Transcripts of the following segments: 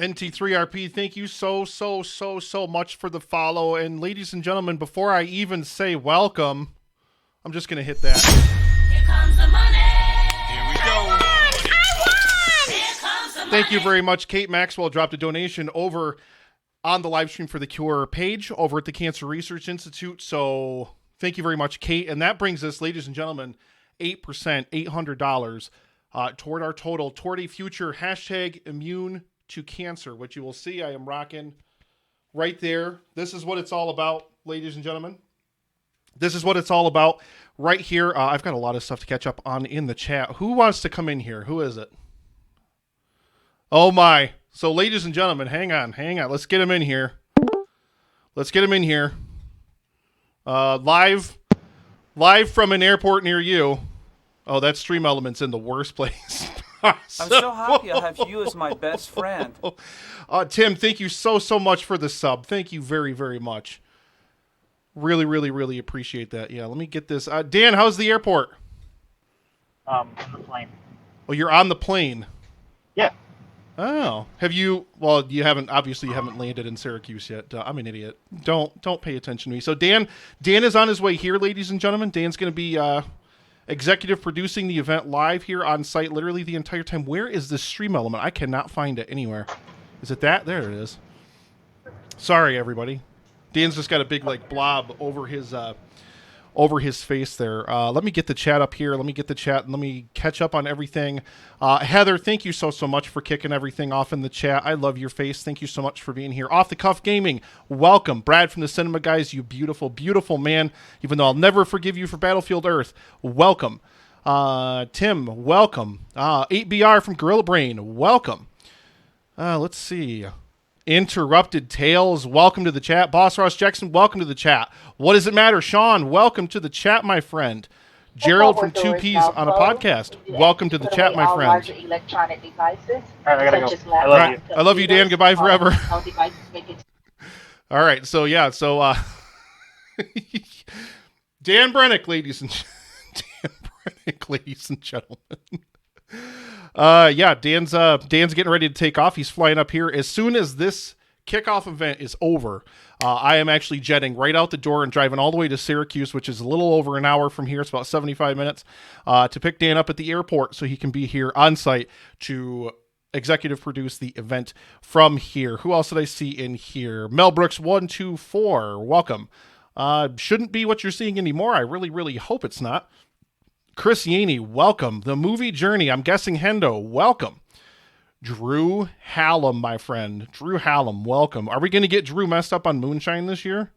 NT3RP, thank you so much for the follow. And ladies and gentlemen, before I even say welcome, I'm just going to hit that. Here comes the money. Here we go. Here comes the money. Thank you very much. Kate Maxwell dropped a donation over on the Livestream for the Cure page over at the Cancer Research Institute. So thank you very much, Kate. And that brings us, ladies and gentlemen, 8%, $800 toward our total, toward a future hashtag immune to cancer, which you will see I am rocking right there. This is what it's all about, ladies and gentlemen. This is what it's all about right here. I've got a lot of stuff to catch up on in the chat. Who wants to come in here? Who is it? Oh my. So ladies and gentlemen, hang on. Let's get him in here. Live from an airport near you. Oh, that Stream Element's in the worst place. I'm so happy I have you as my best friend. Tim, thank you so much for the sub. Thank you very, very much. Really appreciate that. Yeah, let me get this. Dan, how's the airport? On the plane. Oh, you're on the plane. Yeah. Oh, have you? Well, you haven't landed in Syracuse yet. I'm an idiot. Don't pay attention to me. So Dan is on his way here, ladies and gentlemen. Dan's going to be executive producing the event live here on site, literally the entire time. Where is this Stream Element? I cannot find it anywhere. Is it that? There it is. Sorry, everybody. Dan's just got a big blob over his face there. Let me get the chat up here. Let me get the chat and let me catch up on everything. Heather, thank you so much for kicking everything off in the chat. I love your face. Thank you so much for being here. Off the Cuff Gaming, welcome. Brad from the Cinema Guys, you beautiful, beautiful man. Even though I'll never forgive you for Battlefield Earth, welcome. Tim, welcome. 8BR from Gorilla Brain, welcome. Let's see. Interrupted Tales, welcome to the chat. Boss Ross Jackson, welcome to the chat. What does it matter? Sean, welcome to the chat, my friend. Gerald from 2Ps on a podcast, welcome to the chat, my friend. Electronic devices. All right, I gotta go. I love you. I love you, Dan. Goodbye forever. All right, so yeah, Dan Brennick, ladies and gentlemen. Yeah, Dan's getting ready to take off. He's flying up here as soon as this kickoff event is over. I am actually jetting right out the door and driving all the way to Syracuse, which is a little over an hour from here. It's about 75 minutes to pick Dan up at the airport so he can be here on site to executive produce the event from here. Who else did I see in here? Mel Brooks 124, welcome. Shouldn't be what you're seeing anymore. I really hope it's not. Chris Yaney, welcome. The Movie Journey, I'm guessing Hendo, welcome. Drew Hallam, my friend. Drew Hallam, welcome. Are we going to get Drew messed up on Moonshine this year?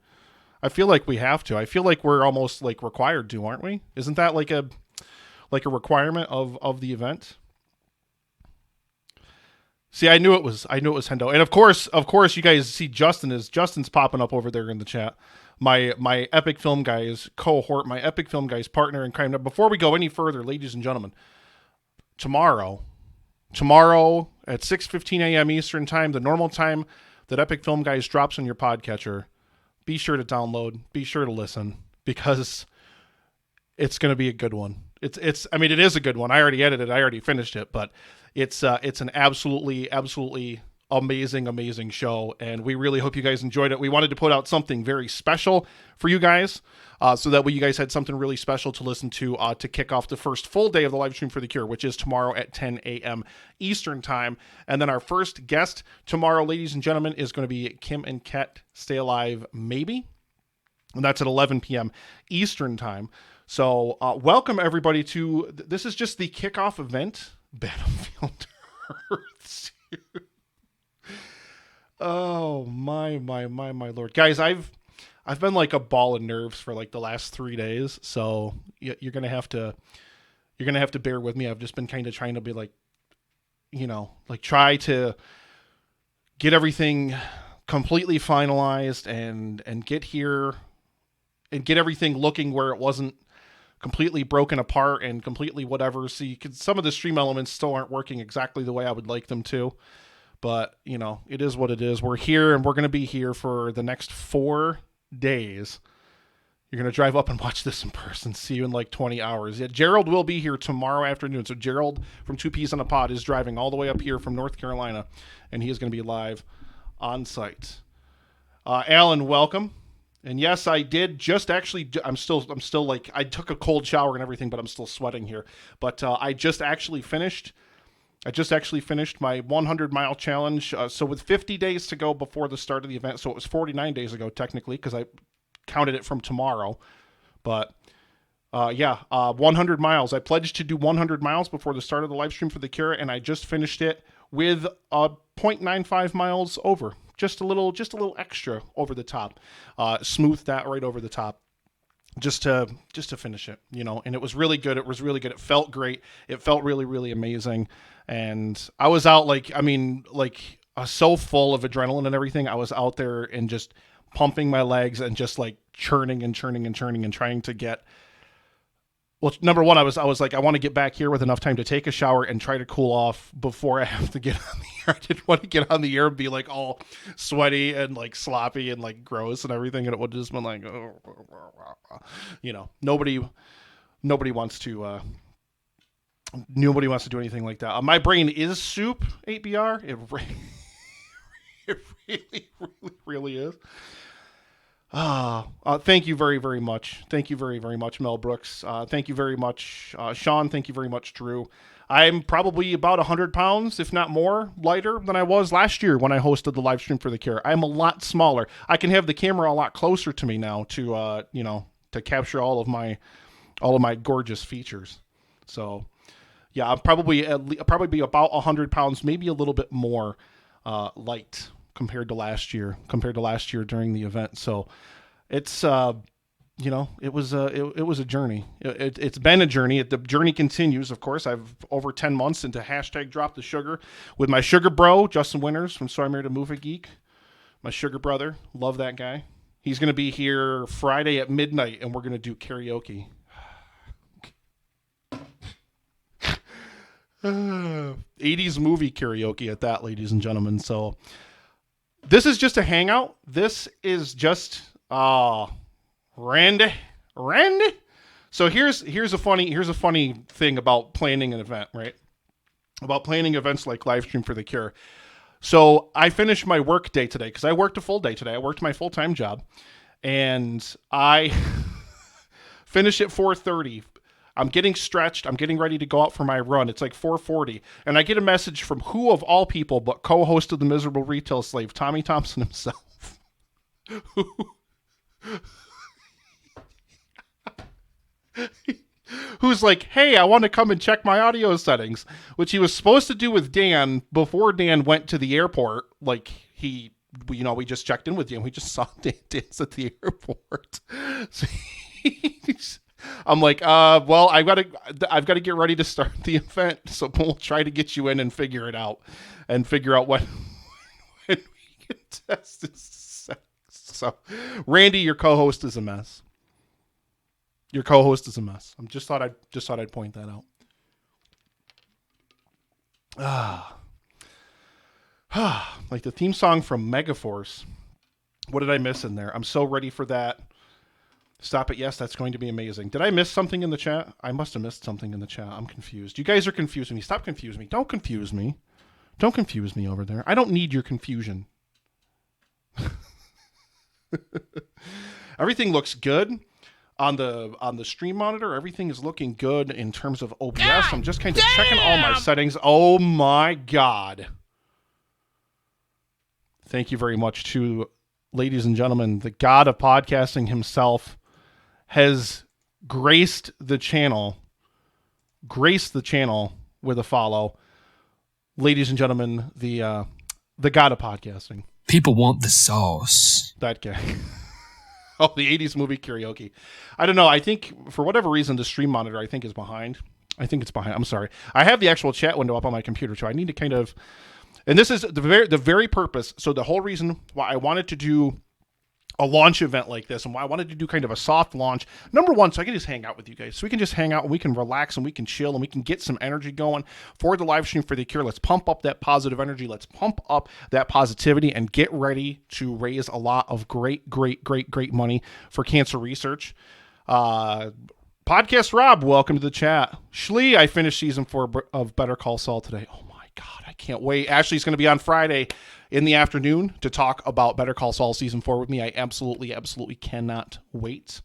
I feel like we have to. I feel like we're almost required to, aren't we? Isn't that like a requirement of the event? See, I knew it was Hendo. And of course you guys see Justin's popping up over there in the chat. My Epic Film Guys cohort, my Epic Film Guys partner in crime. Now, before we go any further, ladies and gentlemen, tomorrow at 6:15 a.m. Eastern time, the normal time that Epic Film Guys drops on your podcatcher, be sure to download, be sure to listen, because it's going to be a good one. It is a good one. I already edited it, I already finished it, but it's an absolutely amazing show, and we really hope you guys enjoyed it. We wanted to put out something very special for you guys, so that way you guys had something really special to listen to kick off the first full day of the live stream for the Cure, which is tomorrow at 10 a.m. Eastern time. And then our first guest tomorrow, ladies and gentlemen, is going to be Kim and Ket Stay Alive Maybe, and that's at 11 p.m. Eastern time. So welcome everybody to this is just the kickoff event, Battlefield Earth. Oh my lord, guys! I've been like a ball of nerves for like the last 3 days, so you're gonna have to bear with me. I've just been kind of trying to be try to get everything completely finalized and get here and get everything looking where it wasn't completely broken apart and completely whatever. See, some of the Stream Elements still aren't working exactly the way I would like them to. But, it is what it is. We're here, and we're going to be here for the next 4 days You're going to drive up and watch this in person. See you in like 20 hours. Yeah, Gerald will be here tomorrow afternoon. So Gerald from Two Peas on a Pod is driving all the way up here from North Carolina, and he is going to be live on site. Alan, welcome. And yes, I did just actually. I'm still like, I took a cold shower and everything, but I'm still sweating here. But I just actually finished my 100-mile challenge. So with 50 days to go before the start of the event, so it was 49 days ago technically, because I counted it from tomorrow. But 100 miles. I pledged to do 100 miles before the start of the live stream for the Cure, and I just finished it with 0.95 miles over. Just a little extra over the top. Smoothed that right over the top. Just to finish it, and it was really good. It felt great. It felt really, really amazing. And I was out so full of adrenaline and everything. I was out there and just pumping my legs and just like churning and trying to get. Well, number one, I was like, I want to get back here with enough time to take a shower and try to cool off before I have to get on the air. I didn't want to get on the air and be like all sweaty and like sloppy and like gross and everything. And it would just been like, nobody wants to do anything like that. My brain is soup, 8BR. It really, really, really is. Thank you very, very much. Thank you very, very much, Mel Brooks. Thank you very much, Sean. Thank you very much, Drew. I'm probably about 100 pounds, if not more, lighter than I was last year when I hosted the live stream for the Cure. I'm a lot smaller. I can have the camera a lot closer to me now to capture all of my gorgeous features. So, yeah, I'll probably be about 100 pounds, maybe a little bit more light compared to last year during the event. So it's it was a journey. It's been a journey. The journey continues, of course. I've over 10 months into #Drop the Sugar with my sugar bro Justin Winters from So I Married a Movie Geek. My sugar brother, love that guy. He's going to be here Friday at midnight, and we're going to do karaoke. 80s movie karaoke at that, ladies and gentlemen. So this is just a hangout. This is just Randy. So here's a funny thing about planning an event, right? About planning events like Livestream for the Cure. So I finished my work day today because I worked a full day today. I worked my full-time job, and I finished at 4:30. I'm getting stretched. I'm getting ready to go out for my run. It's like 4:40. And I get a message from who of all people but co-host of The Miserable Retail Slave, Tommy Thompson himself. Who's like, hey, I want to come and check my audio settings, which he was supposed to do with Dan before Dan went to the airport. Like we just checked in with you and we just saw Dan dance at the airport. So I'm like, well, I've got to get ready to start the event, so we'll try to get you in and figure it out, and figure out when we can test this. So, Randy, your co-host is a mess. I just thought I'd point that out. Like the theme song from Megaforce. What did I miss in there? I'm so ready for that. Stop it. Yes, that's going to be amazing. Did I miss something in the chat? I must have missed something in the chat. I'm confused. You guys are confusing me. Stop confusing me. Don't confuse me. Don't confuse me over there. I don't need your confusion. Everything looks good on the stream monitor. Everything is looking good in terms of OBS. I'm just kind of checking all my settings. Oh my God. Thank you very much to, ladies and gentlemen, the god of podcasting himself has graced the channel with a follow. Ladies and gentlemen, the god of podcasting. People want the sauce. That guy. Oh, the 80s movie karaoke. I don't know. I think for whatever reason, the stream monitor, I think, is behind. I'm sorry. I have the actual chat window up on my computer, so I need to kind of, and this is the very purpose. So the whole reason why I wanted to do a launch event like this, and I wanted to do kind of a soft launch. Number one, so I can just hang out with you guys. So we can just hang out and we can relax and we can chill and we can get some energy going for the live stream for the cure. Let's pump up that positive energy. Let's pump up that positivity and get ready to raise a lot of great money for cancer research. Podcast Rob, welcome to the chat. Shlee, I finished season 4 of Better Call Saul today. Oh my God, I can't wait. Ashley's going to be on Friday in the afternoon to talk about Better Call Saul season 4 with me. I absolutely cannot wait.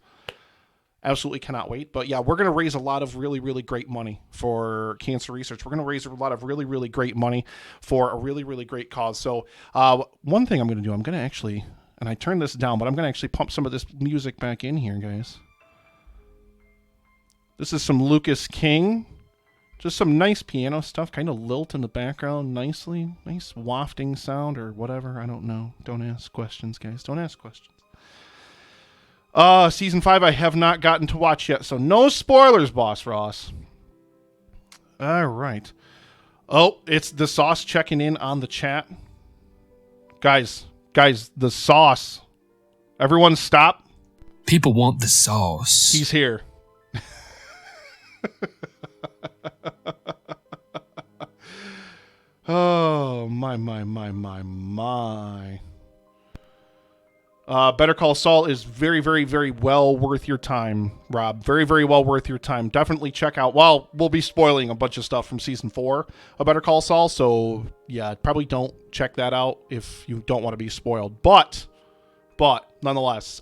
Absolutely cannot wait. But yeah, we're going to raise a lot of really great money for cancer research. We're going to raise a lot of really great money for a really great cause. So one thing I'm going to do, I'm going to actually, and I turned this down, but I'm going to actually pump some of this music back in here, guys. This is some Lucas King. Just some nice piano stuff, kind of lilt in the background nicely. Nice wafting sound or whatever. I don't know. Don't ask questions, guys. Don't ask questions. Season 5 I have not gotten to watch yet, so no spoilers, Boss Ross. All right. Oh, it's the sauce checking in on the chat. Guys, the sauce. Everyone stop. People want the sauce. He's here. Oh, my. Better Call Saul is very well worth your time, Rob. Very well worth your time. Definitely check out. Well, we'll be spoiling a bunch of stuff from season 4 of Better Call Saul, so yeah, probably don't check that out if you don't want to be spoiled. But nonetheless,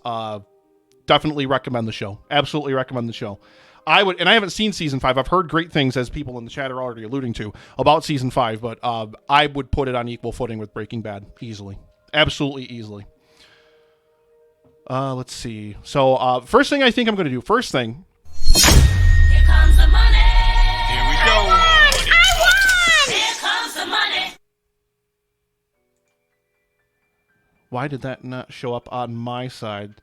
definitely recommend the show. Absolutely recommend the show. I would, and I haven't seen season 5. I've heard great things, as people in the chat are already alluding to, about season 5, but I would put it on equal footing with Breaking Bad easily. Absolutely easily. Let's see. So, first thing I think I'm going to do. First thing. Here comes the money. Here we go. I won! Here comes the money. Why did that not show up on my side?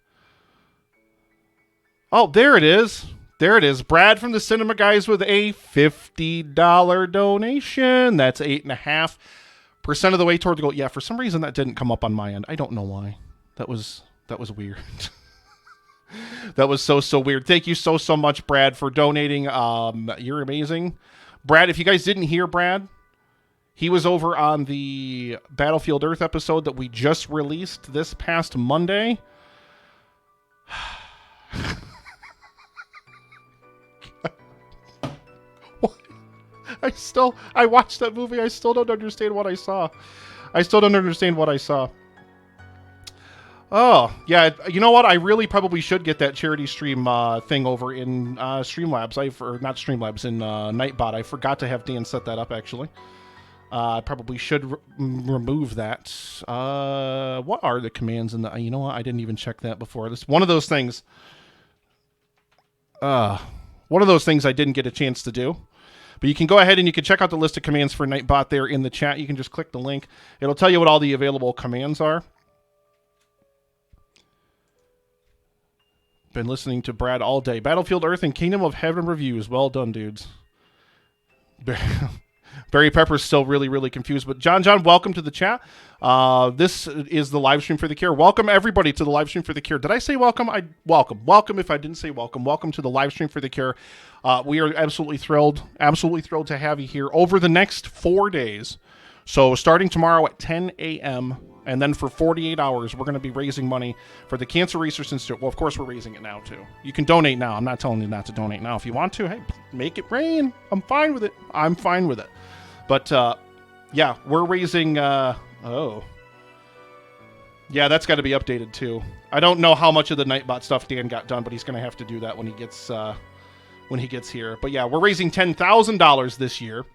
Oh, there it is. There it is. Brad from the Cinema Guys with a $50 donation. That's 8.5% of the way toward the goal. Yeah, for some reason that didn't come up on my end. I don't know why. That was weird. That was so weird. Thank you so much, Brad, for donating. You're amazing. Brad, if you guys didn't hear Brad, he was over on the Battlefield Earth episode that we just released this past Monday. I watched that movie. I still don't understand what I saw. Oh, yeah. You know what? I really probably should get that charity stream thing over in Streamlabs. Not Streamlabs, in Nightbot. I forgot to have Dan set that up, actually. I probably should remove that. What are the commands in the... You know what? I didn't even check that before. This one of those things... one of those things I didn't get a chance to do. But you can go ahead and you can check out the list of commands for Nightbot there in the chat. You can just click the link. It'll tell you what all the available commands are. Been listening to Brad all day. Battlefield Earth and Kingdom of Heaven reviews. Well done, dudes. Barry Pepper's still really confused. But John, welcome to the chat. This is the live stream for the cure. Welcome everybody to the live stream for the cure. Did I say welcome? Welcome if I didn't say welcome. Welcome to the live stream for the cure. We are absolutely thrilled to have you here over the next 4 days. So starting tomorrow at 10 a.m. and then for 48 hours, we're going to be raising money for the Cancer Research Institute. Well, of course, we're raising it now, too. You can donate now. I'm not telling you not to donate now. If you want to, hey, make it rain. I'm fine with it. But, yeah, we're raising, Yeah, that's got to be updated, too. I don't know how much of the Nightbot stuff Dan got done, but he's going to have to do that when he gets here. But, yeah, we're raising $10,000 this year.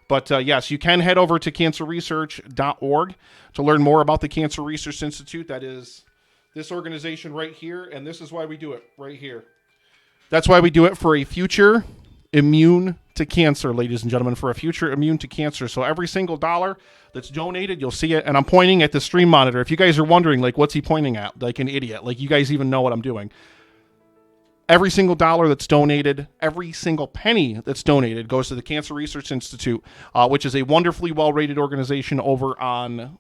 But, yes, you can head over to cancerresearch.org to learn more about the Cancer Research Institute. That is this organization right here, and this is why we do it right here. That's why we do it, for a future immune to cancer, ladies and gentlemen, for a future immune to cancer. So every single dollar that's donated, you'll see it. And I'm pointing at the stream monitor. If you guys are wondering, like, what's he pointing at? Like an idiot. Like, you guys even know what I'm doing. Every single dollar that's donated, every single penny that's donated goes to the Cancer Research Institute, which is a wonderfully well-rated organization over on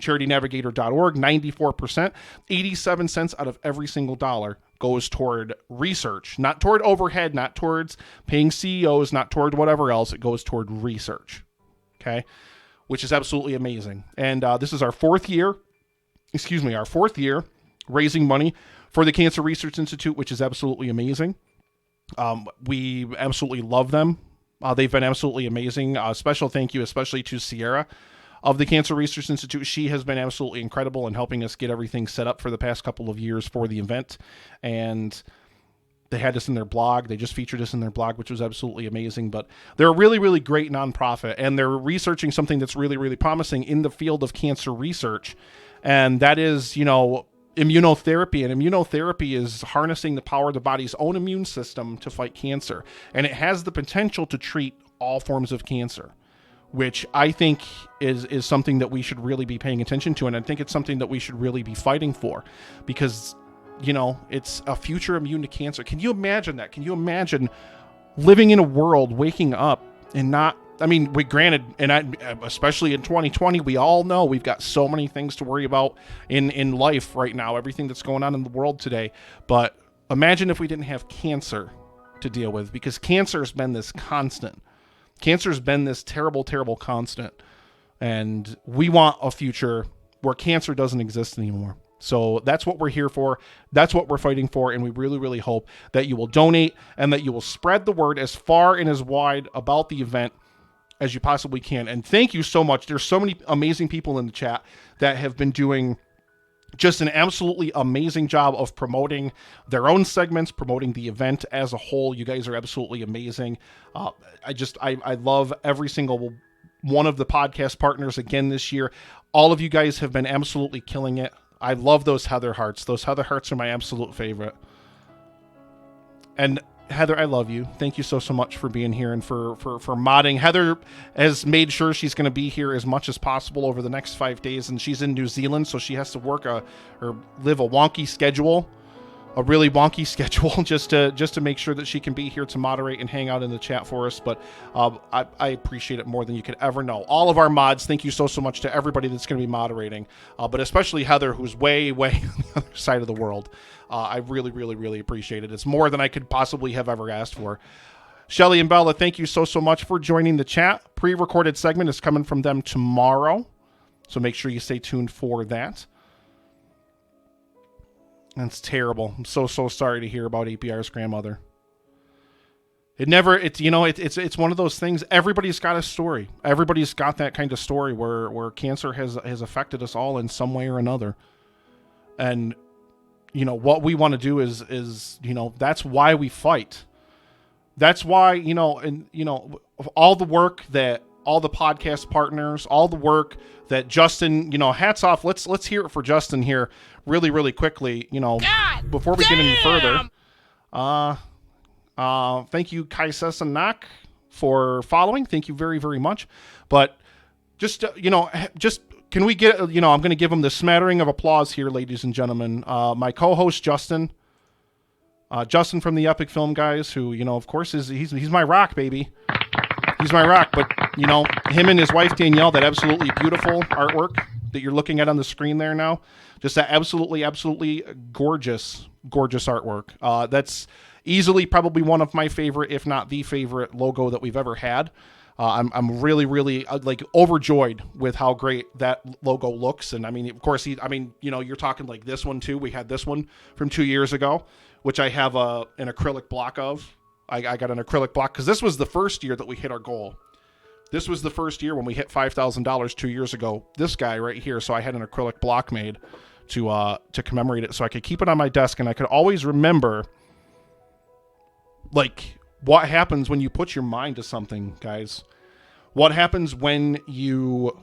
charitynavigator.org, 94%, 87 cents out of every single dollar goes toward research, not toward overhead, not towards paying CEOs, not toward whatever else. It goes toward research. Okay. Which is absolutely amazing. And this is our fourth year raising money for the Cancer Research Institute, which is absolutely amazing. We absolutely love them. They've been absolutely amazing. Special thank you, especially to Sierra of the Cancer Research Institute. She has been absolutely incredible in helping us get everything set up for the past couple of years for the event. And they had this in their blog. They just featured us in their blog, which was absolutely amazing. But they're a really, really great nonprofit, and they're researching something that's really, really promising in the field of cancer research. And that is, immunotherapy. And immunotherapy is harnessing the power of the body's own immune system to fight cancer. And it has the potential to treat all forms of cancer, which I think is something that we should really be paying attention to. And I think it's something that we should really be fighting for, because it's a future immune to cancer. Can you imagine that? Can you imagine living in a world, waking up and not, granted, and especially in 2020, we all know we've got so many things to worry about in life right now, everything that's going on in the world today. But imagine if we didn't have cancer to deal with, because cancer has been this constant. Cancer has been this terrible, terrible constant. And we want a future where cancer doesn't exist anymore. So that's what we're here for. That's what we're fighting for. And we really, really hope that you will donate and that you will spread the word as far and as wide about the event as you possibly can. And thank you so much. There's so many amazing people in the chat that have been doing just an absolutely amazing job of promoting their own segments, promoting the event as a whole. You guys are absolutely amazing. I love every single one of the podcast partners again this year. All of you guys have been absolutely killing it. I love those Heather hearts. Those Heather hearts are my absolute favorite. And Heather, I love you. Thank you so much for being here and for modding. Heather has made sure she's going to be here as much as possible over the next 5 days, and she's in New Zealand, so she has to work or live a wonky schedule, a really wonky schedule, just to make sure that she can be here to moderate and hang out in the chat for us. But I appreciate it more than you could ever know. All of our mods, thank you so much to everybody that's going to be moderating, but especially Heather, who's way on the other side of the world. I really, really, really appreciate it. It's more than I could possibly have ever asked for. Shelly and Bella, thank you so much for joining the chat. Pre-recorded segment is coming from them tomorrow, so make sure you stay tuned for that. That's terrible. I'm so sorry to hear about APR's grandmother. It's one of those things. Everybody's got a story. Everybody's got that kind of story where cancer has affected us all in some way or another. And what we want to do is that's why we fight. That's why, all the work that all the podcast partners, all the work that Justin, hats off. Let's hear it for Justin here really, really quickly, before we get any further. Thank you, Kai Sesanak, for following. Thank you very, very much. But just can we get, I'm going to give him the smattering of applause here, ladies and gentlemen. My co-host, Justin from the Epic Film Guys, who, of course, he's my rock, baby. He's my rock. But, him and his wife, Danielle, that absolutely beautiful artwork that you're looking at on the screen there now, just that absolutely, absolutely gorgeous artwork. That's easily probably one of my favorite, if not the favorite logo that we've ever had. I'm really, really overjoyed with how great that logo looks. And of course, you're talking like this one too. We had this one from 2 years ago, which I have an acrylic block of. I got an acrylic block because this was the first year that we hit our goal. This was the first year when we hit $5,000 2 years ago. This guy right here. So I had an acrylic block made to commemorate it, so I could keep it on my desk and I could always remember what happens when you put your mind to something, guys. What happens when you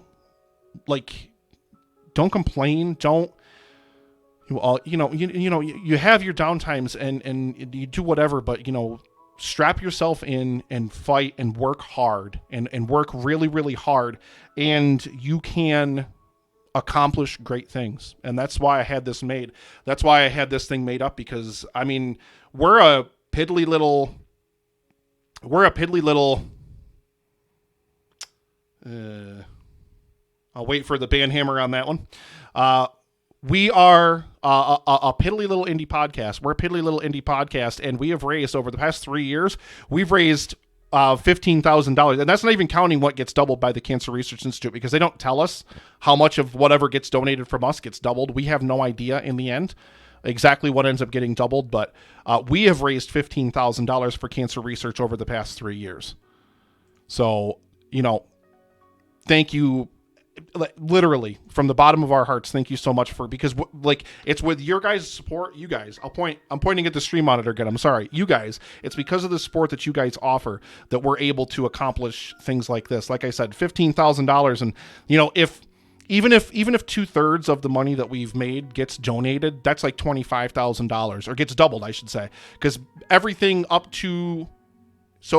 don't complain, don't you have your downtimes and you do whatever, but strap yourself in and fight and work hard and work really, really hard, and you can accomplish great things. And that's why I had this made. That's why I had this thing made up, because we're a piddly little I'll wait for the band hammer on that one. We are a piddly little indie podcast. We're a piddly little indie podcast, and we have raised over the past 3 years, we've raised $15,000. And that's not even counting what gets doubled by the Cancer Research Institute, because they don't tell us how much of whatever gets donated from us gets doubled. We have no idea in the end exactly what ends up getting doubled, but we have raised $15,000 for cancer research over the past 3 years. So, thank you. Literally from the bottom of our hearts, thank you so much because it's with your guys' support. You guys, I'm pointing at the stream monitor again. I'm sorry, you guys. It's because of the support that you guys offer that we're able to accomplish things like this. Like I said, $15,000, and even if 2/3 of the money that we've made gets donated, that's like $25,000, or gets doubled, I should say, because everything up to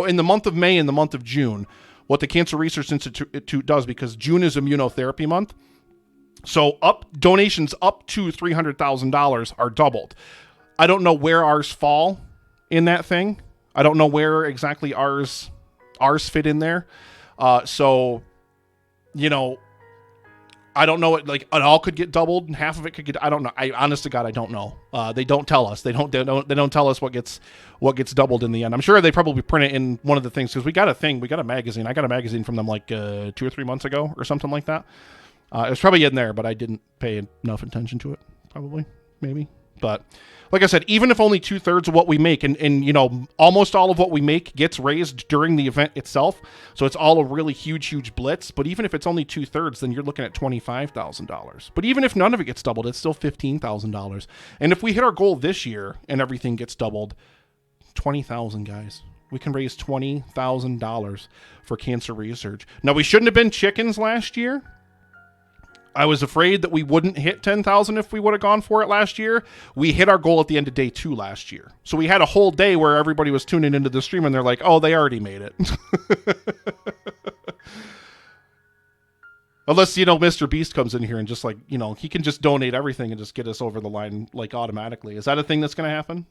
in the month of May and the month of June. What the Cancer Research Institute does, because June is immunotherapy month, so donations up to $300,000 are doubled. I don't know where ours fall in that thing. I don't know where exactly ours fit in there. I don't know. It all could get doubled, and half of it could get. I don't know. Honest to God, I don't know. They don't tell us. They don't tell us what gets doubled in the end. I'm sure they probably print it in one of the things, because we got a magazine. I got a magazine from them 2 or 3 months ago or something like that. It was probably in there, but I didn't pay enough attention to it. Probably, maybe. But like I said, even if only 2/3 of what we make, and almost all of what we make gets raised during the event itself, so it's all a really huge blitz. But even if it's only 2/3, then you're looking at $25,000. But even if none of it gets doubled, it's still $15,000. And if we hit our goal this year and everything gets doubled, $20,000, guys. We can raise $20,000 for cancer research. Now, we shouldn't have been chickens last year. I was afraid that we wouldn't hit 10,000 if we would have gone for it last year. We hit our goal at the end of day 2 last year. So we had a whole day where everybody was tuning into the stream and they're like, oh, they already made it. Unless, Mr. Beast comes in here and just he can just donate everything and just get us over the line automatically. Is that a thing that's going to happen?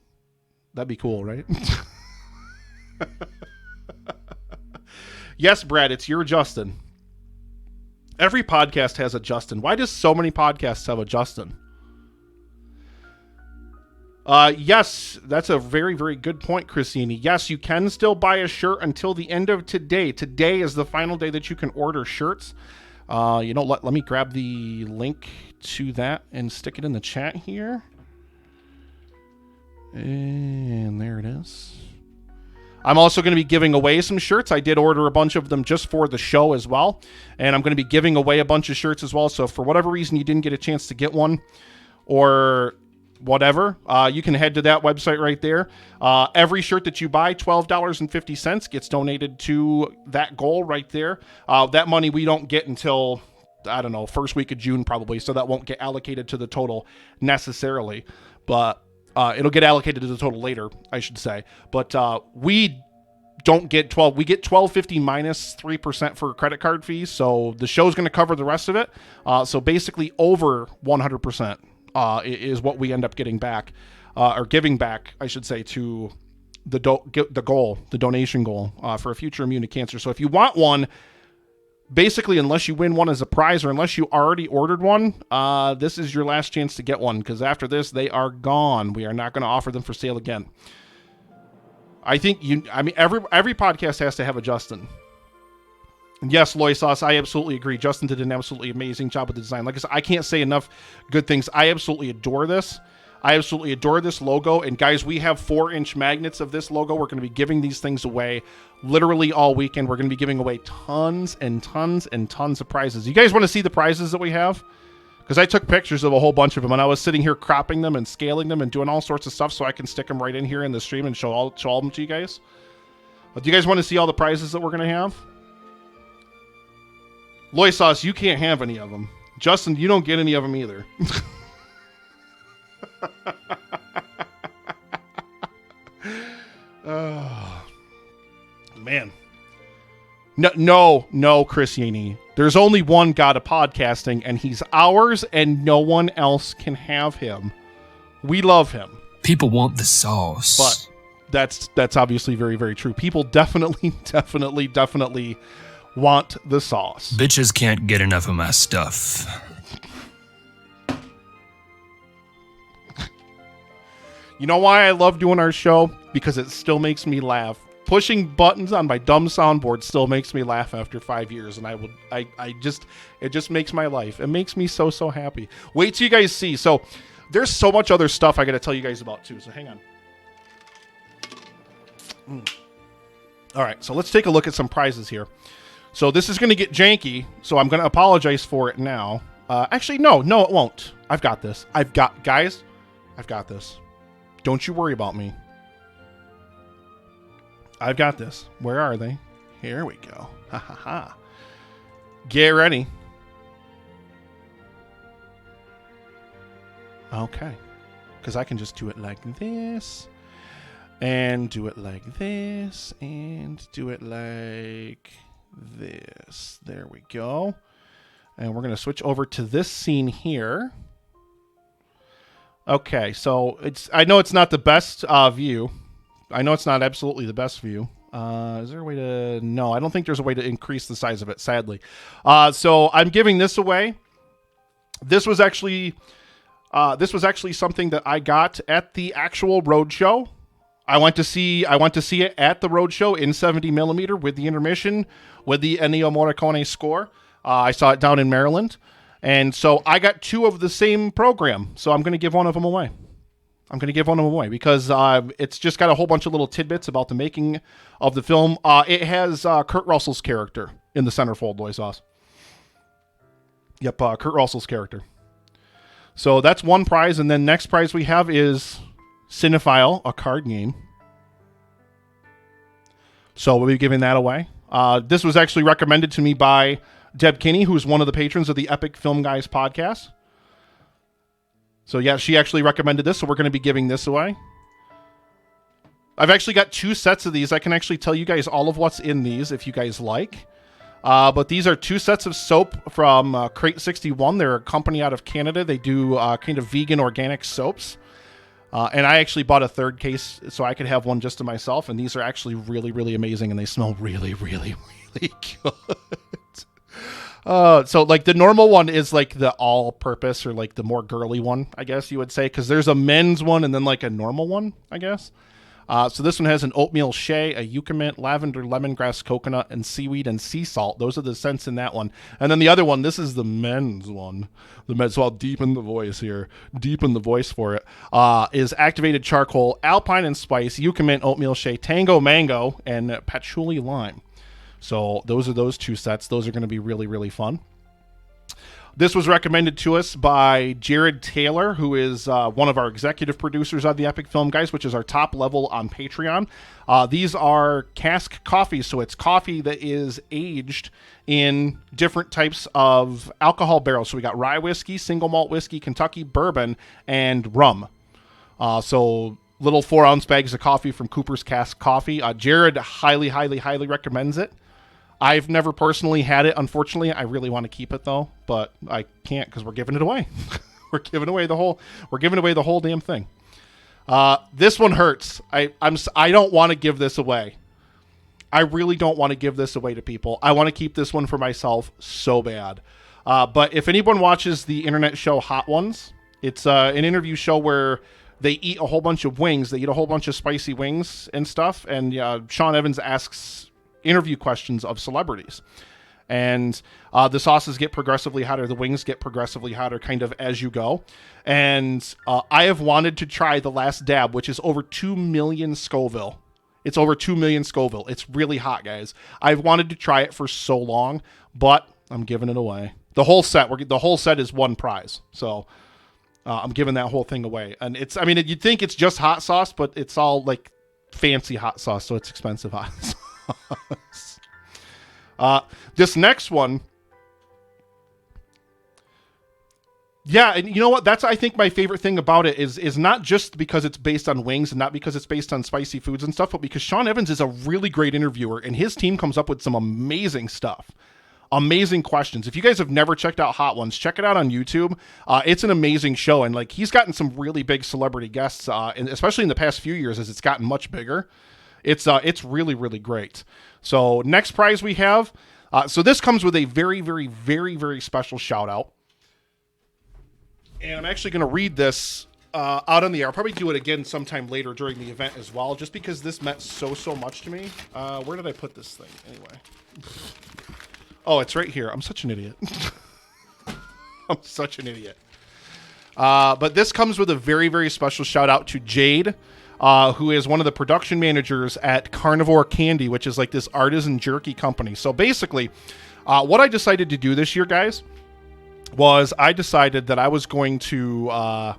That'd be cool, right? Yes, Brad, it's your Justin. Every podcast has a Justin. Why does so many podcasts have a Justin? Yes, that's a very, very good point, Christine. Yes, you can still buy a shirt until the end of today. Today is the final day that you can order shirts. Let me grab the link to that and stick it in the chat here. And there it is. I'm also going to be giving away some shirts. I did order a bunch of them just for the show as well. And I'm going to be giving away a bunch of shirts as well. So if for whatever reason you didn't get a chance to get one or whatever, you can head to that website right there. Every shirt that you buy, $12.50, gets donated to that goal right there. That money we don't get until, I don't know, first week of June probably. So that won't get allocated to the total necessarily. But it'll get allocated to the total later, I should say. But we don't get 12. We get $12.50 minus 3% for credit card fees. So the show's going to cover the rest of it. So basically over 100% is what we end up getting back, or giving back, I should say, to the donation goal for a future immune to cancer. So if you want one, basically, unless you win one as a prize or unless you already ordered one, this is your last chance to get one, because after this, they are gone. We are not going to offer them for sale again. I think every podcast has to have a Justin. And yes, Loy Sauce, I absolutely agree. Justin did an absolutely amazing job with the design. Like I said, I can't say enough good things. I absolutely adore this. I absolutely adore this logo. And guys, we have 4-inch magnets of this logo. We're going to be giving these things away literally all weekend. We're going to be giving away tons and tons and tons of prizes. You guys want to see the prizes that we have? Because I took pictures of a whole bunch of them, and I was sitting here cropping them and scaling them and doing all sorts of stuff so I can stick them right in here in the stream and show all of them to you guys. But do you guys want to see all the prizes that we're going to have? Loy Sauce, you can't have any of them. Justin, you don't get any of them either. Oh, man. No, Chris Yaney. There's only one God of podcasting, and he's ours, and no one else can have him. We love him. People want the sauce. But that's obviously very, very true. People definitely want the sauce. Bitches can't get enough of my stuff. You know why I love doing our show? Because it still makes me laugh. Pushing buttons on my dumb soundboard still makes me laugh after 5 years, and it just makes my life. It makes me so happy. Wait till you guys see. So there's so much other stuff I got to tell you guys about too. So hang on. All right, so let's take a look at some prizes here. So this is going to get janky, so I'm going to apologize for it now. Actually, no, it won't. I've got this. I've got this. Don't you worry about me. I've got this. Where are they? Here we go. Ha ha ha. Get ready. Okay. Because I can just do it like this. And do it like this. And do it like this. There we go. And we're going to switch over to this scene here. Okay, so I know it's not the best view. I know it's not absolutely the best view. Is there a way to... No, I don't think there's a way to increase the size of it, sadly. So I'm giving this away. This was actually something that I got at the actual roadshow. I went to see it at the roadshow in 70mm with the intermission, with the Ennio Morricone score. I saw it down in Maryland. And so I got 2 of the same program. So I'm going to give one of them away. Because it's just got a whole bunch of little tidbits about the making of the film. It has Kurt Russell's character in the centerfold, boy sauce. Yep, Kurt Russell's character. So that's one prize. And then next prize we have is Cinephile, a card game. So we'll be giving that away. This was actually recommended to me by Deb Kinney, who's one of the patrons of the Epic Film Guys podcast. So yeah, she actually recommended this, so we're going to be giving this away. I've actually got 2 sets of these. I can actually tell you guys all of what's in these if you guys like. But these are 2 sets of soap from Crate 61. They're a company out of Canada. They do kind of vegan organic soaps. And I actually bought a 3rd case so I could have one just to myself. And these are actually really, really amazing. And they smell really, really, really good. So like the normal one is like the all-purpose or like the more girly one, I guess you would say, because there's a men's one and then like a normal one, I guess. So this one has an oatmeal shea, a yucca mint, lavender, lemongrass, coconut, and seaweed and sea salt. Those are the scents in that one. And then the other one, this is the men's one. The men's, so I'll deepen the voice here. Deepen the voice for it. Is activated charcoal, alpine and spice, yucca mint, oatmeal shea, tango mango, and patchouli lime. So those are those 2 sets. Those are going to be really, really fun. This was recommended to us by Jared Taylor, who is one of our executive producers of the Epic Film Guys, which is our top level on Patreon. These are cask coffees, so it's coffee that is aged in different types of alcohol barrels. So we got rye whiskey, single malt whiskey, Kentucky bourbon, and rum. So little 4-ounce bags of coffee from Cooper's Cask Coffee. Jared highly, highly, highly recommends it. I've never personally had it. Unfortunately, I really want to keep it though, but I can't because we're giving it away. We're giving away the whole damn thing. This one hurts. I don't want to give this away. I really don't want to give this away to people. I want to keep this one for myself so bad. But if anyone watches the internet show Hot Ones, it's an interview show where they eat a whole bunch of wings. They eat a whole bunch of spicy wings and stuff. And Sean Evans asks interview questions of celebrities. And the sauces get progressively hotter. The wings get progressively hotter kind of as you go. And I have wanted to try the last dab, which is over 2 million Scoville. It's over 2 million Scoville. It's really hot, guys. I've wanted to try it for so long, but I'm giving it away. The whole set is one prize. So I'm giving that whole thing away. And you'd think it's just hot sauce, but it's all like fancy hot sauce. So it's expensive hot sauce. This next one. Yeah, and you know what? That's, I think, my favorite thing about it is not just because it's based on wings and not because it's based on spicy foods and stuff, but because Sean Evans is a really great interviewer and his team comes up with some amazing stuff. Amazing questions. If you guys have never checked out Hot Ones, check it out on YouTube. It's an amazing show, and like he's gotten some really big celebrity guests, and especially in the past few years as it's gotten much bigger. It's really, really great. So next prize we have, So this comes with a very, very, very, very special shout out. And I'm actually going to read this out on the air. I'll probably do it again sometime later during the event as well, just because this meant so much to me. Where did I put this thing anyway? Oh, it's right here. I'm such an idiot. I'm such an idiot. But this comes with a very, very special shout out to Jade, who is one of the production managers at Carnivore Candy, which is like this artisan jerky company. So basically, what I decided to do this year, guys, was I decided that I was going to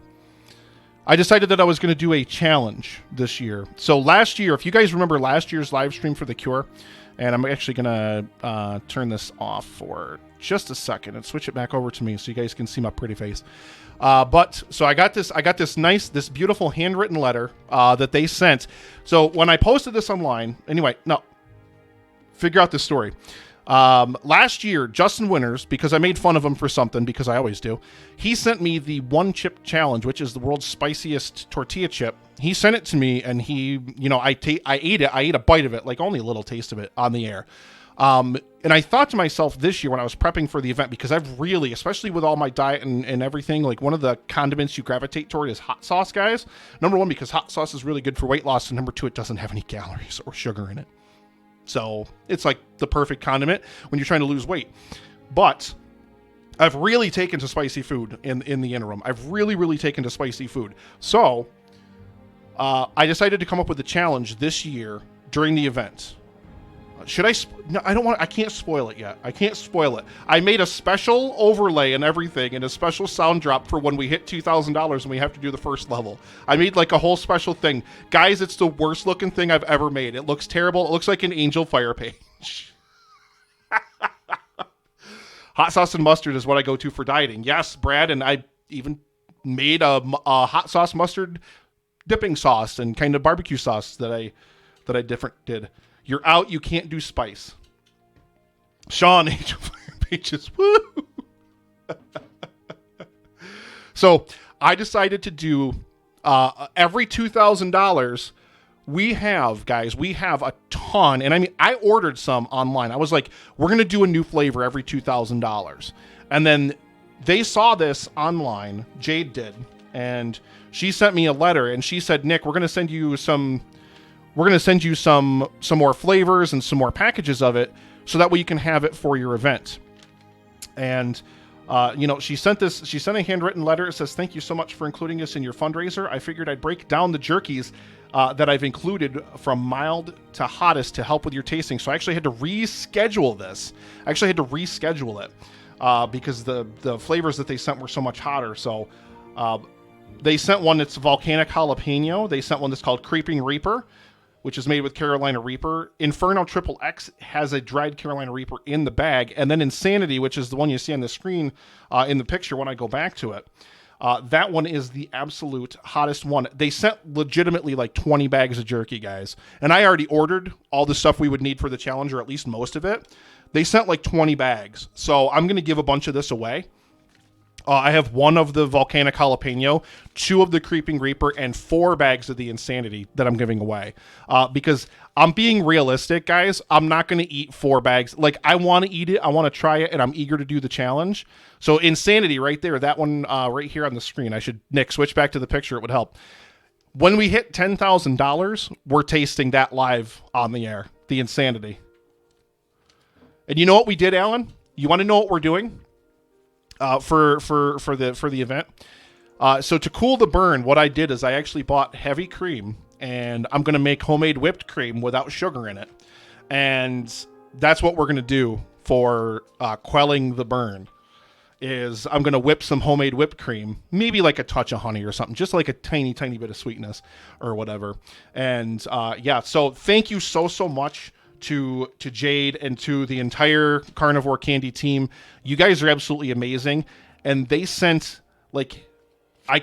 do a challenge this year. So last year, if you guys remember last year's live stream for The Cure, and I'm actually going to turn this off for just a second and switch it back over to me so you guys can see my pretty face. But so I got this beautiful handwritten letter that they sent. So when I posted this online, anyway, no, figure out this story. Last year, Justin Winters, because I made fun of him for something, because I always do, he sent me the one chip challenge, which is the world's spiciest tortilla chip. He sent it to me, and he, I ate it. I ate a bite of it, like only a little taste of it on the air. And I thought to myself this year when I was prepping for the event, because I've really, especially with all my diet and everything, like one of the condiments you gravitate toward is hot sauce, guys. Number one, because hot sauce is really good for weight loss. And number two, it doesn't have any calories or sugar in it. So it's like the perfect condiment when you're trying to lose weight. But I've really taken to spicy food in the interim. I've really taken to spicy food. So I decided to come up with a challenge this year during the event. Should I? No, I don't want. I can't spoil it yet. I can't spoil it. I made a special overlay and everything, and a special sound drop for when we hit $2,000 and we have to do the first level. I made like a whole special thing, guys. It's the worst looking thing I've ever made. It looks terrible. It looks like an Angel Fire page. Hot sauce and mustard is what I go to for dieting. Yes, Brad, and I even made a hot sauce mustard dipping sauce and kind of barbecue sauce that I did. You're out. You can't do spice. Sean, Angel Fire Pages. Woo! So I decided to do every $2,000. We have a ton. And I mean, I ordered some online. I was like, we're going to do a new flavor every $2,000. And then they saw this online. Jade did. And she sent me a letter and she said, Nick, we're going to send you some more flavors and some more packages of it so that way you can have it for your event. And, she sent a handwritten letter. It says, thank you so much for including us in your fundraiser. I figured I'd break down the jerkies that I've included from mild to hottest to help with your tasting. So I actually had to reschedule this. Because the flavors that they sent were so much hotter. So they sent one that's volcanic jalapeno. They sent one that's called Creeping Reaper, which is made with Carolina Reaper. Inferno Triple X has a dried Carolina Reaper in the bag. And then Insanity, which is the one you see on the screen in the picture when I go back to it. That one is the absolute hottest one. They sent legitimately like 20 bags of jerky, guys. And I already ordered all the stuff we would need for the challenge, or at least most of it. They sent like 20 bags. So I'm going to give a bunch of this away. I have one of the volcanic jalapeno, 2 of the Creeping Reaper, and 4 bags of the Insanity that I'm giving away. Because I'm being realistic, guys. I'm not going to eat 4 bags. Like, I want to eat it. I want to try it, and I'm eager to do the challenge. So Insanity right there, that one right here on the screen. Nick, switch back to the picture. It would help. When we hit $10,000, we're tasting that live on the air, the Insanity. And you know what we did, Alan? You want to know what we're doing? For the event. So to cool the burn, what I did is I actually bought heavy cream, and I'm going to make homemade whipped cream without sugar in it. And that's what we're going to do for quelling the burn, is I'm going to whip some homemade whipped cream, maybe like a touch of honey or something, just like a tiny bit of sweetness or whatever. And so thank you so much to Jade and to the entire Carnivore Candy team. You guys are absolutely amazing. And they sent, like, I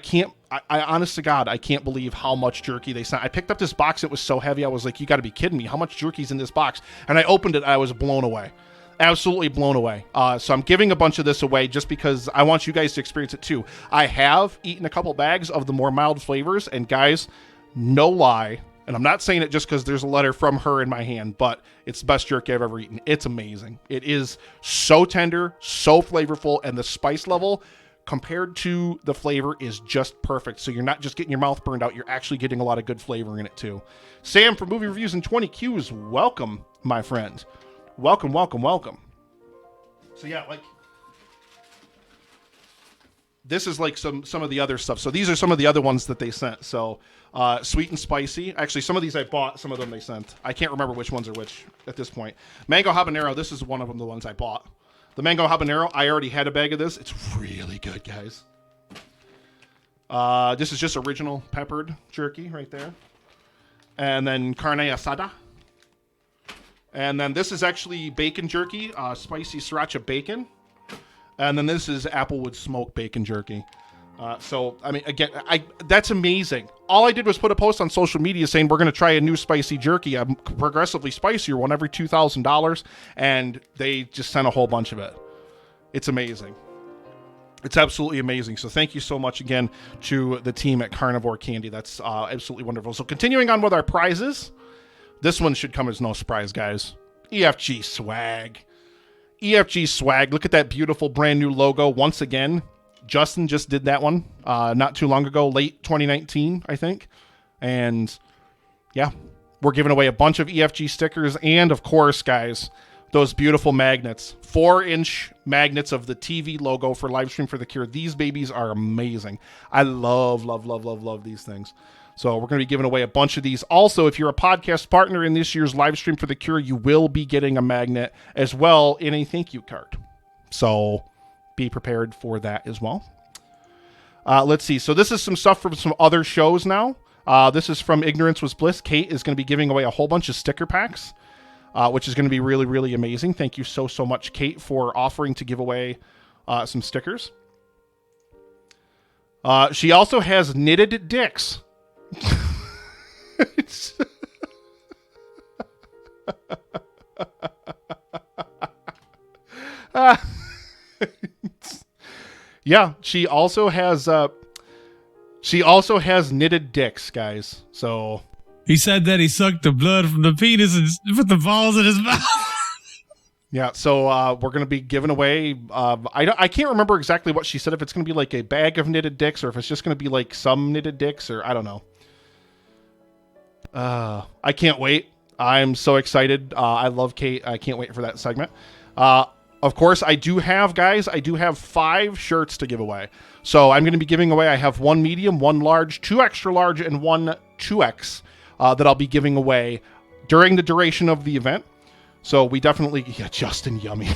honest to God, I can't believe how much jerky they sent. I picked up this box. It was so heavy. I was like, you got to be kidding me. How much jerky's in this box? And I opened it. I was blown away. Absolutely blown away. So I'm giving a bunch of this away just because I want you guys to experience it too. I have eaten a couple bags of the more mild flavors. And guys, no lie, And I'm not saying it just because there's a letter from her in my hand, but it's the best jerky I've ever eaten. It's amazing. It is so tender, so flavorful, and the spice level compared to the flavor is just perfect. So you're not just getting your mouth burned out, you're actually getting a lot of good flavor in it too. Sam from Movie Reviews and 20 Qs, welcome, my friend. Welcome, welcome, welcome. So yeah, like, this is like some of the other stuff. So these are some of the other ones that they sent. So sweet and spicy. Actually, some of these I bought, some of them they sent. I can't remember which ones are which at this point. Mango habanero, this is one of them, the ones I bought. The mango habanero, I already had a bag of this. It's really good, guys. This is just original peppered jerky right there. And then carne asada. And then this is actually bacon jerky, spicy sriracha bacon. And then this is Applewood smoked bacon jerky. So, I mean, again, that's amazing. All I did was put a post on social media saying we're going to try a new spicy jerky, a progressively spicier one every $2,000. And they just sent a whole bunch of it. It's amazing. It's absolutely amazing. So thank you so much again to the team at Carnivore Candy. That's absolutely wonderful. So continuing on with our prizes. This one should come as no surprise, guys. EFG swag. EFG swag. Look at that beautiful brand new logo once again. Justin just did that one not too long ago, late 2019, I think. And yeah, we're giving away a bunch of EFG stickers. And of course, guys, those beautiful magnets. 4-inch magnets of the TV logo for Livestream for the Cure. These babies are amazing. I love, love, love, love, love these things. So we're going to be giving away a bunch of these. Also, if you're a podcast partner in this year's Livestream for the Cure, you will be getting a magnet as well in a thank you card. So be prepared for that as well. Let's see. So this is some stuff from some other shows now. This is from Ignorance Was Bliss. Kate is going to be giving away a whole bunch of sticker packs, which is going to be really, really amazing. Thank you so, so much, Kate, for offering to give away some stickers. She also has knitted dicks. Yeah, she also has knitted dicks, guys. So He said that he sucked the blood from the penis and put the balls in his mouth. yeah, so we're gonna be giving away. I can't remember exactly what she said. If it's gonna be like a bag of knitted dicks, or if it's just gonna be like some knitted dicks, or I don't know. I can't wait. I'm so excited. I love Kate. I can't wait for that segment. Of course, I do have 5 shirts to give away. So I'm going to be giving away, I have 1 medium, 1 large, 2 extra large, and 1 2X that I'll be giving away during the duration of the event. So we definitely, yeah, Justin, yummy.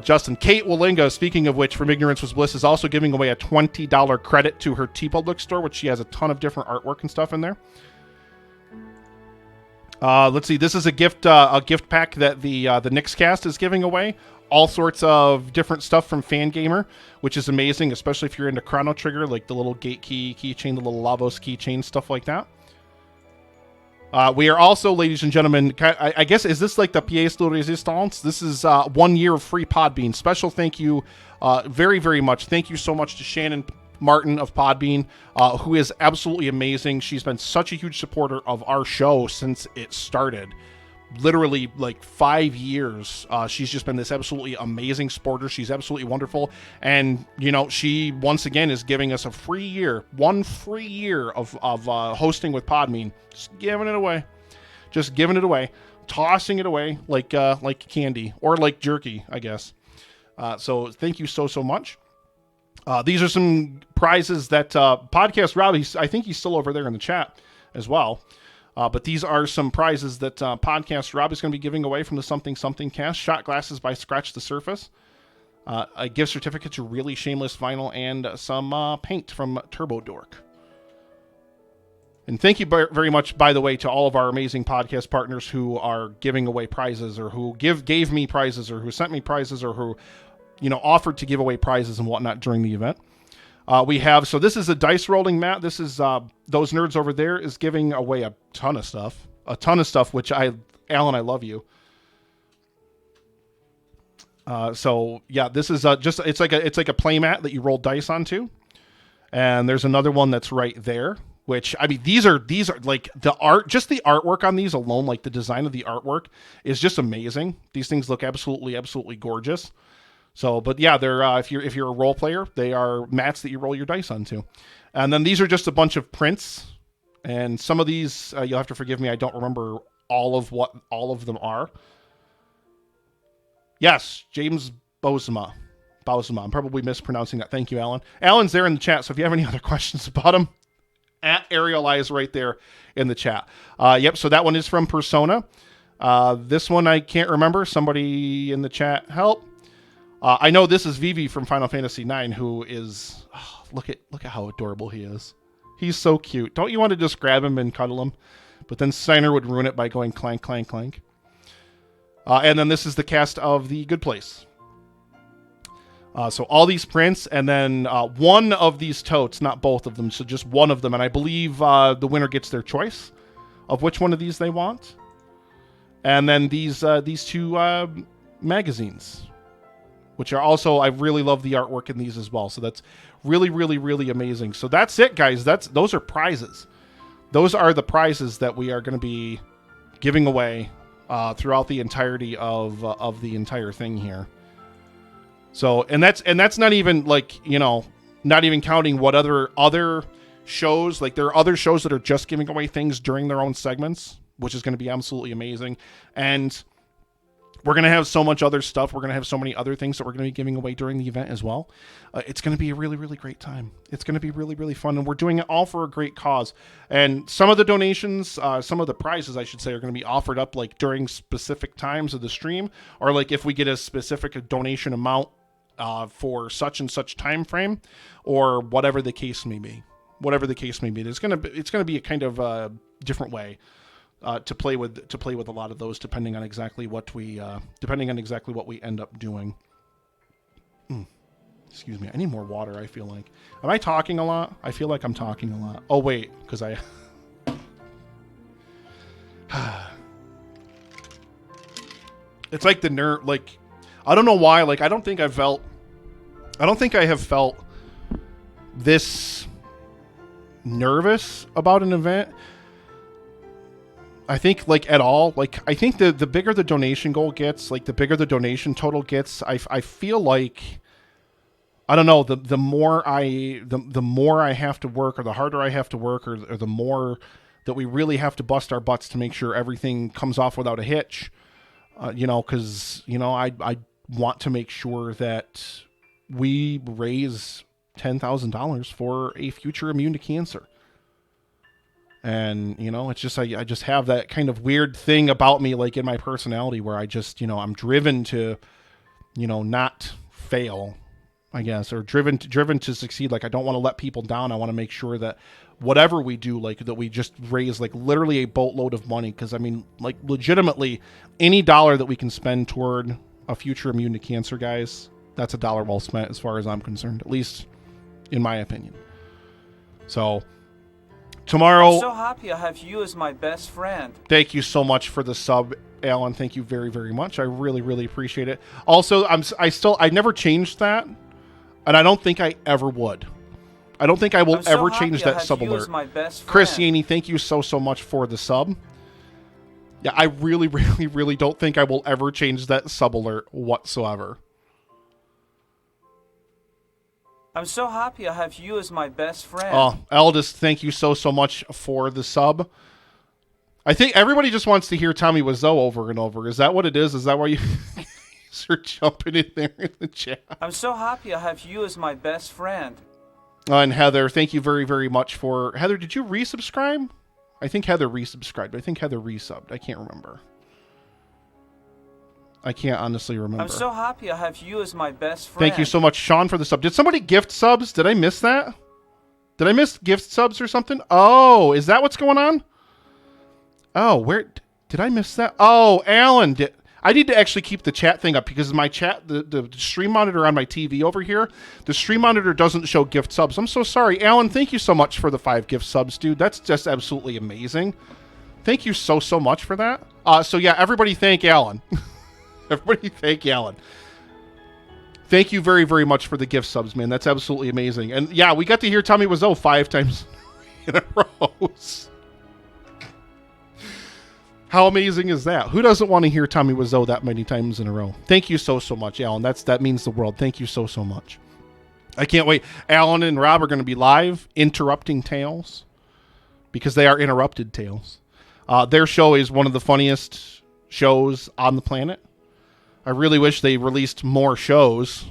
Justin, Kate Wallinga, speaking of which, from Ignorance Was Bliss, is also giving away a $20 credit to her TeePublic store, which she has a ton of different artwork and stuff in there. Let's see. This is a gift pack that the Nixcast is giving away. All sorts of different stuff from Fangamer, which is amazing, especially if you're into Chrono Trigger, like the little gate keychain, the little Lavos keychain, stuff like that. We are also, ladies and gentlemen, I guess, is this like the pièce de résistance? This is 1 year of free Podbean. Special thank you very, very much. Thank you so much to Shannon Martin of Podbean, who is absolutely amazing. She's been such a huge supporter of our show since it started. Literally like 5 years. She's just been this absolutely amazing supporter. She's absolutely wonderful. And, you know, she once again is giving us a free year, 1 free year of hosting with Podbean. Just giving it away. Just giving it away. Tossing it away like candy or like jerky, I guess. So thank you so, so much. These are some prizes that Podcast Rob, I think he's still over there in the chat as well. But these are some prizes that Podcast Rob is going to be giving away from the Something Something cast. Shot glasses by Scratch the Surface. A gift certificate to Really Shameless Vinyl, and some paint from Turbo Dork. And thank you very much, by the way, to all of our amazing podcast partners who are giving away prizes, or who gave me prizes, or who sent me prizes, or who, you know, offered to give away prizes and whatnot during the event. We have, so this is a dice rolling mat. This is, those nerds over there is giving away a ton of stuff, which Alan, I love you. So yeah, this is just, it's like a play mat that you roll dice onto. And there's another one that's right there, which, I mean, these are like the art, just the artwork on these alone, like the design of the artwork is just amazing. These things look absolutely, absolutely gorgeous. So, but yeah, they're, if you're a role player, they are mats that you roll your dice onto. And then these are just a bunch of prints. And some of these, you'll have to forgive me, I don't remember all of what all of them are. Yes, James Bosma. I'm probably mispronouncing that. Thank you, Alan. Alan's there in the chat, so if you have any other questions about him, at Ariel Eyes right there in the chat. Yep, so that one is from Persona. This one I can't remember. Somebody in the chat, help. I know this is Vivi from Final Fantasy IX, who is... Oh, look at how adorable he is. He's so cute. Don't you want to just grab him and cuddle him? But then Steiner would ruin it by going clank, clank, clank. And then this is the cast of The Good Place. So all these prints, and then one of these totes, not both of them, so just one of them. And I believe the winner gets their choice of which one of these they want. And then these two magazines, which are also, I really love the artwork in these as well. So that's really, really, really amazing. So that's it, guys. Those are prizes. Those are the prizes that we are going to be giving away throughout the entirety of the entire thing here. So, and that's not even like, you know, not even counting what other shows, like there are other shows that are just giving away things during their own segments, which is going to be absolutely amazing. And we're going to have so much other stuff. We're going to have so many other things that we're going to be giving away during the event as well. It's going to be a really, really great time. It's going to be really, really fun. And we're doing it all for a great cause. And some of the donations, some of the prizes, I should say, are going to be offered up like during specific times of the stream, or like if we get a specific donation amount for such and such time frame, or whatever the case may be. It's going to be a kind of different way to play with a lot of those, depending on exactly what we end up doing. Excuse me, I need more water. I feel like, am I talking a lot? I feel like I'm talking a lot. Oh wait, because I it's like the nerve, like I don't know why, like I don't think I have felt this nervous about an event. I think like at all, like I think the bigger the donation goal gets, like the bigger the donation total gets, I feel like, I don't know, the more I have to work, or the harder I have to work, or the more that we really have to bust our butts to make sure everything comes off without a hitch. You know, because, you know, I want to make sure that we raise $10,000 for a future immune to cancer. And, you know, it's just, I just have that kind of weird thing about me, like in my personality, where I just, you know, I'm driven to, you know, not fail, I guess, or driven to succeed. Like, I don't want to let people down. I want to make sure that whatever we do, like, that we just raise, like, literally a boatload of money. Because, I mean, like, legitimately, any dollar that we can spend toward a future immune to cancer, guys, that's a dollar well spent as far as I'm concerned, at least in my opinion. So tomorrow, I'm so happy I have you as my best friend. Thank you so much for the sub, Alan. Thank you very, very much. I really, really appreciate it. Also, I never changed that, and I don't think I ever would. I don't think I will ever change that sub alert. Chris Yaney, thank you so much for the sub. Yeah, I really, really, really don't think I will ever change that sub alert whatsoever. I'm so happy I have you as my best friend. Oh, Aldous, thank you so much for the sub. I think everybody just wants to hear Tommy Wiseau over and over. Is that what it is? Is that why you are jumping in there in the chat? I'm so happy I have you as my best friend. And Heather, thank you very, very much for... Heather, did you resubscribe? I think Heather resubscribed. I think Heather resubbed. I can't remember. I can't honestly remember. I'm so happy I have you as my best friend. Thank you so much, Sean, for the sub. Did somebody gift subs? Did I miss that? Did I miss gift subs or something? Oh, is that what's going on? Oh, where... Did I miss that? Oh, Alan did... I need to actually keep the chat thing up because my chat, the stream monitor on my TV over here, the stream monitor doesn't show gift subs. I'm so sorry. Alan, thank you so much for the 5 gift subs, dude. That's just absolutely amazing. Thank you so much for that. So yeah, everybody thank Alan. Everybody thank Alan. Thank you very, very much for the gift subs, man. That's absolutely amazing. And yeah, we got to hear Tommy Wiseau 5 times in a row. How amazing is that? Who doesn't want to hear Tommy Wiseau that many times in a row? Thank you so much, Alan. That means the world. Thank you so much. I can't wait. Alan and Rob are going to be live interrupting tales because they are interrupted tales. Their show is one of the funniest shows on the planet. I really wish they released more shows.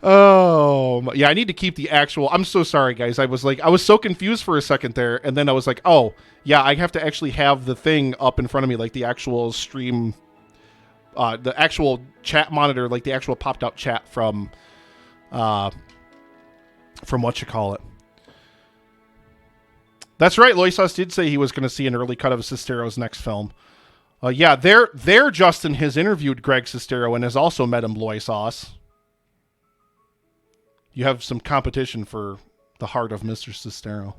Oh, yeah, I need to keep the actual... I'm so sorry, guys. I was so confused for a second there, and then I was like, oh, yeah, I have to actually have the thing up in front of me, like the actual stream, the actual chat monitor, like the actual popped-out chat from whatchamacallit. That's right. Loisos did say he was going to see an early cut of Sestero's next film. Yeah, there, Justin has interviewed Greg Sestero and has also met him, Loisos. You have some competition for the heart of Mr. Sestero.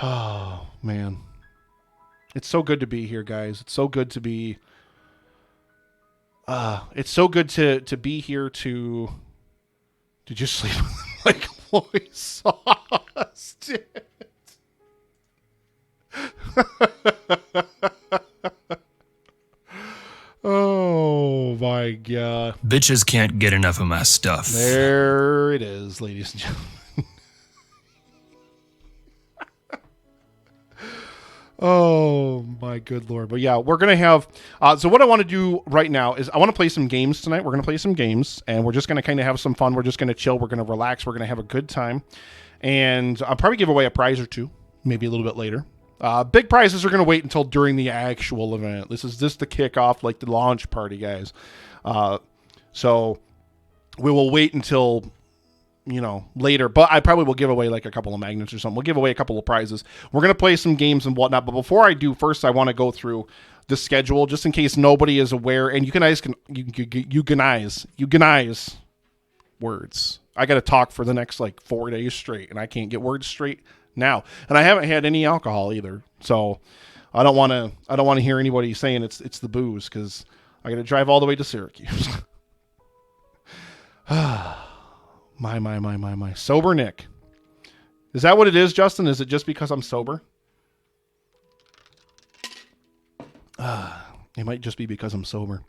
Oh, man. It's so good to be here, guys. It's so good to be... it's so good to be here to... Did you sleep like Loisos did? Oh my god. Bitches can't get enough of my stuff. There it is, ladies and gentlemen. Oh my good lord. But yeah, we're gonna have so what I want to do right now is I want to play some games tonight. We're gonna play some games and we're just gonna kind of have some fun. We're just gonna chill, we're gonna relax, we're gonna have a good time. And I'll probably give away a prize or two, maybe a little bit later. Big prizes are going to wait until during the actual event. This is just the kickoff, like the launch party, guys. So we will wait until, later. But I probably will give away like a couple of magnets or something. We'll give away a couple of prizes. We're going to play some games and whatnot. But before I do, first I want to go through the schedule just in case nobody is aware. And you guys words. I got to talk for the next like 4 days straight, and I can't get words straight now, and I haven't had any alcohol either, so I don't want to hear anybody saying it's the booze because I got to drive all the way to Syracuse. my sober Nick. Is that what it is, Justin? Is it just because I'm sober? It might just be because I'm sober.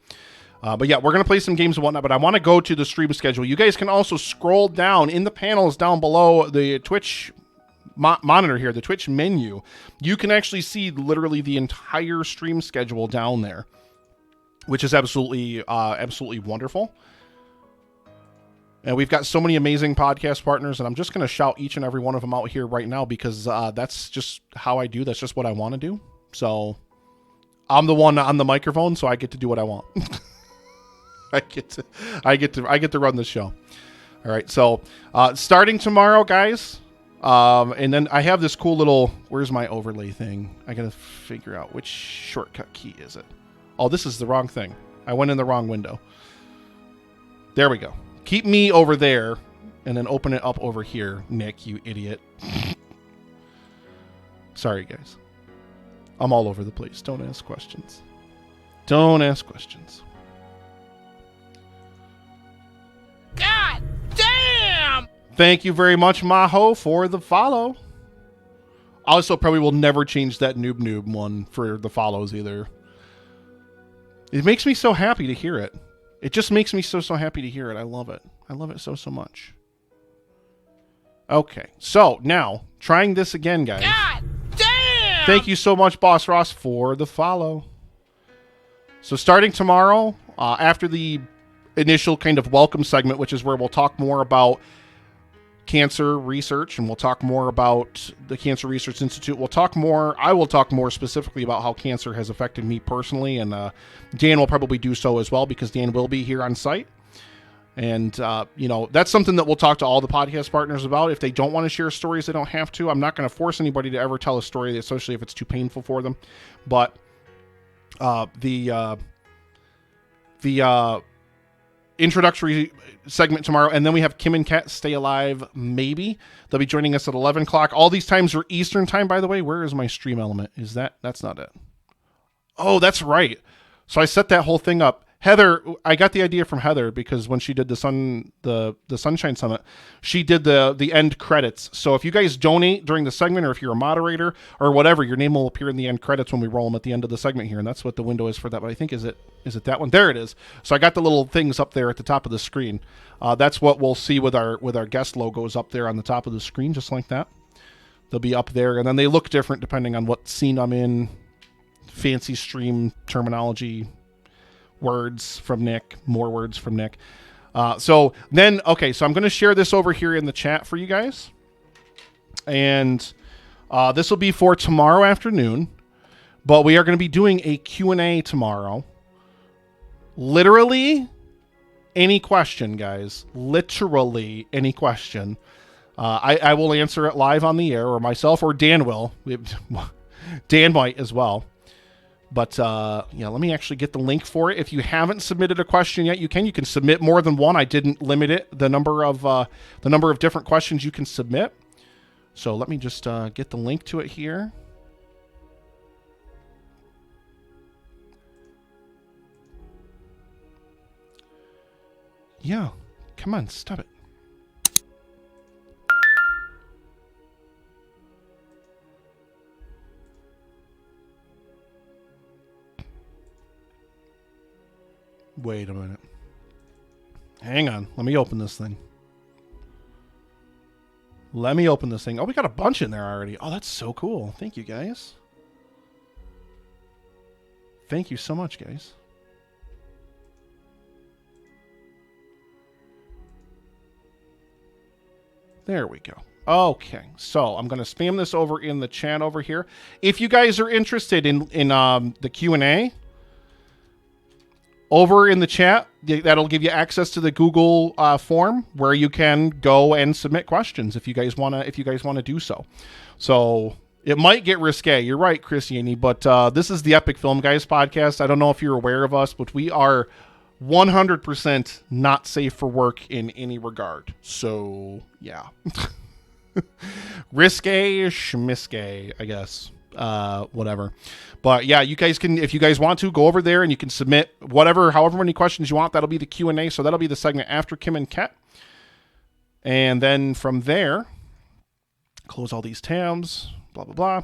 But yeah, we're going to play some games and whatnot, but I want to go to the stream schedule. You guys can also scroll down in the panels down below the Twitch monitor here, the Twitch menu. You can actually see literally the entire stream schedule down there, which is absolutely wonderful. And we've got so many amazing podcast partners, and I'm just going to shout each and every one of them out here right now because that's just how I do. That's just what I want to do. So I'm the one on the microphone, so I get to do what I want. I get to run the show. All right. So starting tomorrow, guys. And then I have this cool little, where's my overlay thing? I gotta figure out which shortcut key is it. Oh, this is the wrong thing. I went in the wrong window. There we go. Keep me over there and then open it up over here, Nick, you idiot. Sorry, guys. I'm all over the place. Don't ask questions. Don't ask questions. God damn! Thank you very much, Maho, for the follow. Also, probably will never change that noob one for the follows either. It makes me so happy to hear it. It just makes me so happy to hear it. I love it. I love it so much. Okay, so now, trying this again, guys. God damn! Thank you so much, Boss Ross, for the follow. So starting tomorrow, after the initial kind of welcome segment, which is where we'll talk more about cancer research, and we'll talk more about the Cancer Research Institute. I will talk more specifically about how cancer has affected me personally, and Dan will probably do so as well because Dan will be here on site. And, that's something that we'll talk to all the podcast partners about. If they don't want to share stories, they don't have to. I'm not going to force anybody to ever tell a story, especially if it's too painful for them. But introductory segment tomorrow, and then we have Kim and Kat Stay Alive, maybe. They'll be joining us at 11 o'clock. All these times are Eastern time, by the way. Where is my stream element? That's not it. Oh, that's right. So I set that whole thing up. Heather, I got the idea from Heather because when she did the Sunshine Summit, she did the end credits. So if you guys donate during the segment, or if you're a moderator or whatever, your name will appear in the end credits when we roll them at the end of the segment here, and that's what the window is for that. But I think is it that one? There it is. So I got the little things up there at the top of the screen. That's what we'll see with our guest logos up there on the top of the screen, just like that. They'll be up there, and then they look different depending on what scene I'm in. Fancy stream terminology. Words from Nick, more words from Nick. So I'm going to share this over here in the chat for you guys. And this will be for tomorrow afternoon. But we are going to be doing a Q&A tomorrow. Literally any question, guys. Literally any question. I will answer it live on the air, or myself, or Dan will. Dan might as well. But, let me actually get the link for it. If you haven't submitted a question yet, you can submit more than one. I didn't limit it, the number of different questions you can submit. So let me just get the link to it here. Yeah, come on, stop it. Wait a minute. Hang on. Let me open this thing. Oh, we got a bunch in there already. Oh, that's so cool. Thank you, guys. Thank you so much, guys. There we go. Okay, so I'm going to spam this over in the chat over here. If you guys are interested in the Q&A, over in the chat, that'll give you access to the Google form where you can go and submit questions if you guys want to do so. So it might get risque. You're right, Christiani, but this is the Epic Film Guys podcast. I don't know if you're aware of us, but we are 100% not safe for work in any regard. So yeah, risque, schmisque, I guess. Whatever. But yeah, you guys can, if you guys want to, go over there and you can submit however many questions you want. That'll be the Q&A. So that'll be the segment after Kim and Kat. And then from there, close all these tabs, blah, blah,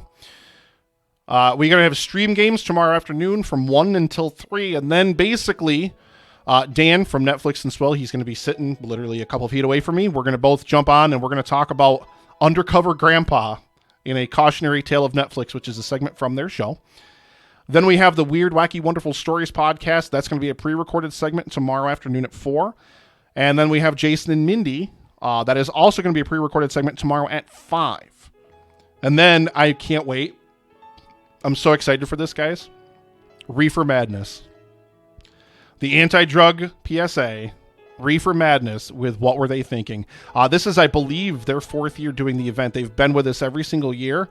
blah. We're going to have stream games tomorrow afternoon from 1 until 3. And then basically, Dan from Netflix and Swell, he's going to be sitting literally a couple feet away from me. We're going to both jump on and we're going to talk about Undercover Grandpa in a Cautionary Tale of Netflix, which is a segment from their show. Then we have the Weird, Wacky, Wonderful Stories podcast. That's going to be a pre-recorded segment tomorrow afternoon at 4. And then we have Jason and Mindy. That is also going to be a pre-recorded segment tomorrow at 5. And then, I can't wait. I'm so excited for this, guys. Reefer Madness. The anti-drug PSA. Reefer Madness with What Were They Thinking? This is, I believe, their 4th year doing the event. They've been with us every single year.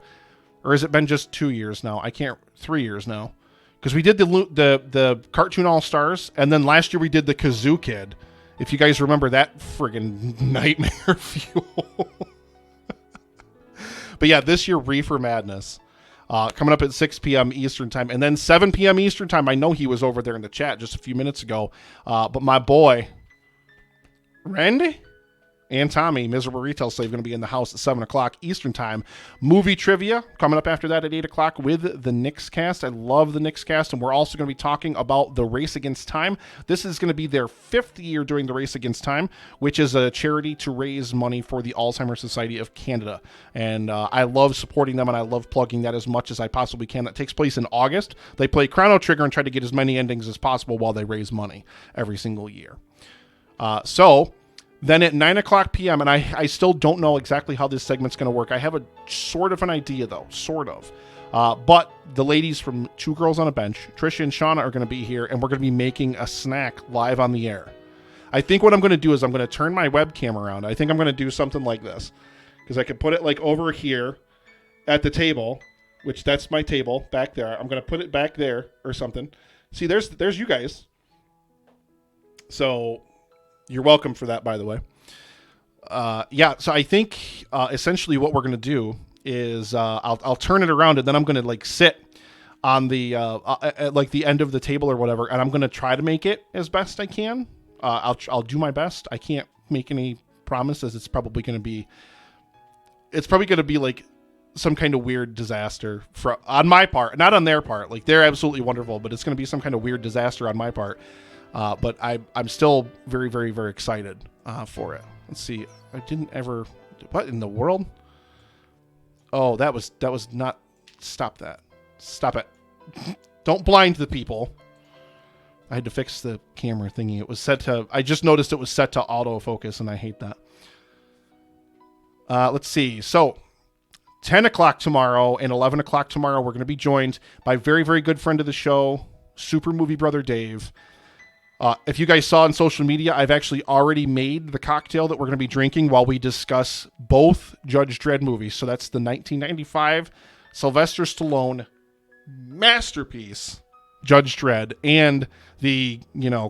Or has it been just 2 years now? 3 years now. Because we did the Cartoon All-Stars, and then last year we did the Kazoo Kid. If you guys remember that friggin' nightmare fuel. But yeah, this year, Reefer Madness. Coming up at 6 p.m. Eastern Time. And then 7 p.m. Eastern Time. I know he was over there in the chat just a few minutes ago. But my boy, Randy and Tommy, Miserable Retail Slave, going to be in the house at 7 o'clock Eastern Time. Movie trivia coming up after that at 8 o'clock with the Knicks cast. I love the Knicks cast, and we're also going to be talking about the Race Against Time. This is going to be their 5th year doing the Race Against Time, which is a charity to raise money for the Alzheimer's Society of Canada. And I love supporting them, and I love plugging that as much as I possibly can. That takes place in August. They play Chrono Trigger and try to get as many endings as possible while they raise money every single year. Then at 9 o'clock p.m., and I still don't know exactly how this segment's going to work. I have a sort of an idea, though. Sort of. But the ladies from Two Girls on a Bench, Trisha and Shauna, are going to be here, and we're going to be making a snack live on the air. I think what I'm going to do is I'm going to turn my webcam around. I think I'm going to do something like this. Because I could put it like over here at the table, which that's my table back there. I'm going to put it back there or something. See, there's you guys. So You're welcome for that, by the way. Yeah, so I think essentially what we're going to do is I'll turn it around, and then I'm going to like sit on the at like the end of the table or whatever, and I'm going to try to make it as best I can. I'll do my best. I can't make any promises. It's probably going to be like some kind of weird disaster on my part, not on their part. Like, they're absolutely wonderful, but it's going to be some kind of weird disaster on my part. But I'm still very, very, very excited for it. Let's see. I didn't ever. What in the world? Oh, that was not. Stop that. Stop it. Don't blind the people. I had to fix the camera thingy. It was set to. I just noticed it was set to autofocus, and I hate that. Let's see. So, 10 o'clock tomorrow and 11 o'clock tomorrow, we're going to be joined by very, very good friend of the show, Super Movie Brother Dave. If you guys saw on social media, I've actually already made the cocktail that we're going to be drinking while we discuss both Judge Dredd movies. So that's the 1995 Sylvester Stallone masterpiece, Judge Dredd, and the,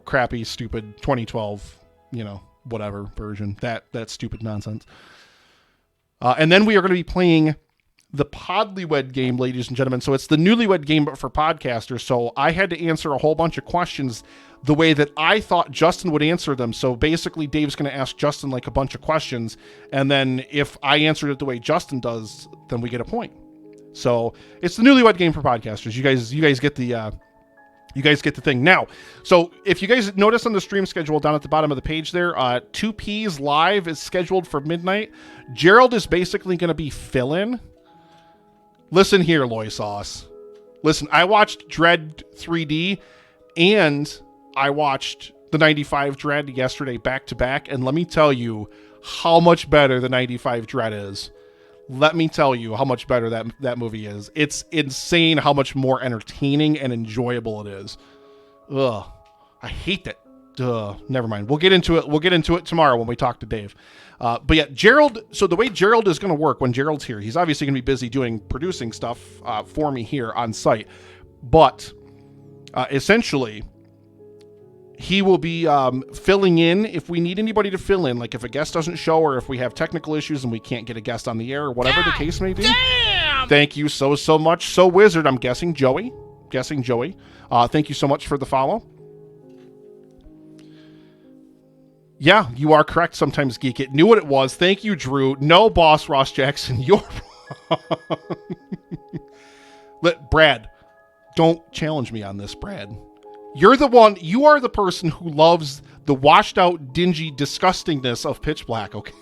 crappy, stupid 2012, whatever version. That stupid nonsense. And then we are going to be playing the Podlywed game, ladies and gentlemen. So it's the Newlywed game, but for podcasters. So I had to answer a whole bunch of questions the way that I thought Justin would answer them. So basically, Dave's going to ask Justin like a bunch of questions, and then if I answered it the way Justin does, then we get a point. So it's the Newlywed game for podcasters. You guys get the thing now. So if you guys notice on the stream schedule down at the bottom of the page there, 2P's live is scheduled for midnight. Gerald is basically going to be fill-in. Listen here, Loy Sauce. Listen, I watched Dredd 3D and I watched the 95 Dredd yesterday back to back, and let me tell you how much better the 95 Dredd is. Let me tell you how much better that movie is. It's insane how much more entertaining and enjoyable it is. Ugh. I hate that. Never mind. We'll get into it. We'll get into it tomorrow when we talk to Dave. But yeah, Gerald. So the way Gerald is going to work when Gerald's here, he's obviously going to be busy producing stuff for me here on site. But essentially, he will be filling in if we need anybody to fill in, like if a guest doesn't show or if we have technical issues and we can't get a guest on the air or whatever the case may be. Damn! Thank you so much. So Wizard, I'm guessing Joey. Thank you so much for the follow. Yeah, you are correct. Sometimes Geek It. Knew what it was. Thank you, Drew. No, Boss Ross Jackson. You're wrong. Brad, don't challenge me on this, Brad. You are the person who loves the washed out, dingy disgustingness of Pitch Black, okay?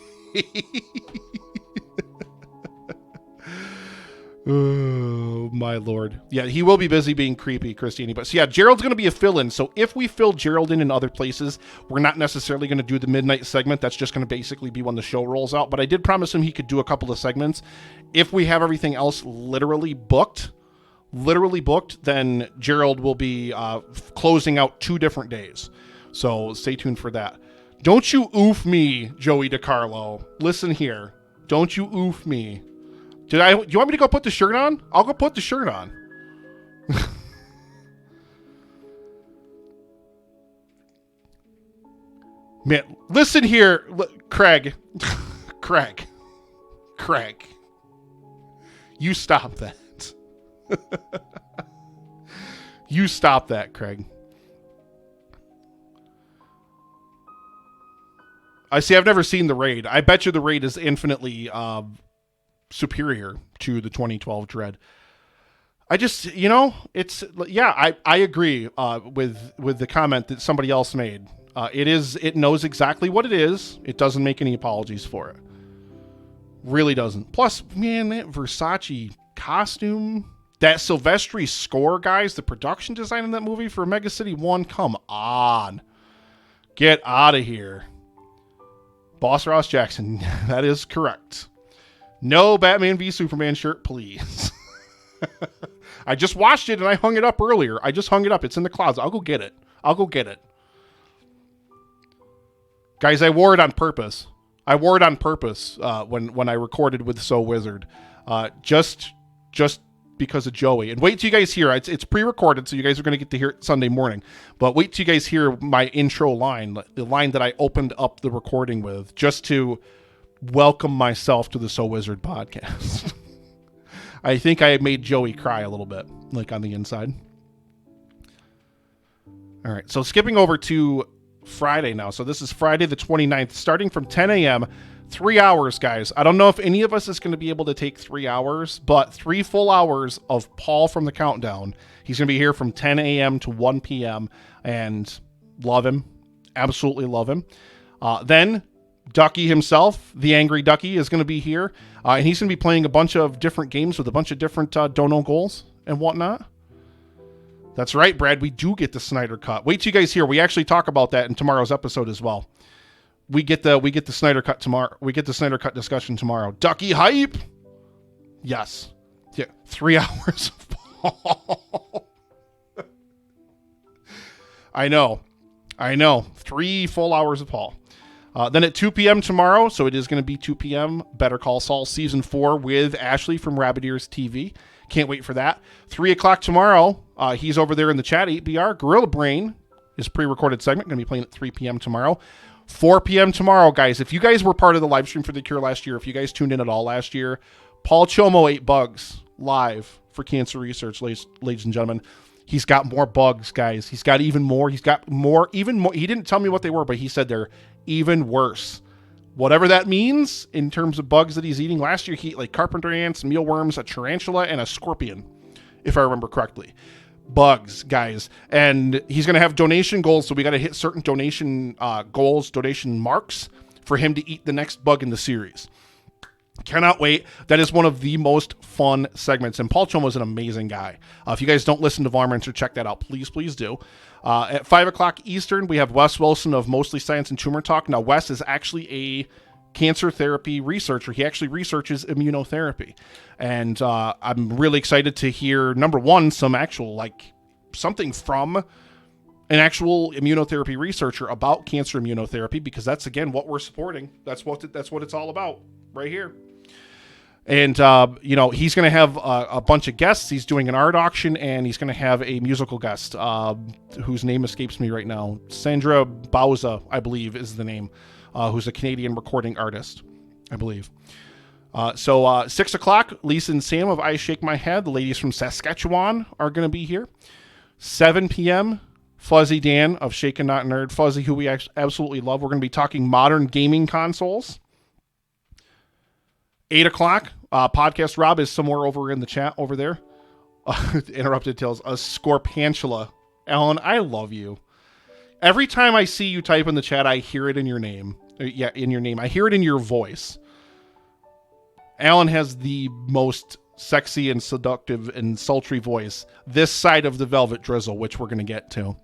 Oh, my Lord. Yeah, he will be busy being creepy, Christine. But so yeah, Gerald's going to be a fill-in. So if we fill Gerald in other places, we're not necessarily going to do the midnight segment. That's just going to basically be when the show rolls out. But I did promise him he could do a couple of segments. If we have everything else literally booked, then Gerald will be closing out 2 different days. So stay tuned for that. Don't you oof me, Joey DiCarlo. Listen here. Don't you oof me. Do you want me to go put the shirt on? I'll go put the shirt on. Man, listen here, Craig. Craig. You stop that. You stop that, Craig. I see. I've never seen the Raid. I bet you the Raid is infinitely superior to the 2012 Dredd. I just, it's, yeah, I agree with the comment that somebody else made. It knows exactly what it is. It doesn't make any apologies for it. Really doesn't. Plus, man, that Versace costume, that Silvestri score, guys, the production design in that movie for Mega City 1, come on. Get out of here. Boss Ross Jackson, that is correct. No Batman v Superman shirt, please. I just washed it and I hung it up earlier. It's in the closet. I'll go get it. Guys, I wore it on purpose. When I recorded with So Wizard. Just because of Joey. And wait till you guys hear it's pre-recorded, so you guys are going to get to hear it Sunday morning. But wait till you guys hear my intro line, the line that I opened up the recording with, just to welcome myself to the So Wizard podcast. I think I made Joey cry a little bit, like on the inside. All right, so skipping over to Friday now. So this is Friday the 29th, starting from 10 a.m., 3 hours, guys. I don't know if any of us is going to be able to take 3 hours, but 3 full hours of Paul from the Countdown. He's going to be here from 10 a.m. to 1 p.m. and love him. Absolutely love him. Then Ducky himself, the Angry Ducky, is going to be here. And he's going to be playing a bunch of different games with a bunch of different dono goals and whatnot. That's right, Brad. We do get the Snyder Cut. Wait till you guys hear. We actually talk about that in tomorrow's episode as well. We get the Snyder Cut tomorrow. We get the Snyder Cut discussion tomorrow. Ducky hype. Yes. Yeah. 3 hours of Paul. I know. 3 full hours of Paul. Then at 2 p.m. tomorrow, so it is going to be 2 p.m., Better Call Saul Season 4 with Ashley from Rabbit Ears TV. Can't wait for that. 3 o'clock tomorrow, he's over there in the chat, 8BR. Gorilla Brain, his pre-recorded segment, going to be playing at 3 p.m. tomorrow. 4 p.m. tomorrow, guys. If you guys were part of the live stream for The Cure last year, if you guys tuned in at all last year, Paul Chomo ate bugs live for cancer research, ladies and gentlemen. He's got more bugs, guys. He's got even more. He's got more, even more. He didn't tell me what they were, but he said they're even worse. Whatever that means in terms of bugs that he's eating. Last year, he ate like carpenter ants, mealworms, a tarantula, and a scorpion, if I remember correctly. Bugs, guys. And he's going to have donation goals, so we got to hit certain donation goals, donation marks for him to eat the next bug in the series. Cannot wait. That is one of the most fun segments. And Paul Chomo is an amazing guy. If you guys don't listen to Varminter, check that out. Please do. At 5 o'clock Eastern, we have Wes Wilson of Mostly Science and Tumor Talk. Now, Wes is actually a cancer therapy researcher. He actually researches immunotherapy. And I'm really excited to hear, number one, some actual, something from an actual immunotherapy researcher about cancer immunotherapy, because that's, again, what we're supporting. That's what it's all about right here. And, he's going to have a bunch of guests. He's doing an art auction, and he's going to have a musical guest whose name escapes me right now. Sandra Bauza, I believe, is the name, who's a Canadian recording artist, I believe. So 6 o'clock, Lisa and Sam of I Shake My Head, the ladies from Saskatchewan, are going to be here. 7 p.m., Fuzzy Dan of Shaken Not Nerd. Fuzzy, who we absolutely love. We're going to be talking modern gaming consoles. 8 o'clock, Podcast Rob is somewhere over in the chat over there. Interrupted Tales, a Scorpantula. Alan, I love you. Every time I see you type in the chat, I hear it in your name. Yeah, in your name. I hear it in your voice. Alan has the most sexy and seductive and sultry voice this side of the Velvet Drizzle, which we're going to get to.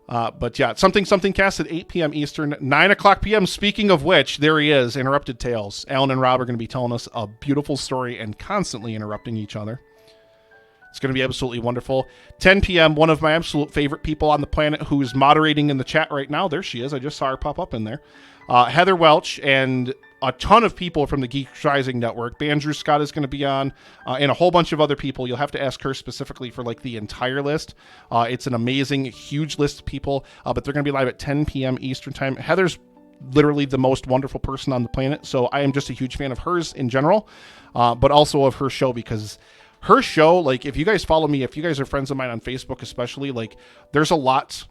But yeah, something cast at 8 p.m. Eastern, 9 o'clock p.m. Speaking of which, there he is, Interrupted Tales. Alan and Rob are going to be telling us a beautiful story and constantly interrupting each other. It's going to be absolutely wonderful. 10 p.m., one of my absolute favorite people on the planet who's moderating in the chat right now. There she is. I just saw her pop up in there. Heather Welch and a ton of people from the Geek Rising Network. Andrew Scott is going to be on, and a whole bunch of other people. You'll have to ask her specifically for the entire list. It's an amazing, huge list of people, but they're going to be live at 10 p.m. Eastern time. Heather's literally the most wonderful person on the planet, so I am just a huge fan of hers in general, but also of her show, because her show, if you guys follow me, if you guys are friends of mine on Facebook especially, there's a lot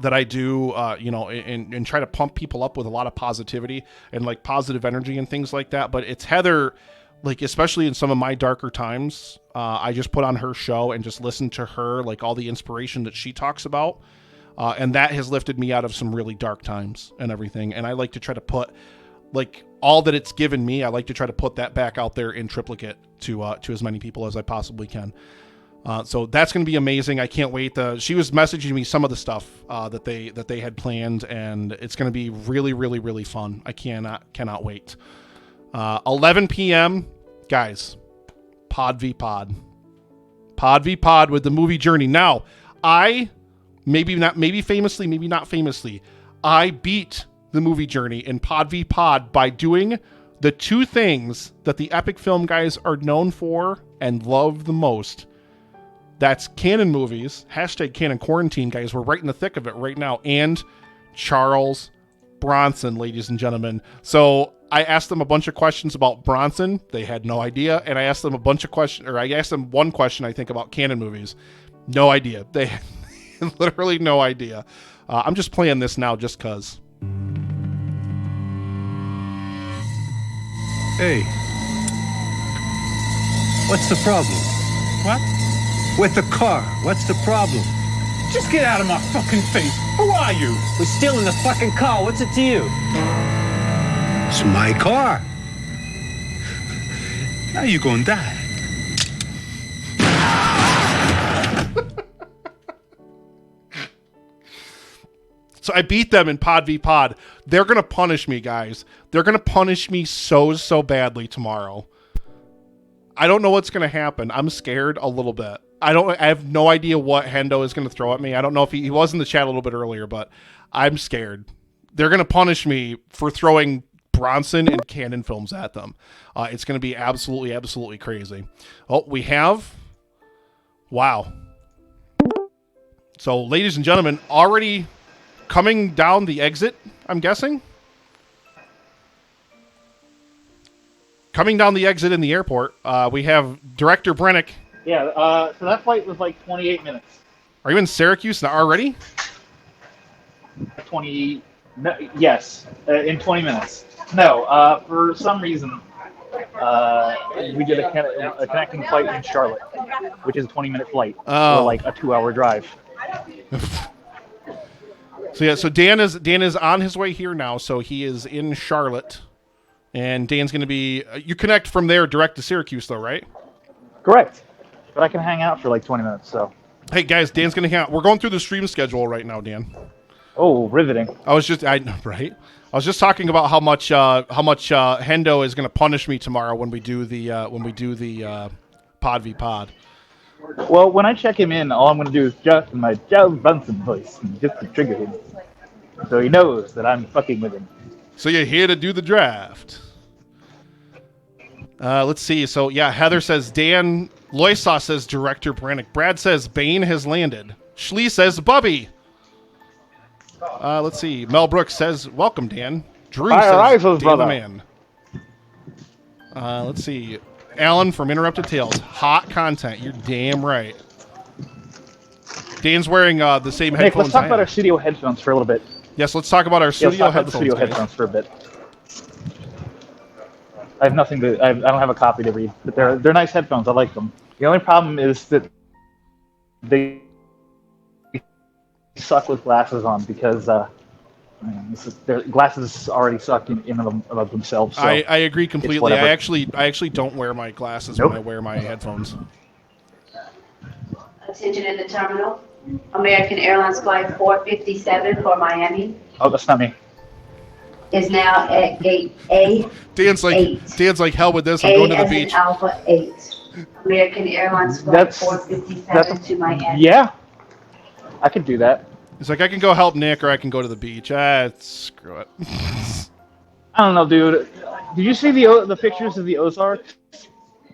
that I do, and try to pump people up with a lot of positivity and positive energy and things like that. But it's Heather, especially in some of my darker times, I just put on her show and just listen to her, all the inspiration that she talks about. And that has lifted me out of some really dark times and everything. And I like to try to put all that it's given me, I like to try to put that back out there in triplicate to as many people as I possibly can. So that's going to be amazing. I can't wait. She was messaging me some of the stuff that they had planned, and it's going to be really, really, really fun. I cannot wait. 11 p.m. guys, Pod v Pod with the movie Journey. Now, maybe not famously, I beat the movie Journey in Pod v Pod by doing The two things that the Epic Film guys are known for and love the most, that's Canon movies, hashtag Canon Quarantine, guys. We're right in the thick of it right now. And Charles Bronson, ladies and gentlemen. So I asked them a bunch of questions about Bronson. They had no idea. And I asked them I asked them one question, I think, about Canon movies. No idea. They had literally no idea. I'm just playing this now just because. Hey. What's the problem? What? With the car, what's the problem? Just get out of my fucking face. Who are you? We're still in the fucking car. What's it to you? It's my car. Now you're gonna die. So I beat them in Pod v Pod. They're going to punish me, guys. They're going to punish me so badly tomorrow. I don't know what's going to happen. I'm scared a little bit. I have no idea what Hendo is going to throw at me. I don't know if he was in the chat a little bit earlier, but I'm scared. They're going to punish me for throwing Bronson and Canon films at them. It's going to be absolutely crazy. Oh, we have... Wow. So, ladies and gentlemen, already coming down the exit, I'm guessing? Coming down the exit in the airport, we have Director Brennick. Yeah, so that flight was like 28 minutes. Are you in Syracuse now already? 20... No, yes, in 20 minutes. No, for some reason, we did a connecting flight in Charlotte, which is a 20-minute flight, Oh. for like a 2-hour drive. So yeah, so Dan is on his way here now, so he is in Charlotte, and Dan's going to be... you connect from there direct to Syracuse, though, right? Correct. But I can hang out for like 20 minutes, so... Hey, guys, Dan's going to hang out. We're going through the stream schedule right now, Dan. Oh, riveting. I was just talking about how much Hendo is going to punish me tomorrow when we do the Pod v Pod. Well, when I check him in, all I'm going to do is just in my Charles Bronson voice, just to trigger him. So he knows that I'm fucking with him. So you're here to do the draft. Let's see. So, yeah, Heather says Dan. Loisaw says Director Brannick. Brad says Bane has landed. Schlee says Bubby. Let's see. Mel Brooks says, welcome, Dan. Drew says, Dan the man. Let's see. Alan from Interrupted Tales. Hot content. You're damn right. Dan's wearing the same Nick, headphones let's talk I about have. our studio headphones for a little bit. Yes, let's talk about our studio headphones. Headphones for a bit. I have nothing to... I don't have a copy to read, but they're nice headphones. I like them. The only problem is that they suck with glasses on because their glasses already suck in of themselves. So I agree completely. whatever. I actually don't wear my glasses when I wear my headphones. Attention in the terminal. American Airlines Flight 457 for Miami Oh, that's not me. is now at gate A. Dan's like hell with this. I'm A going to the as in beach. Alpha 8. American Airlines Flight That's 457 to Miami. Yeah, I could do that. He's like, I can go help Nick, or I can go to the beach. Screw it. I don't know, dude. Did you see the pictures of the Ozarks?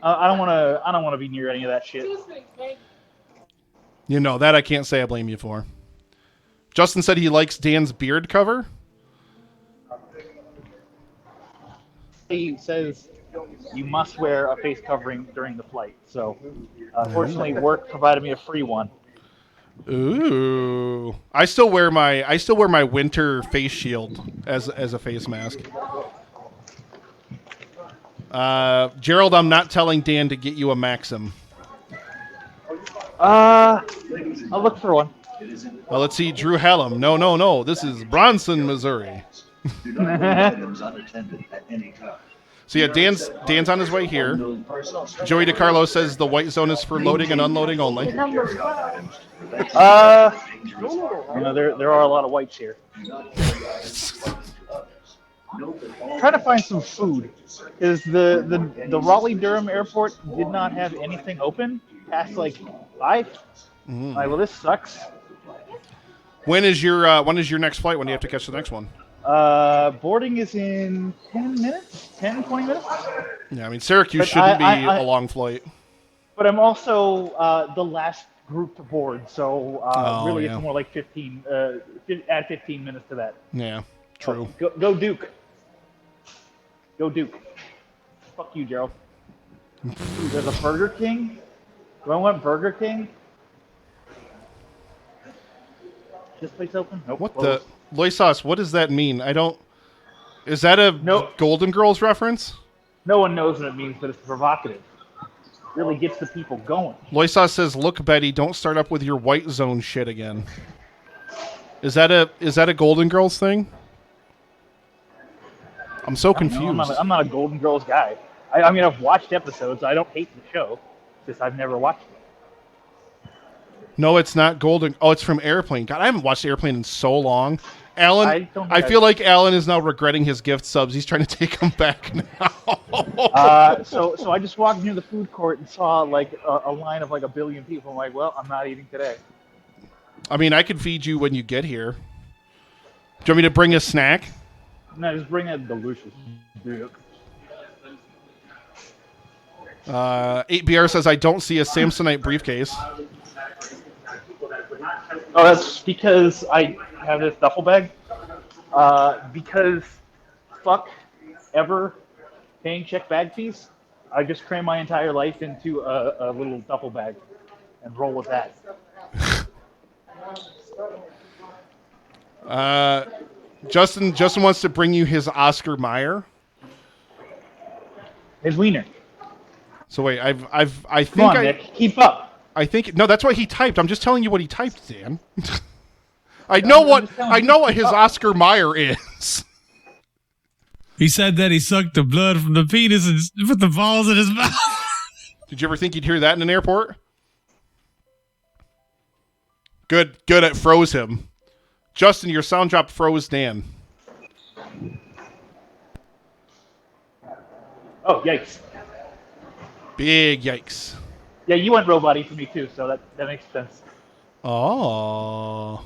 I don't want to be near any of that shit. You know that I can't say I blame you for. Justin said he likes Dan's beard cover. He says you must wear a face covering during the flight. So, fortunately, work provided me a free one. Ooh, I still wear my winter face shield as a face mask. Gerald, I'm not telling Dan to get you a Maxim. I'll look for one. Well, let's see, Drew Hallam. No. This is Bronson, Missouri. So yeah, Dan's on his way here. Joey DiCarlo says the white zone is for loading and unloading only. There are a lot of whites here. Trying to find some food. Is the Raleigh Durham Airport did not have anything open past like 5? Like, well, this sucks. When is your next flight? When do you have to catch the next one? Boarding is in 10 minutes? 10, 20 minutes? Yeah, I mean, Syracuse But shouldn't be I- a long flight. But I'm also the last group to board, so really yeah. it's more like 15, add 15 minutes to that. Yeah, true. Go Duke. Go Duke. Fuck you, Gerald. Ooh, there's a Burger King? Do I want Burger King? This place open? Nope. What closed. the... Loisas, what does that mean? I don't... Is that a Nope. Golden Girls reference? No one knows what it means, but it's provocative. Really gets the people going. Loisas says, "Look, Betty, don't start up with your white zone shit again." Is that a Golden Girls thing? I'm so confused. I'm not a Golden Girls guy. I mean, I've watched episodes. I don't hate the show. Just I've never watched it. No, it's not Golden. Oh, it's from Airplane. God, I haven't watched Airplane in so long. Alan, I feel like Alan is now regretting his gift subs. He's trying to take them back now. So I just walked near the food court and saw like a line of like 1 billion people. I'm like, well, I'm not eating today. I mean, I could feed you when you get here. Do you want me to bring a snack? No, just bring a delicious. Dude. 8BR says, "I don't see a Samsonite briefcase." Oh, that's because I have this duffel bag. Because fuck ever paying check bag fees, I just cram my entire life into a little duffel bag and roll with that. Justin wants to bring you his Oscar Mayer. His wiener. So wait, I think Come on, Nick, keep up. I think no, that's what he typed. I'm just telling you what he typed, Dan. I know what his Oscar Mayer is. He said that he sucked the blood from the penis and put the balls in his mouth. Did you ever think you'd hear that in an airport? Good at froze him. Justin, your sound drop froze Dan. Oh, yikes. Big yikes. Yeah, you went robot-y for me too, so that makes sense. Oh.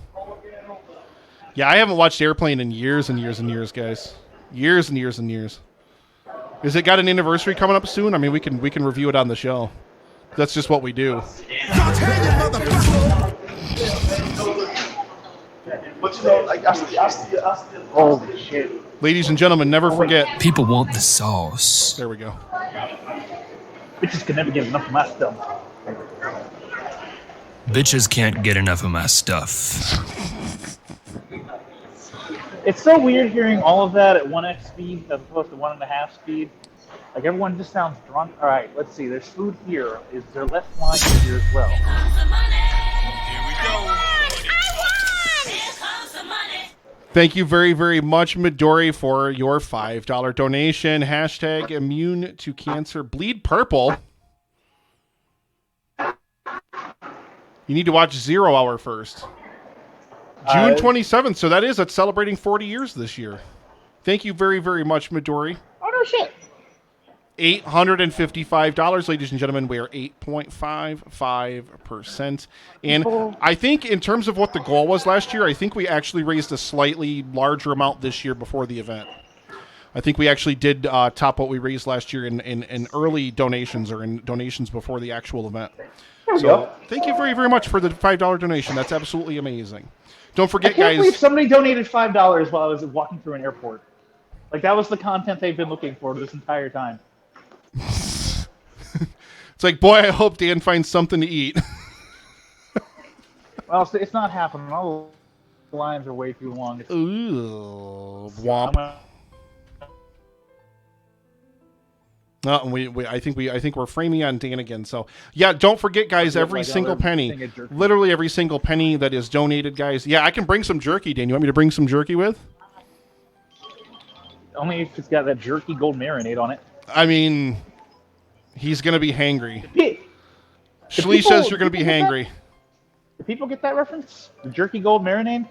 Yeah, I haven't watched Airplane in years and years and years, guys. Years and years and years. Is it got an anniversary coming up soon? I mean, we can review it on the show. That's just what we do. Holy shit. Ladies and gentlemen, never forget. People want the sauce. There we go. Bitches can never get enough of my stuff. Bitches can't get enough of my stuff. It's so weird hearing all of that at 1x speed as opposed to 1.5 speed. Like, everyone just sounds drunk. All right, let's see. There's food here. Is there less wine here as well? Thank you very, very much, Midori, for your $5 donation. Hashtag immune to cancer. Bleed purple. You need to watch 0 Hour first. June 27th, so that's celebrating 40 years this year. Thank you very, very much, Midori. Oh, no shit. $855, ladies and gentlemen. We are 8.55%. And I think in terms of what the goal was last year, I think we actually raised a slightly larger amount this year before the event. I think we actually did top what we raised last year in early donations or in donations before the actual event. So thank you very, very much for the $5 donation. That's absolutely amazing. Don't forget, I can't guys. believe somebody donated $5 while I was walking through an airport. Like, that was the content they've been looking for this entire time. It's like, boy, I hope Dan finds something to eat. Well, it's not happening. All the lines are way too long. Ooh, womp. No, I think we're framing on Dan again. So yeah, don't forget, guys. Every single penny, literally every single penny that is donated, guys. Yeah, I can bring some jerky. Dan, you want me to bring some jerky with? Only if it's got that jerky gold marinade on it. I mean, he's gonna be hangry. Shlee says you're gonna be hangry. Do people get that reference? The jerky gold marinade?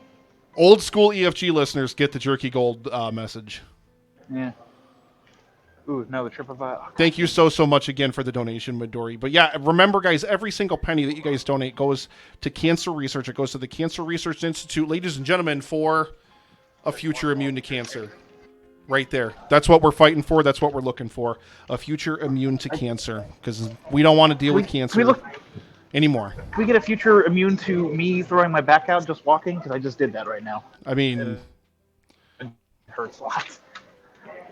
Old school EFG listeners get the jerky gold message. Yeah. Ooh, no, the TripAdvisor. Thank you so much again for the donation, Midori. But yeah, remember, guys, every single penny that you guys donate goes to cancer research. It goes to the Cancer Research Institute. Ladies and gentlemen, for a future immune to cancer. Right there. That's what we're fighting for. That's what we're looking for. A future immune to cancer. Because we don't want to deal with cancer anymore. Can we get a future immune to me throwing my back out just walking? Because I just did that right now. I mean, it hurts a lot.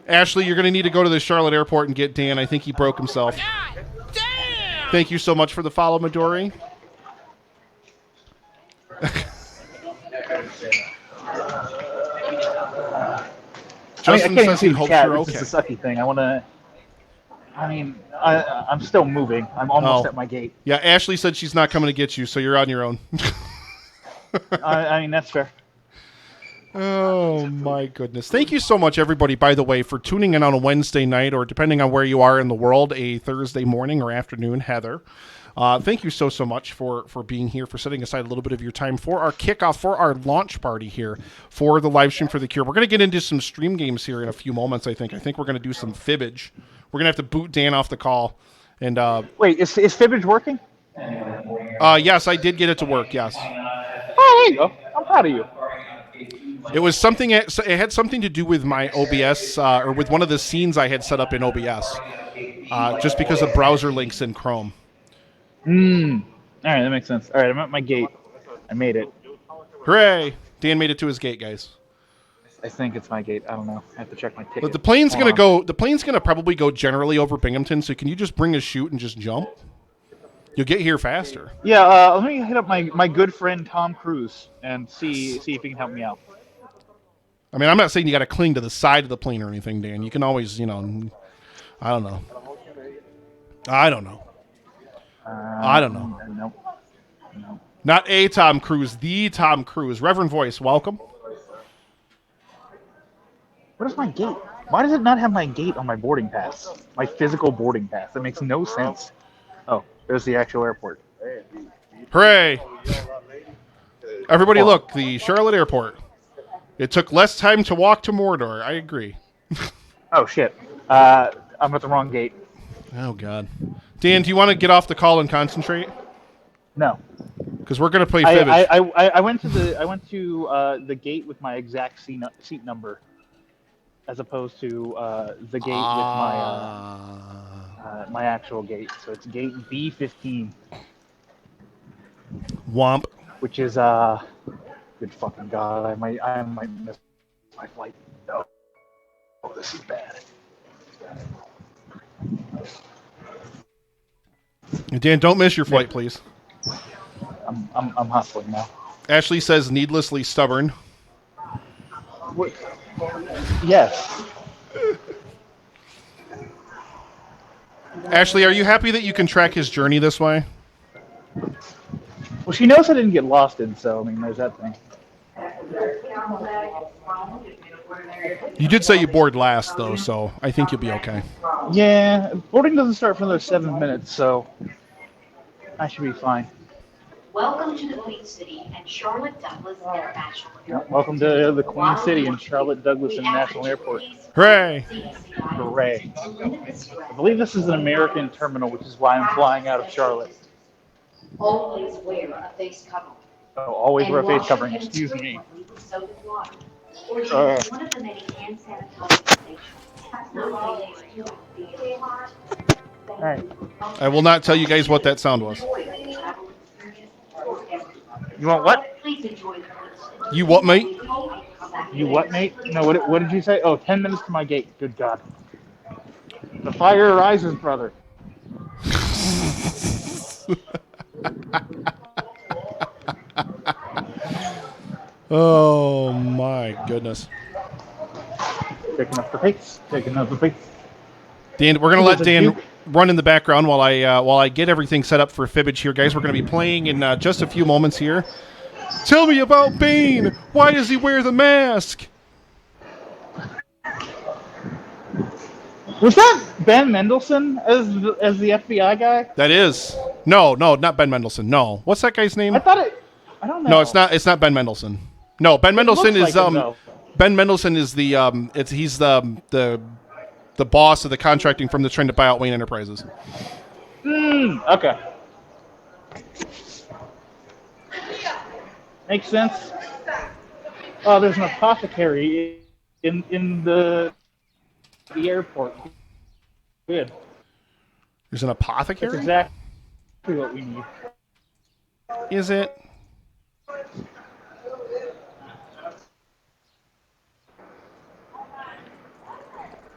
Ashley, you're going to need to go to the Charlotte airport and get Dan. I think he broke himself. God damn! Thank you so much for the follow, Midori. I can't even see the chat. This is a sucky thing. I'm still moving. I'm almost at my gate. Yeah, Ashley said she's not coming to get you, so you're on your own. That's fair. Oh, my goodness. Thank you so much, everybody, by the way, for tuning in on a Wednesday night, or depending on where you are in the world, a Thursday morning or afternoon, Heather. Thank you so much for being here, for setting aside a little bit of your time for our kickoff, for our launch party here, for the live stream for the Cure. We're going to get into some stream games here in a few moments, I think. I think we're going to do some fibbage. We're going to have to boot Dan off the call. And wait, is fibbage working? Yes, I did get it to work, yes. Oh, there you go. I'm proud of you. It was something. It had something to do with my OBS, or with one of the scenes I had set up in OBS, just because of browser links in Chrome. All right, that makes sense. All right, I'm at my gate. I made it. Hooray! Dan made it to his gate, guys. I think it's my gate. I don't know. I have to check my ticket. But the plane's gonna go. The plane's gonna probably go generally over Binghamton. So can you just bring a chute and just jump? You'll get here faster. Yeah. Let me hit up my good friend Tom Cruise and see if he can help me out. I mean, I'm not saying you got to cling to the side of the plane or anything, Dan. You can always, I don't know. I don't know. Nope. Not a Tom Cruise, the Tom Cruise. Reverend Voice, welcome. Where's my gate? Why does it not have my gate on my boarding pass? My physical boarding pass. That makes no sense. Oh, there's the actual airport. Hooray! Everybody look, the Charlotte airport. It took less time to walk to Mordor. I agree. Oh, shit. I'm at the wrong gate. Oh, God. Dan, do you want to get off the call and concentrate? No. Because we're going to play fibbage. I went to the gate with my exact seat number, as opposed to the gate with my actual gate. So it's gate B15. Womp. Which is good fucking God, I might miss my flight. No. Oh, this is bad. Dan, don't miss your flight, please. I'm hustling now. Ashley says needlessly stubborn. What? Yes. Ashley, are you happy that you can track his journey this way? Well, she knows I didn't get lost in, so I mean, there's that thing. You did say you boarded last, though, so I think you'll be okay. Yeah, boarding doesn't start for another 7 minutes, so I should be fine. Welcome to the Queen City and Charlotte Douglas International Airport. Welcome to the Queen City and Charlotte Douglas International Airport. Hooray! Hooray. I believe this is an American terminal, which is why I'm flying out of Charlotte. Always wear a face covering. Oh, always wear a face covering, excuse me. Or use one of the many hand sanitizer stations. Alright. I will not tell you guys what that sound was. You want what? You what, mate? You what, mate? No, what did you say? Oh, 10 minutes to my gate. Good God. The fire rises, brother. Oh, my goodness. Picking up the pace. Dan, we're going to let Dan run in the background while I get everything set up for fibbage here, guys. We're going to be playing in just a few moments here. Tell me about Bane. Why does he wear the mask? Was that Ben Mendelsohn as the FBI guy? That is. No, not Ben Mendelsohn. No. What's that guy's name? I don't know. No, it's not Ben Mendelsohn. No, Ben Mendelsohn is Ben Mendelsohn is he's the boss of the contracting firm that's trying to buy out Wayne Enterprises. Okay. Makes sense. There's an apothecary in the airport. Good. There's an That's apothecary? exactly what we need. Is it?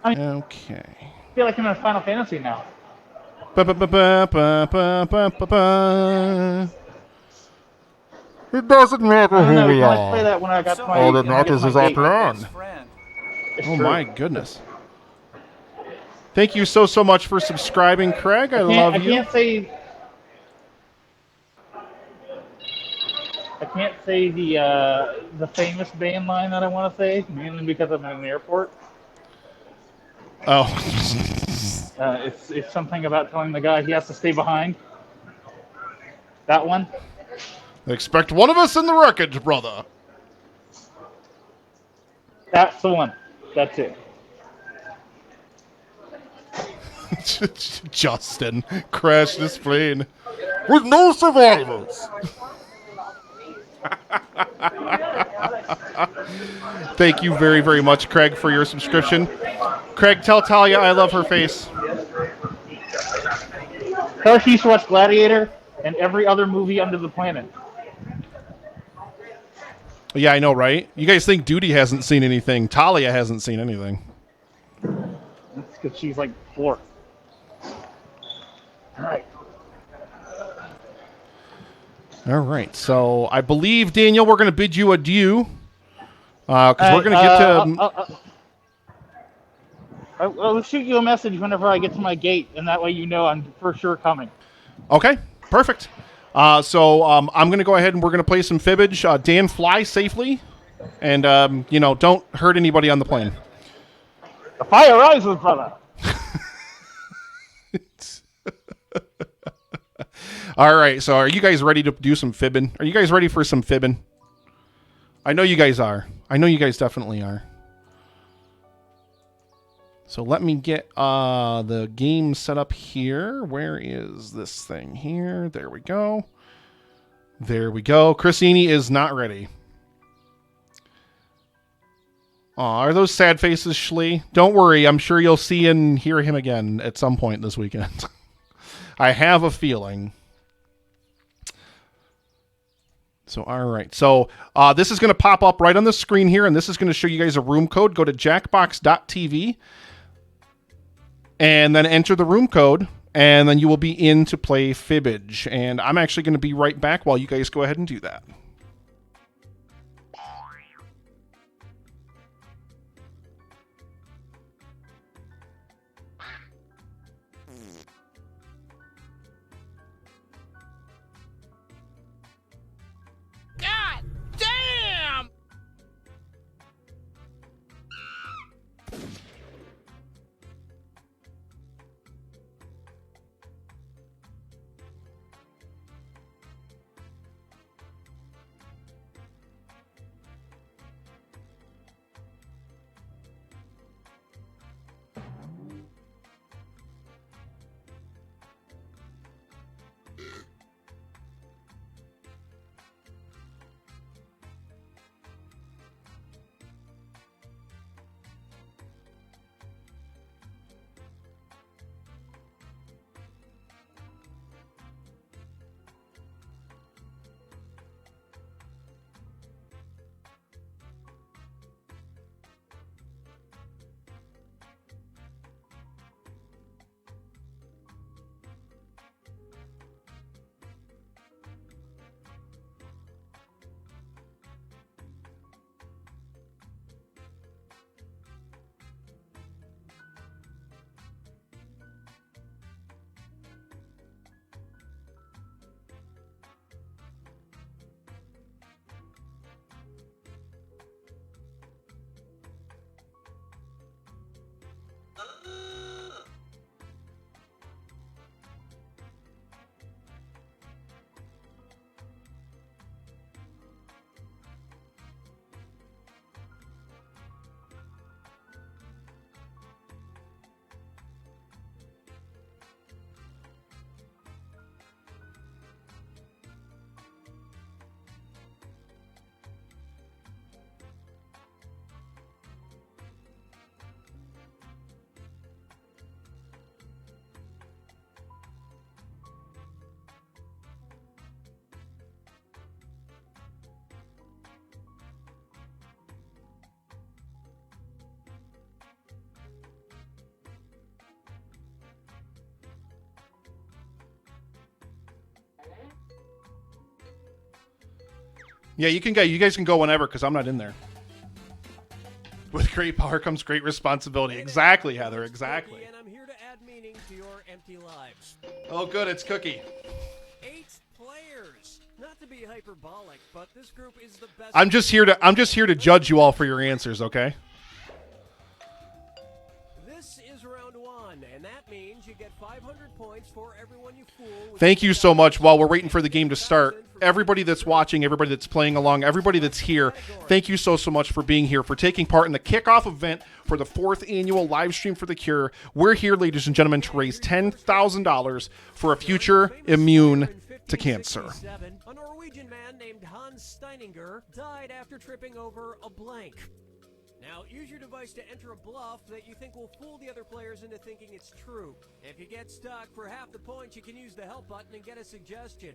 Okay. I feel like I'm in Final Fantasy now. Ba-ba-ba-ba-ba-ba-ba-ba. It doesn't matter I don't know. who We we can only play are. that when I got So to my. All that happy I matters have is you our as my plan. best friend. It's Oh true. my goodness. Thank you so much for subscribing, Craig. I love I you. can't say the famous band line that I want to say, mainly because I'm in an airport. Oh. It's something about telling the guy he has to stay behind. That one. Expect one of us in the wreckage, brother. That's the one. That's it. Justin crashed this plane with no survivors. Thank you very, very much, Craig, for your subscription. Craig, tell Talia I love her face. Tell her she used to watch Gladiator and every other movie under the planet. Yeah, I know, right? You guys think Duty hasn't seen anything. Talia hasn't seen anything. That's because she's like 4. All right. All right. So I believe, Daniel, we're going to bid you adieu. Because we're going to get to... I'll shoot you a message whenever I get to my gate, and that way you know I'm for sure coming. Okay, perfect. So I'm going to go ahead and we're going to play some fibbage. Dan, fly safely. And, don't hurt anybody on the plane. The fire rises, brother. All right, so are you guys ready to do some fibbing? Are you guys ready for some fibbing? I know you guys are. I know you guys definitely are. So let me get the game set up here. Where is this thing here? There we go. There we go. Chrisini is not ready. Aw, are those sad faces, Schlee? Don't worry. I'm sure you'll see and hear him again at some point this weekend. I have a feeling. So, all right. So, this is going to pop up right on the screen here, and this is going to show you guys a room code. Go to jackbox.tv, and then enter the room code, and then you will be in to play Fibbage. And I'm actually going to be right back while you guys go ahead and do that. God damn! Yeah, you guys can go whenever because I'm not in there. With great power comes great responsibility. Exactly, Heather. Exactly. And I'm here to add meaning to your empty lives. Oh, good. It's Cookie. 8 players. Not to be hyperbolic, but this group is the best. I'm just here to judge you all for your answers. Okay. This is round 1, and that means you get 500 points for everyone you fool. Thank you so much. While we're waiting for the game to start, everybody that's watching, everybody that's playing along, everybody that's here, thank you so much for being here, for taking part in the kickoff event for the 4th annual live stream for the cure. We're here, ladies and gentlemen, to raise $10,000 for a future immune to cancer. A Norwegian man named Hans Steininger died after tripping over a blank. Now, use your device to enter a bluff that you think will fool the other players into thinking it's true. If you get stuck, for half the points, you can use the help button and get a suggestion.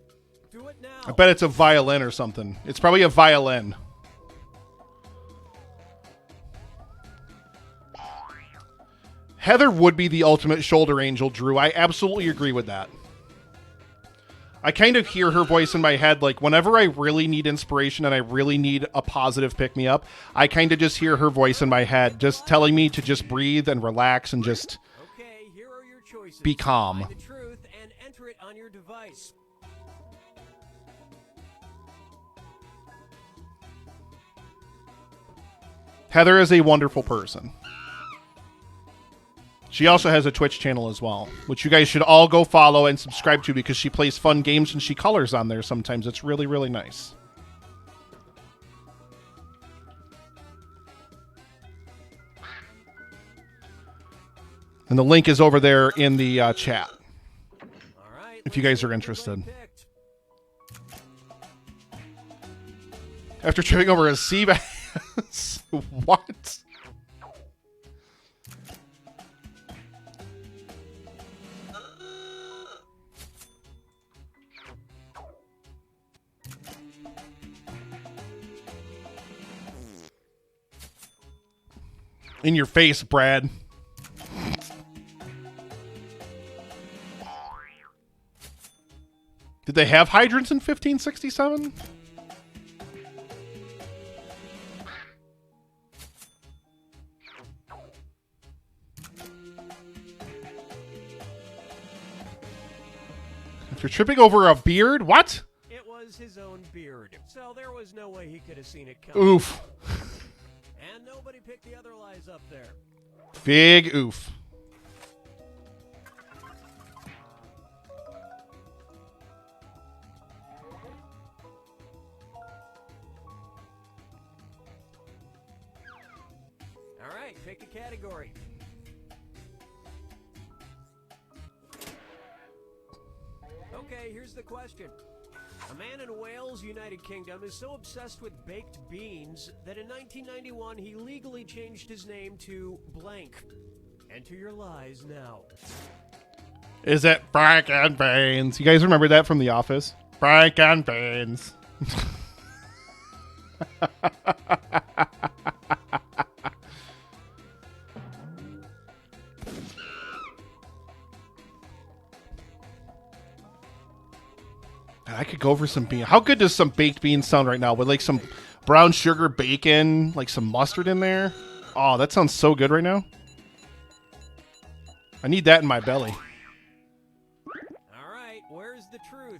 Do it now. I bet it's a violin or something. It's probably a violin. Heather would be the ultimate shoulder angel, Drew. I absolutely agree with that. I kind of hear her voice in my head, like whenever I really need inspiration and I really need a positive pick-me-up, I kind of just hear her voice in my head, just telling me to just breathe and relax and just here are your choices. Be calm. Find the truth and enter it on your device. Heather is a wonderful person. She also has a Twitch channel as well, which you guys should all go follow and subscribe to because she plays fun games and she colors on there sometimes. It's really, really nice. And the link is over there in the chat if you guys are interested. After tripping over a sea bass. What? In your face, Brad. Did they have hydrants in 1567? If you're tripping over a beard, what? It was his own beard, so there was no way he could have seen it coming. Oof. And nobody picked the other lies up there. Big oof. All right, pick a category. Okay, here's the question. A man in Wales, United Kingdom, is so obsessed with baked beans that in 1991 he legally changed his name to blank. Enter your lies now. Is it Frank and Beans? You guys remember that from The Office? Frank and Beans. I could go for some beans. How good does some baked beans sound right now with like some brown sugar bacon, like some mustard in there? Oh, that sounds so good right now. I need that in my belly. All right, where's the truth?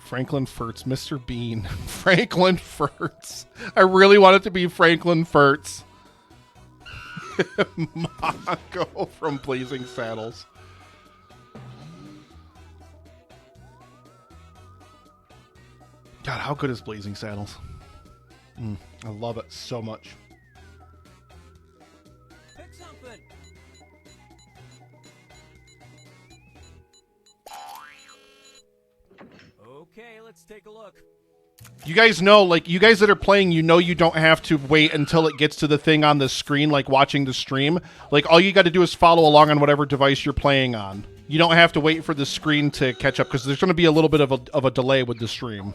Franklin Furts, Mr. Bean. Franklin Furts. I really want it to be Franklin Furts. Mongo from Blazing Saddles. God, how good is Blazing Saddles? I love it so much. Pick something. Okay, let's take a look. You guys know, like, you guys that are playing, you know you don't have to wait until it gets to the thing on the screen, like watching the stream. Like, all you got to do is follow along on whatever device you're playing on. You don't have to wait for the screen to catch up, because there's going to be a little bit of a delay with the stream.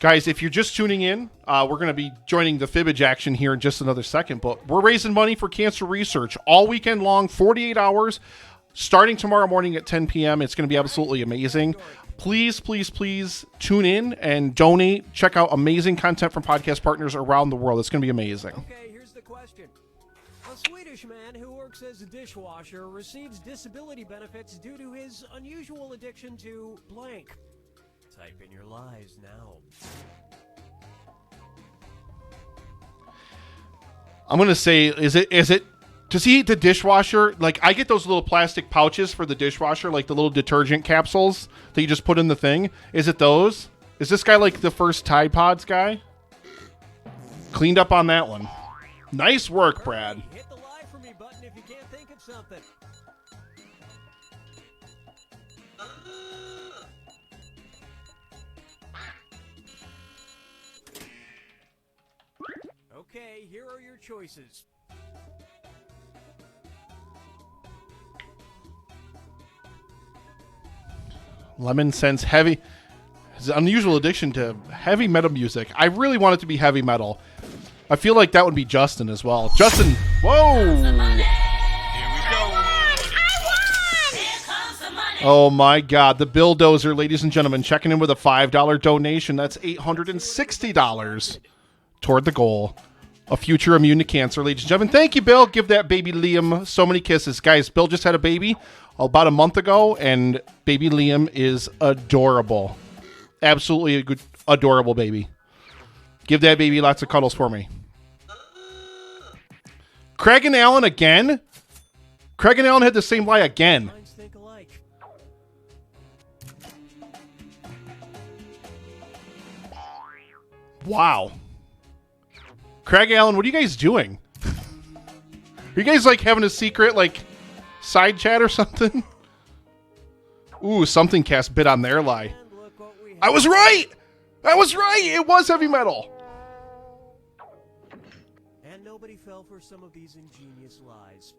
Guys, if you're just tuning in, we're going to be joining the Fibbage action here in just another second, but we're raising money for cancer research all weekend long, 48 hours, starting tomorrow morning at 10 p.m. It's going to be absolutely amazing. Please, please, please tune in and donate. Check out amazing content from podcast partners around the world. It's going to be amazing. Okay, here's the question. A Swedish man who works as a dishwasher receives disability benefits due to his unusual addiction to blank. Type in your lies now. I'm going to say, is it, does he eat the dishwasher? Like, I get those little plastic pouches for the dishwasher, like the little detergent capsules that you just put in the thing. Is it those? Is this guy like the first Tide Pods guy? Cleaned up on that one. Nice work, Brad. Hit the lie for me button if you can't think of something. Okay, here are your choices. Lemon Sense Heavy. His unusual addiction to heavy metal music. I really want it to be heavy metal. I feel like that would be Justin as well. Justin, whoa! Oh my God, the Billdozer, ladies and gentlemen, checking in with a $5 donation. That's $860 toward the goal. A future immune to cancer, ladies and gentlemen. Thank you, Bill. Give that baby Liam so many kisses. Guys, Bill just had a baby about a month ago, and baby Liam is adorable. Absolutely a good, adorable baby. Give that baby lots of cuddles for me. Craig and Allen again? Craig and Allen had the same lie again. Minds think alike. Wow. Craig Allen, what are you guys doing? Are you guys like having a secret like side chat or something? Ooh, something cast bit on their lie. I was right! I was right! It was heavy metal. And nobody fell for some of these ingenious lies.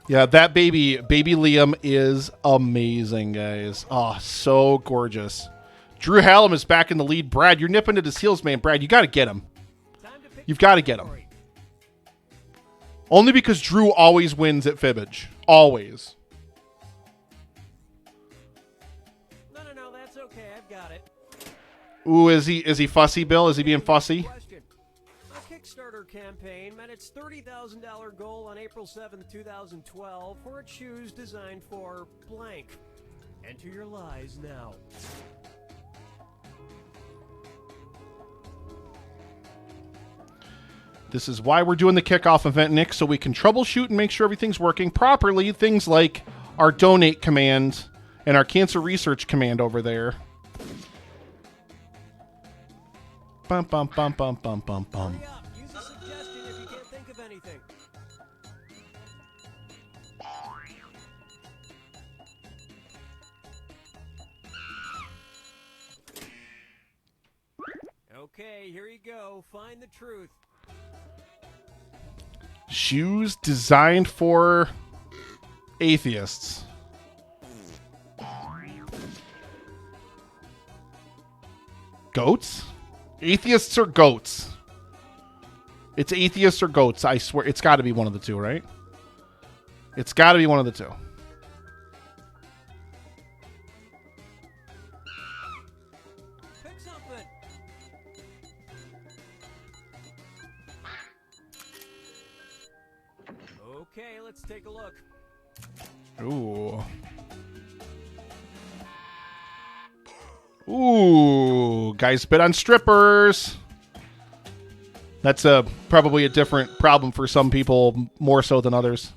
Yeah, that baby Liam is amazing, guys. Oh, so gorgeous. Drew Hallam is back in the lead. Brad, you're nipping at his heels, man. Brad, you got to get him. You've got to get him. Only because Drew always wins at Fibbage. Always. No, that's okay. I've got it. Ooh, is he fussy, Bill? Is he being fussy? A Kickstarter campaign met its $30,000 goal on April 7th, 2012 for its shoes designed for blank. Enter your lies now. This is why we're doing the kickoff event, Nick, so we can troubleshoot and make sure everything's working properly. Things like our donate command and our cancer research command over there. Bum, bum, bum, bum, bum, bum, bum. Hurry up. Use a suggestion if you can't think of anything. Okay, here you go. Find the truth. Shoes designed for atheists. Goats? Atheists or goats? It's atheists or goats. I swear. It's got to be one of the two, right? It's got to be one of the two. Pick something. Okay, let's take a look. Ooh. Ooh, guys spit on strippers. That's probably a different problem for some people, more so than others.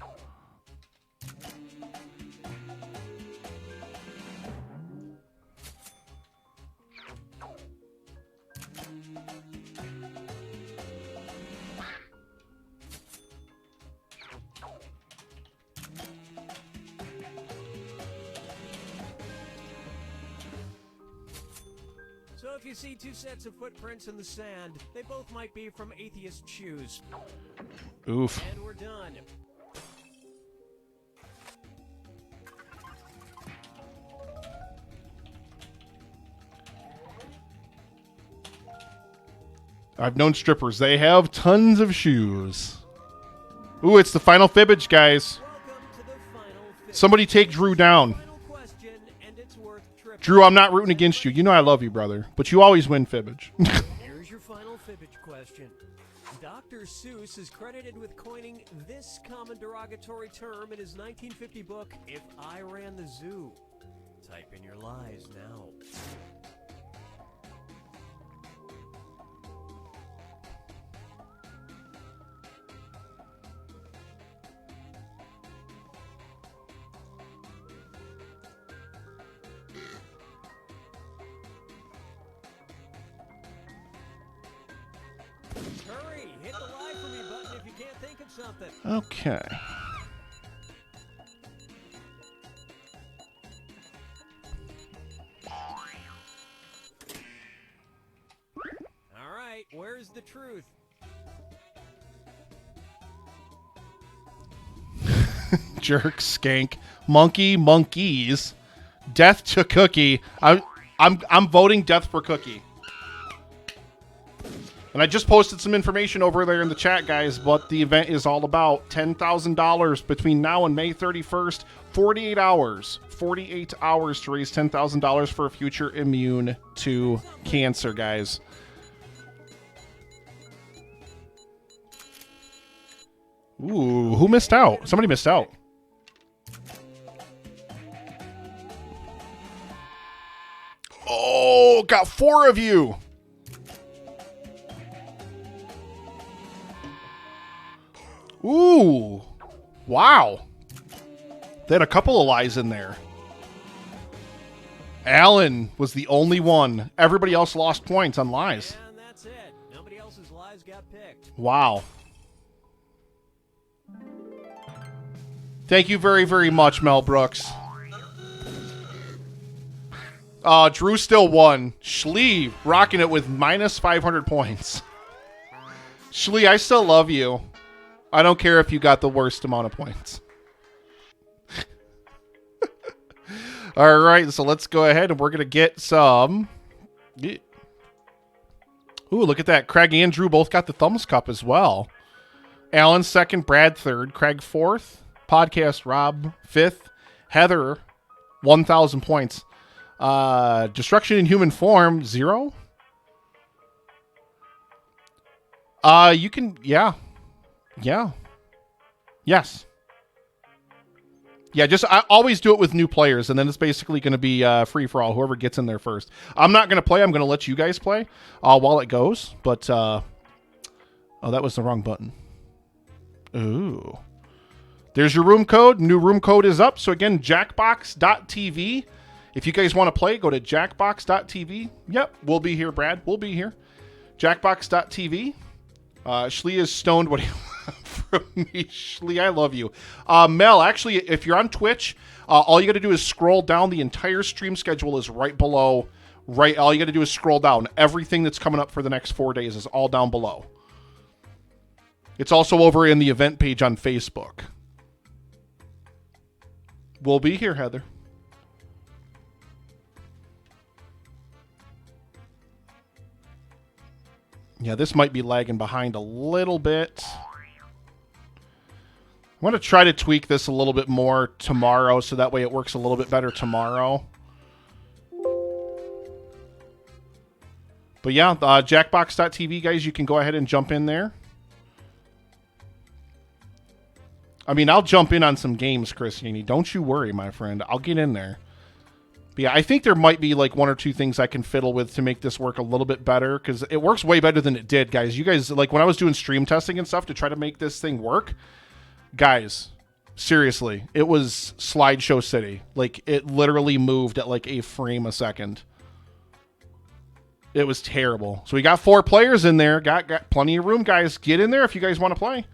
So if you see two sets of footprints in the sand, they both might be from atheist shoes. Oof. And we're done. I've known strippers. They have tons of shoes. Ooh, it's the final fibbage, guys. Somebody take Drew down. Drew, I'm not rooting against you. You know I love you, brother. But you always win fibbage. Here's your final fibbage question. Dr. Seuss is credited with coining this common derogatory term in his 1950 book, If I Ran the Zoo. Type in your lies now. Hurry! Hit the lie for me button if you can't think of something. Okay. All right, where's the truth? Jerk, skank, monkey, monkeys. Death to Cookie. I'm voting death for Cookie. And I just posted some information over there in the chat, guys, what the event is all about. $10,000 between now and May 31st. 48 hours. 48 hours to raise $10,000 for a future immune to cancer, guys. Ooh, who missed out? Somebody missed out. Oh, got 4 of you. Ooh. Wow. They had a couple of lies in there. Alan was the only one. Everybody else lost points on lies. And that's it. Nobody else's lies got picked. Wow. Thank you very, very much, Mel Brooks. Drew still won. Schlee rocking it with minus 500 points. Schlee, I still love you. I don't care if you got the worst amount of points. All right, so let's go ahead and we're going to get some... Ooh, look at that. Craig and Drew both got the Thumbs Cup as well. Alan second, Brad third, Craig fourth, Podcast Rob fifth, Heather 1,000 points. Destruction in Human Form 0. You can, yeah. Yes. Yeah, just I always do it with new players, and then it's basically going to be free for all, whoever gets in there first. I'm not going to play. I'm going to let you guys play while it goes. But, oh, that was the wrong button. Ooh. There's your room code. New room code is up. So, again, jackbox.tv. If you guys want to play, go to jackbox.tv. Yep, we'll be here, Brad. We'll be here. Jackbox.tv. Schlee is stoned. What do you want from me? Schlee, I love you. Mel, actually, if you're on Twitch, all you got to do is scroll down. The entire stream schedule is right below. Right, all you got to do is scroll down. Everything that's coming up for the next 4 days is all down below. It's also over in the event page on Facebook. We'll be here, Heather. Yeah, this might be lagging behind a little bit. I want to try to tweak this a little bit more tomorrow, so that way it works a little bit better tomorrow. But yeah, jackbox.tv, guys, you can go ahead and jump in there. I mean, I'll jump in on some games, Christine. Don't you worry, my friend. I'll get in there. But yeah, I think there might be like 1 or 2 things I can fiddle with to make this work a little bit better, because it works way better than it did, guys. You guys, like when I was doing stream testing and stuff to try to make this thing work, guys, seriously, it was slideshow city. Like, it literally moved at like a frame a second. It was terrible. So we got 4 players in there. Got plenty of room, guys. Get in there if you guys want to play.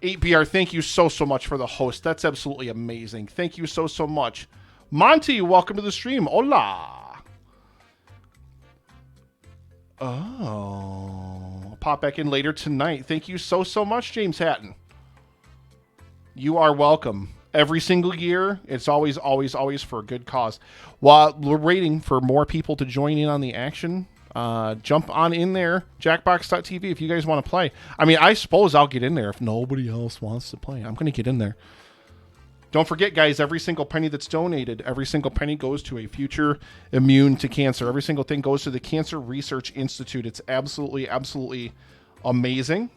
8BR, thank you so much for the host. That's absolutely amazing. Thank you so much. Monty, welcome to the stream. Hola. Oh. I'll pop back in later tonight. Thank you so much, James Hatton. You are welcome. Every single year, it's always for a good cause. While we're waiting for more people to join in on the action, jump on in there, jackbox.tv, if you guys want to play. I mean, I suppose I'll get in there if nobody else wants to play. I'm going to get in there. Don't forget, guys, every single penny that's donated, every single penny goes to a future immune to cancer. Every single thing goes to the Cancer Research Institute. It's absolutely, absolutely amazing.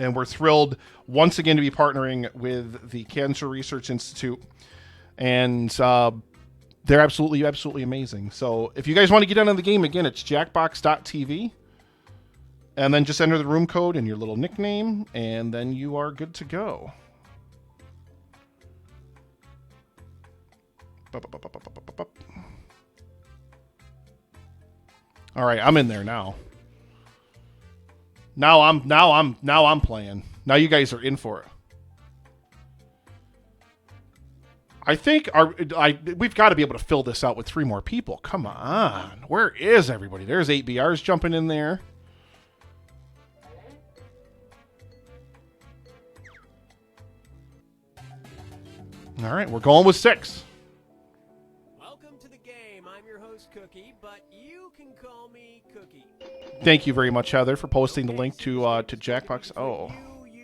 And we're thrilled once again to be partnering with the Cancer Research Institute. And they're absolutely, absolutely amazing. So if you guys want to get in on the game, again, it's jackbox.tv. And then just enter the room code and your little nickname, and then you are good to go. All right, I'm in there now. Now I'm playing. Now you guys are in for it. I think we've got to be able to fill this out with 3 more people. Come on. Where is everybody? There's 8BRs jumping in there. All right, we're going with 6. Welcome to the game. I'm your host, Cookie, but you can call me Cookie. Thank you very much, Heather, for posting the link to Jackbox. Oh,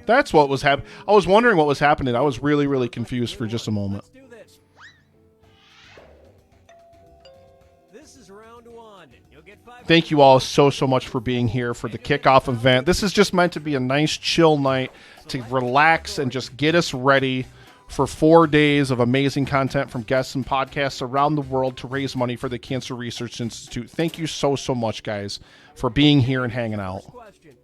that's what was happening. I was wondering what was happening. I was really, really confused for just a moment. Let's do this. This is round 1. You'll get 5. Thank you all so much for being here for the kickoff event. This is just meant to be a nice, chill night to relax and just get us ready for 4 days of amazing content from guests and podcasts around the world to raise money for the Cancer Research Institute. Thank you so much, guys, for being here and hanging out. Question.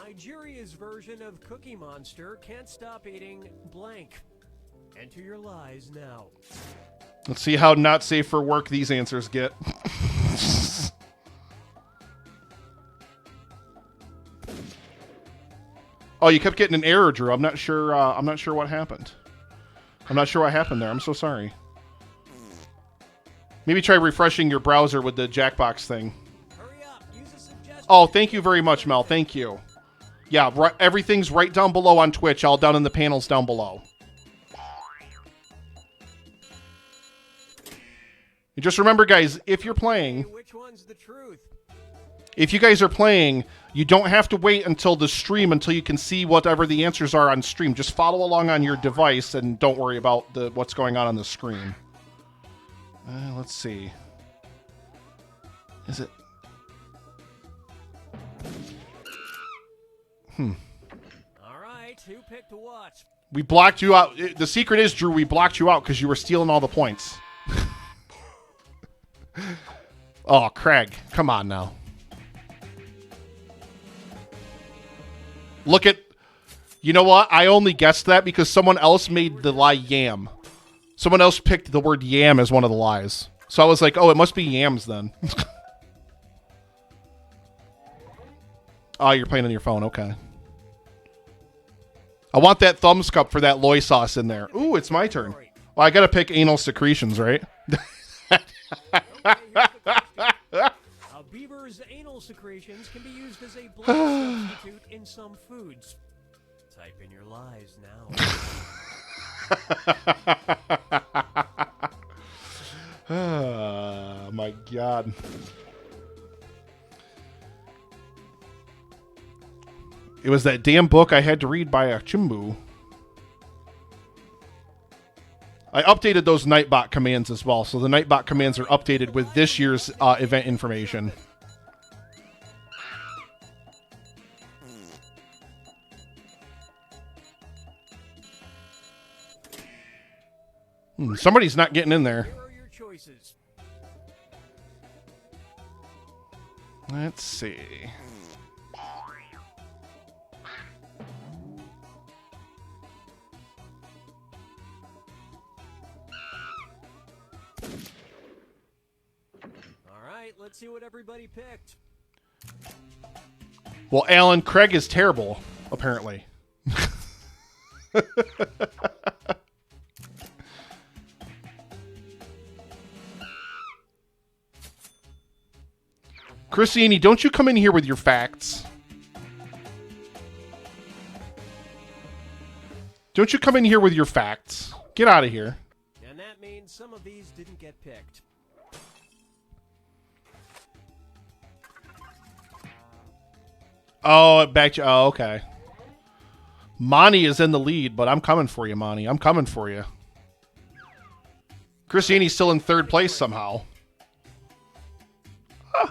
Nigeria's version of Cookie Monster can't stop eating blank. Enter your lies now. Let's see how not safe for work these answers get. Oh, you kept getting an error, Drew. I'm not sure what happened. I'm not sure what happened there. I'm so sorry. Maybe try refreshing your browser with the Jackbox thing. Hurry up. Use a suggestion. Oh, thank you very much, Mel. Thank you. Yeah, everything's right down below on Twitch, all down in the panels down below. And just remember, guys, if you're playing, Which one's the truth? if you guys are playing, you don't have to wait until the stream until you can see whatever the answers are on stream. Just follow along on your device and don't worry about what's going on the screen. Let's see. Is it? All right, who picked what? We blocked you out. The secret is, Drew, we blocked you out because you were stealing all the points. Oh, Craig, come on now. Look at... You know what? I only guessed that because someone else made the lie yam. Someone else picked the word yam as one of the lies. So I was like, oh, it must be yams then. Oh, you're playing on your phone. Okay. I want that thumbs cup for that loy sauce in there. Ooh, it's my turn. Well, I got to pick anal secretions, right? A beaver's anal secretions can be used as a blood substitute in some foods. Type in your lies now. Oh, my God. It was that damn book I had to read by a Chimbu. I updated those Nightbot commands as well, so the Nightbot commands are updated with this year's event information. Somebody's not getting in there. Here are your choices. Let's see. All right, let's see what everybody picked. Well, Alan, Craig is terrible, apparently. Christiani, don't you come in here with your facts. Don't you come in here with your facts. Get out of here. And that means some of these didn't get picked. Oh, back to... Oh, okay. Monty is in the lead, but I'm coming for you, Monty. I'm coming for you. Christiani's still in third place somehow. Huh.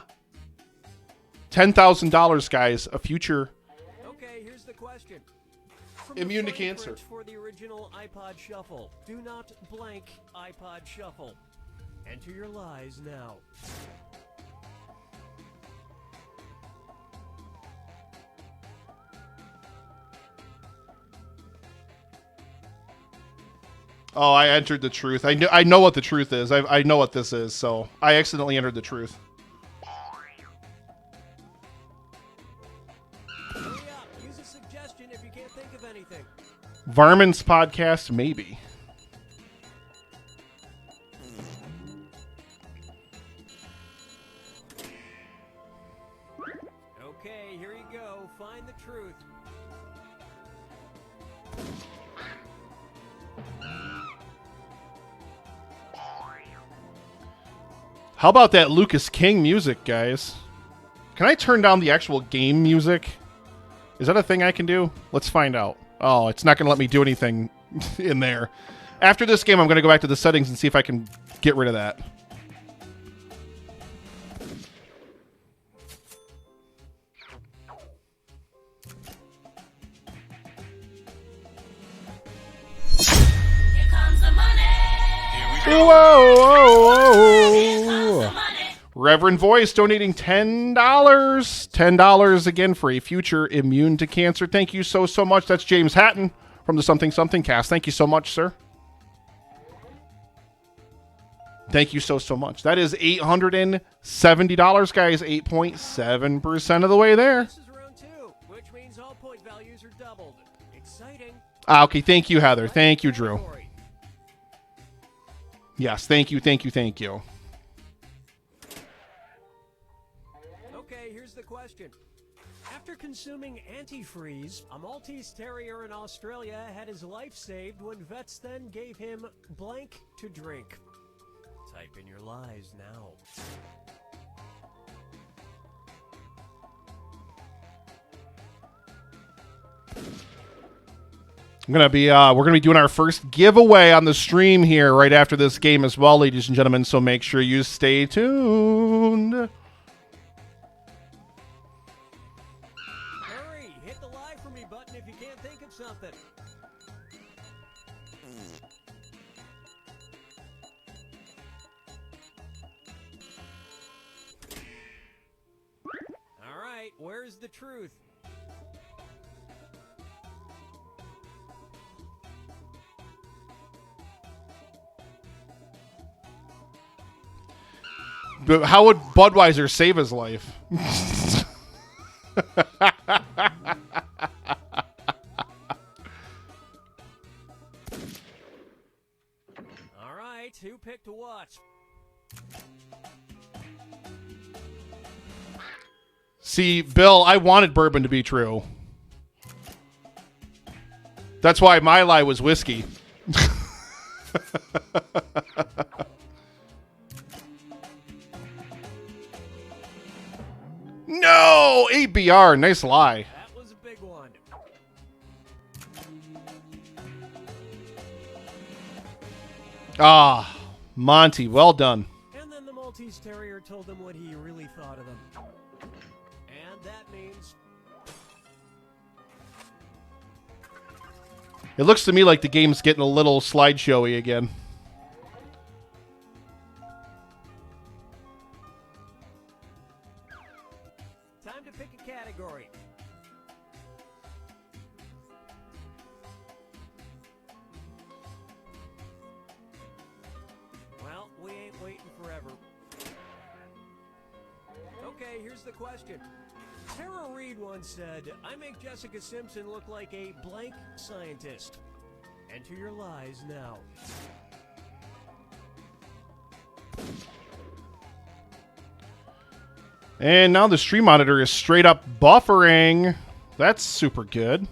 $10,000, guys. A future... Okay, here's the question. From Immune the to fine cancer. print for the original iPod Shuffle, do not blank iPod Shuffle. Enter your lies now. Oh, I entered the truth. I know what the truth is. I know what this is, so I accidentally entered the truth. Hurry up, use a suggestion if you can't think of anything. Varmin's podcast, maybe. Okay, here you go. Find the truth. How about that Lucas King music, guys? Can I turn down the actual game music? Is that a thing I can do? Let's find out. Oh, it's not going to let me do anything in there. After this game, I'm going to go back to the settings and see if I can get rid of that. Here comes the money. Whoa, whoa, whoa. Reverend Voice donating $10. $10 again for a future immune to cancer. Thank you so much. That's James Hatton from the Something Something cast. Thank you so much, sir. Thank you so much. That is $870, guys. 8.7% of the way there. This is round 2, which means all point values are doubled. Exciting. Okay, thank you, Heather. Thank you, Drew. Yes, thank you. Okay, here's the question. After consuming antifreeze, a Maltese Terrier in Australia had his life saved when vets then gave him blank to drink. Type in your lies now. We're gonna be doing our first giveaway on the stream here right after this game as well, ladies and gentlemen. So make sure you stay tuned. Hurry, hit the lie for me button if you can't think of something. All right, where's the truth? But how would Budweiser save his life? All right, who picked what? See, Bill, I wanted bourbon to be true. That's why my lie was whiskey. No! ABR, nice lie. That was a big one. Ah, Monty, well done. And then the Maltese Terrier told him what he really thought of them. And that means... It looks to me like the game's getting a little slideshowy again. Time to pick a category. Well, we ain't waiting forever. Okay, here's the question. Tara Reid once said, I make Jessica Simpson look like a blank scientist. Enter your lies now. And now the stream monitor is straight up buffering. That's super good.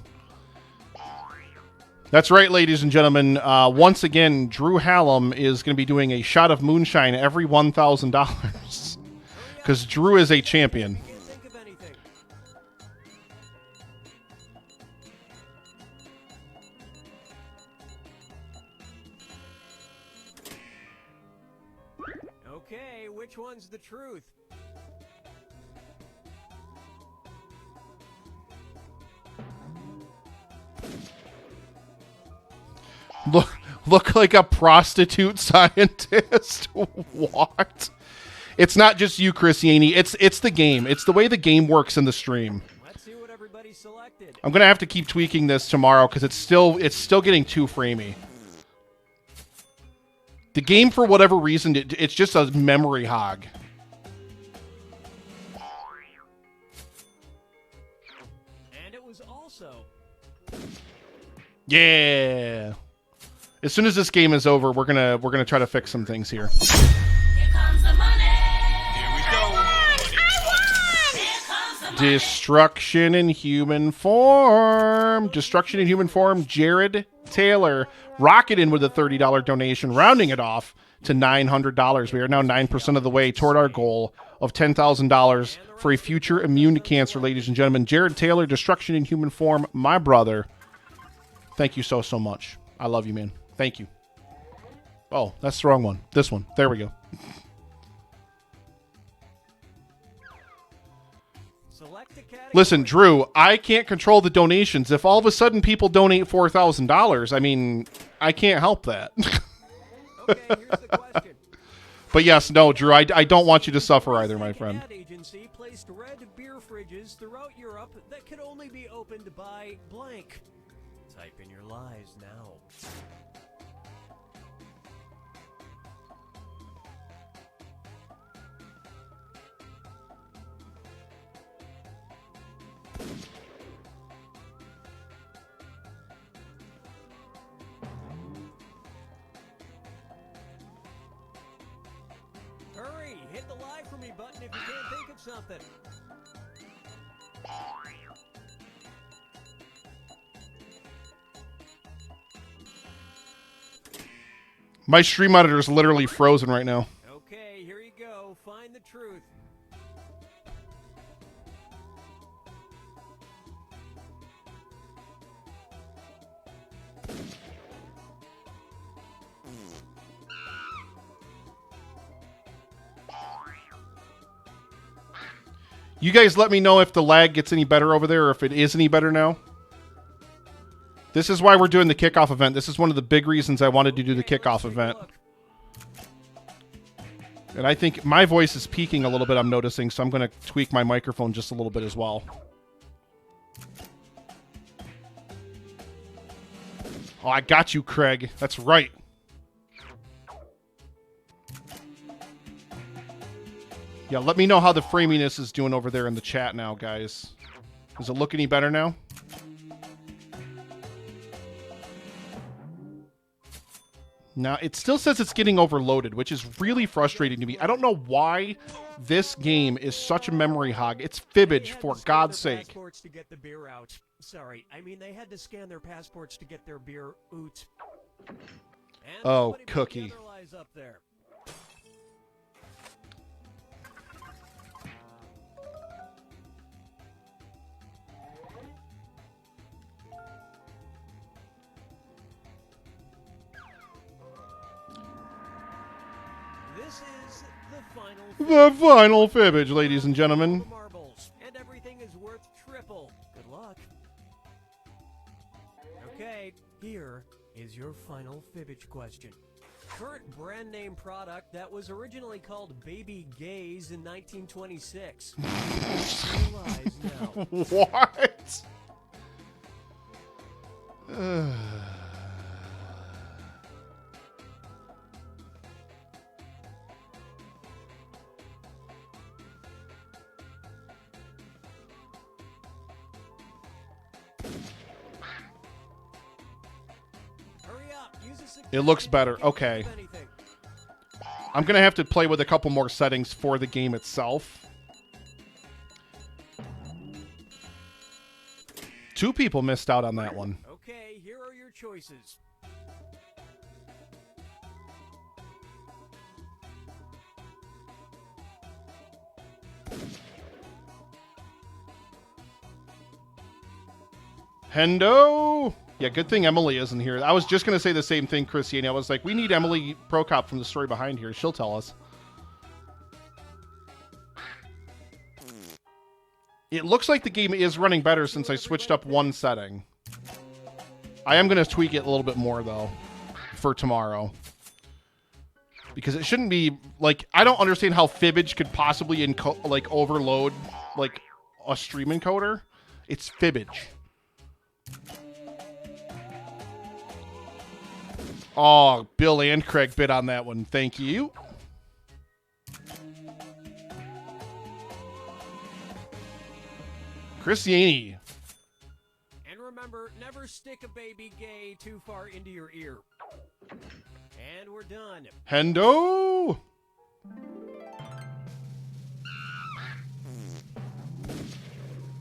That's right, ladies and gentlemen. Once again, Drew Hallam is going to be doing a shot of moonshine every $1,000. Because Drew is a champion. Okay, which one's the truth? Look like a prostitute scientist. What? It's not just you, Christiani. It's the game. It's the way the game works in the stream. Let's see what everybody selected. I'm gonna have to keep tweaking this tomorrow because it's still getting too framey. The game, for whatever reason, it's just a memory hog. And it was also... Yeah. As soon as this game is over, we're gonna try to fix some things here. Here comes the money. Here we go. Here comes the money. Destruction in human form. Destruction in human form. Jared Taylor rocketed in with a $30 donation, rounding it off to $900. We are now 9% of the way toward our goal of $10,000 for a future immune to cancer, ladies and gentlemen. Jared Taylor, Destruction in human form, my brother. Thank you so much. I love you, man. Thank you. Oh, that's the wrong one. This one. There we go. Listen, Drew, I can't control the donations. If all of a sudden people donate $4,000, I mean, I can't help that. Okay, here's the question. But yes, no, Drew, I don't want you to suffer either, my friend. Ad agency placed red beer fridges throughout Europe that could only be opened by blank. Type in your lies now. Hurry, hit the lie for me button if you can't think of something. My stream monitor is literally frozen right now. Okay, here you go. Find the truth. You guys let me know if the lag gets any better over there or if it is any better now. This is why we're doing the kickoff event. This is one of the big reasons I wanted to do the kickoff event. And I think my voice is peaking a little bit, I'm noticing, so I'm going to tweak my microphone just a little bit as well. Oh, I got you, Craig. That's right. Yeah, let me know how the framiness is doing over there in the chat now, guys. Does it look any better now? Now, it still says it's getting overloaded, which is really frustrating to me. I don't know why this game is such a memory hog. It's fibbage, for God's sake. Passports to get the beer out. Sorry, I mean they had to scan their passports to get their beer out. Oh, Cookie. Up there. This is the final fibbage, ladies and gentlemen. marbles, and everything is worth triple. Good luck. Okay, here is your final fibbage question. Current brand name product that was originally called Baby Gaze in 1926. Realize now. What? It looks better. Okay. I'm going to have to play with a couple more settings for the game itself. 2 people missed out on that one. Okay, here are your choices. Hendo! Yeah, good thing Emily isn't here. I was just going to say the same thing, Christiane. I was like, we need Emily Prokop from the story behind here. She'll tell us. It looks like the game is running better since I switched up one setting. I am going to tweak it a little bit more, though, for tomorrow. Because it shouldn't be, like, I don't understand how Fibbage could possibly, overload, like, a stream encoder. It's Fibbage. Oh, Bill and Craig bid on that one. Thank you. Chris Yaney. And remember, never stick a baby gay too far into your ear. And we're done. Hendo.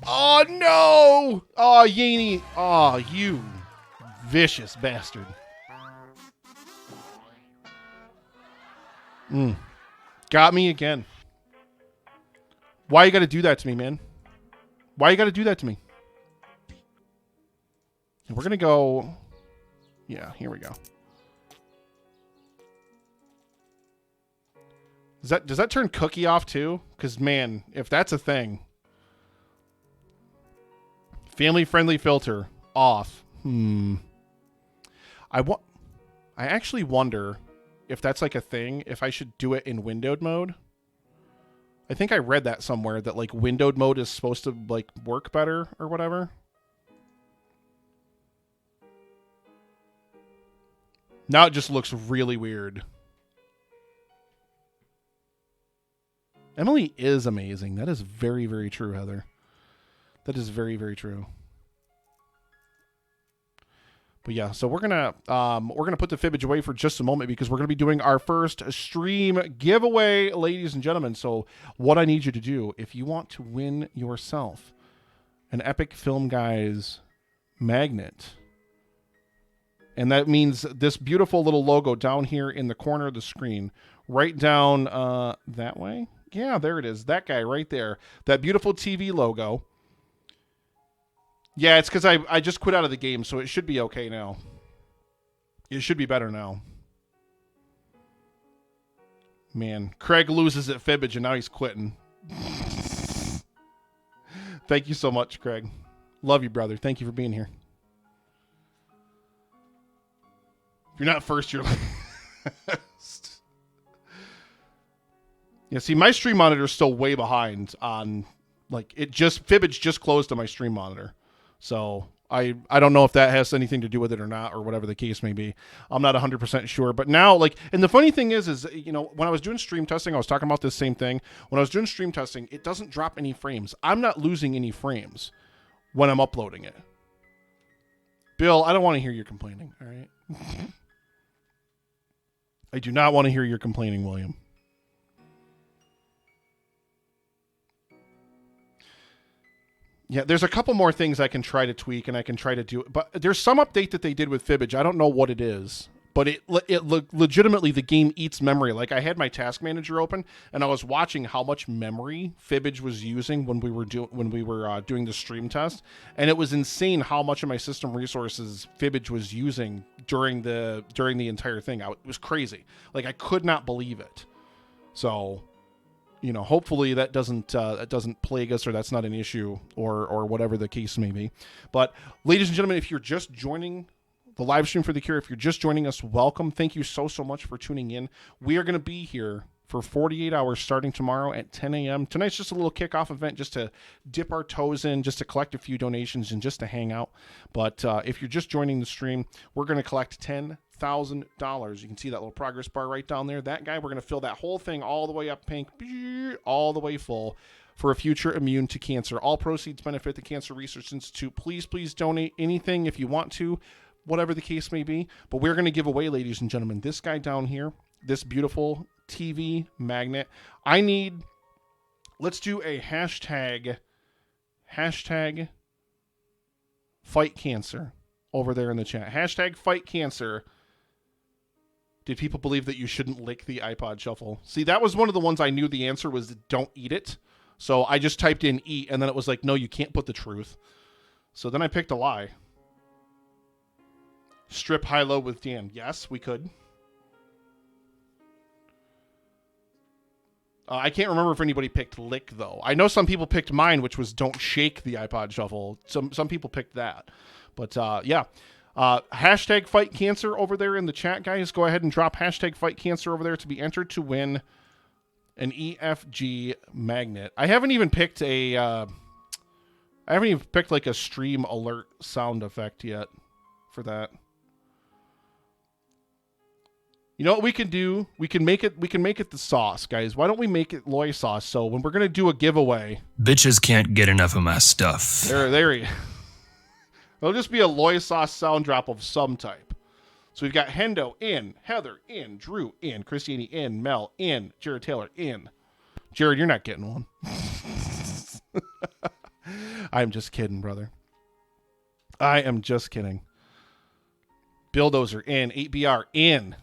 Oh, no. Oh, Yaney. Oh, you vicious bastard. Got me again. Why you got to do that to me, man? Why you got to do that to me? And we're going to go... Yeah, here we go. Does that turn Cookie off too? Because, man, if that's a thing... Family-friendly filter off. I actually wonder if that's like a thing, if I should do it in windowed mode. I think I read that somewhere that like windowed mode is supposed to like work better or whatever. Now it just looks really weird. Emily is amazing. That is very, very true, Heather. That is very, very true. But yeah, so we're gonna put the Fibbage away for just a moment because we're gonna be doing our first stream giveaway, ladies and gentlemen. So what I need you to do, if you want to win yourself an Epic Film Guys magnet, and that means this beautiful little logo down here in the corner of the screen, right down that way. Yeah, there it is. That guy right there. That beautiful TV logo. Yeah, it's because I just quit out of the game, so it should be okay now. It should be better now. Man, Craig loses at Fibbage, and now he's quitting. Thank you so much, Craig. Love you, brother. Thank you for being here. If you're not first, you're last. Yeah, see, my stream monitor is still way behind on, like, Fibbage just closed on my stream monitor. So I don't know if that has anything to do with it or not, or whatever the case may be. I'm not 100% sure. But now, like, and the funny thing is, you know, when I was doing stream testing, I was talking about this same thing. When I was doing stream testing, it doesn't drop any frames. I'm not losing any frames when I'm uploading it. Bill, I don't want to hear you complaining, all right? I do not want to hear you complaining, William. Yeah, there's a couple more things I can try to tweak and I can try to do. But there's some update that they did with Fibbage. I don't know what it is. But it legitimately, the game eats memory. Like, I had my task manager open, and I was watching how much memory Fibbage was using when we were doing the stream test, and it was insane how much of my system resources Fibbage was using during the entire thing. It was crazy. Like, I could not believe it. So, you know, hopefully that doesn't plague us, or that's not an issue, or whatever the case may be. But, ladies and gentlemen, if you're just joining the live stream for The Cure, if you're just joining us, welcome. Thank you so much for tuning in. We are going to be here for 48 hours starting tomorrow at 10 a.m. Tonight's just a little kickoff event just to dip our toes in, just to collect a few donations and just to hang out. But if you're just joining the stream, we're going to collect $10,000. You can see that little progress bar right down there. That guy, we're going to fill that whole thing all the way up pink, all the way full, for a future immune to cancer. All proceeds benefit the Cancer Research Institute. Please donate anything if you want to, whatever the case may be. But we're going to give away, ladies and gentlemen, this guy down here, this beautiful TV magnet. Let's do a hashtag fight cancer over there in the chat. Hashtag fight cancer. Did people believe that you shouldn't lick the iPod Shuffle? See, that was one of the ones I knew the answer was don't eat it. So I just typed in eat, and then it was like, no, you can't put the truth. So then I picked a lie. Strip high-low with Dan. Yes, we could. I can't remember if anybody picked Lick, though. I know some people picked mine, which was Don't Shake the iPod Shuffle. Some people picked that. But, yeah. Hashtag Fight Cancer over there in the chat, guys. Go ahead and drop hashtag Fight Cancer over there to be entered to win an EFG magnet. I haven't even picked like a stream alert sound effect yet for that. You know what we can do? We can make it the sauce, guys. Why don't we make it Loy sauce? So when we're gonna do a giveaway, Bitches can't get enough of my stuff. there you. It'll just be a Loy sauce sound drop of some type. So we've got Hendo in, Heather in, Drew in, Christiane in, Mel in, Jared Taylor in. Jared, you're not getting one. I'm just kidding, brother. I am just kidding. Bulldozer in, 8BR in.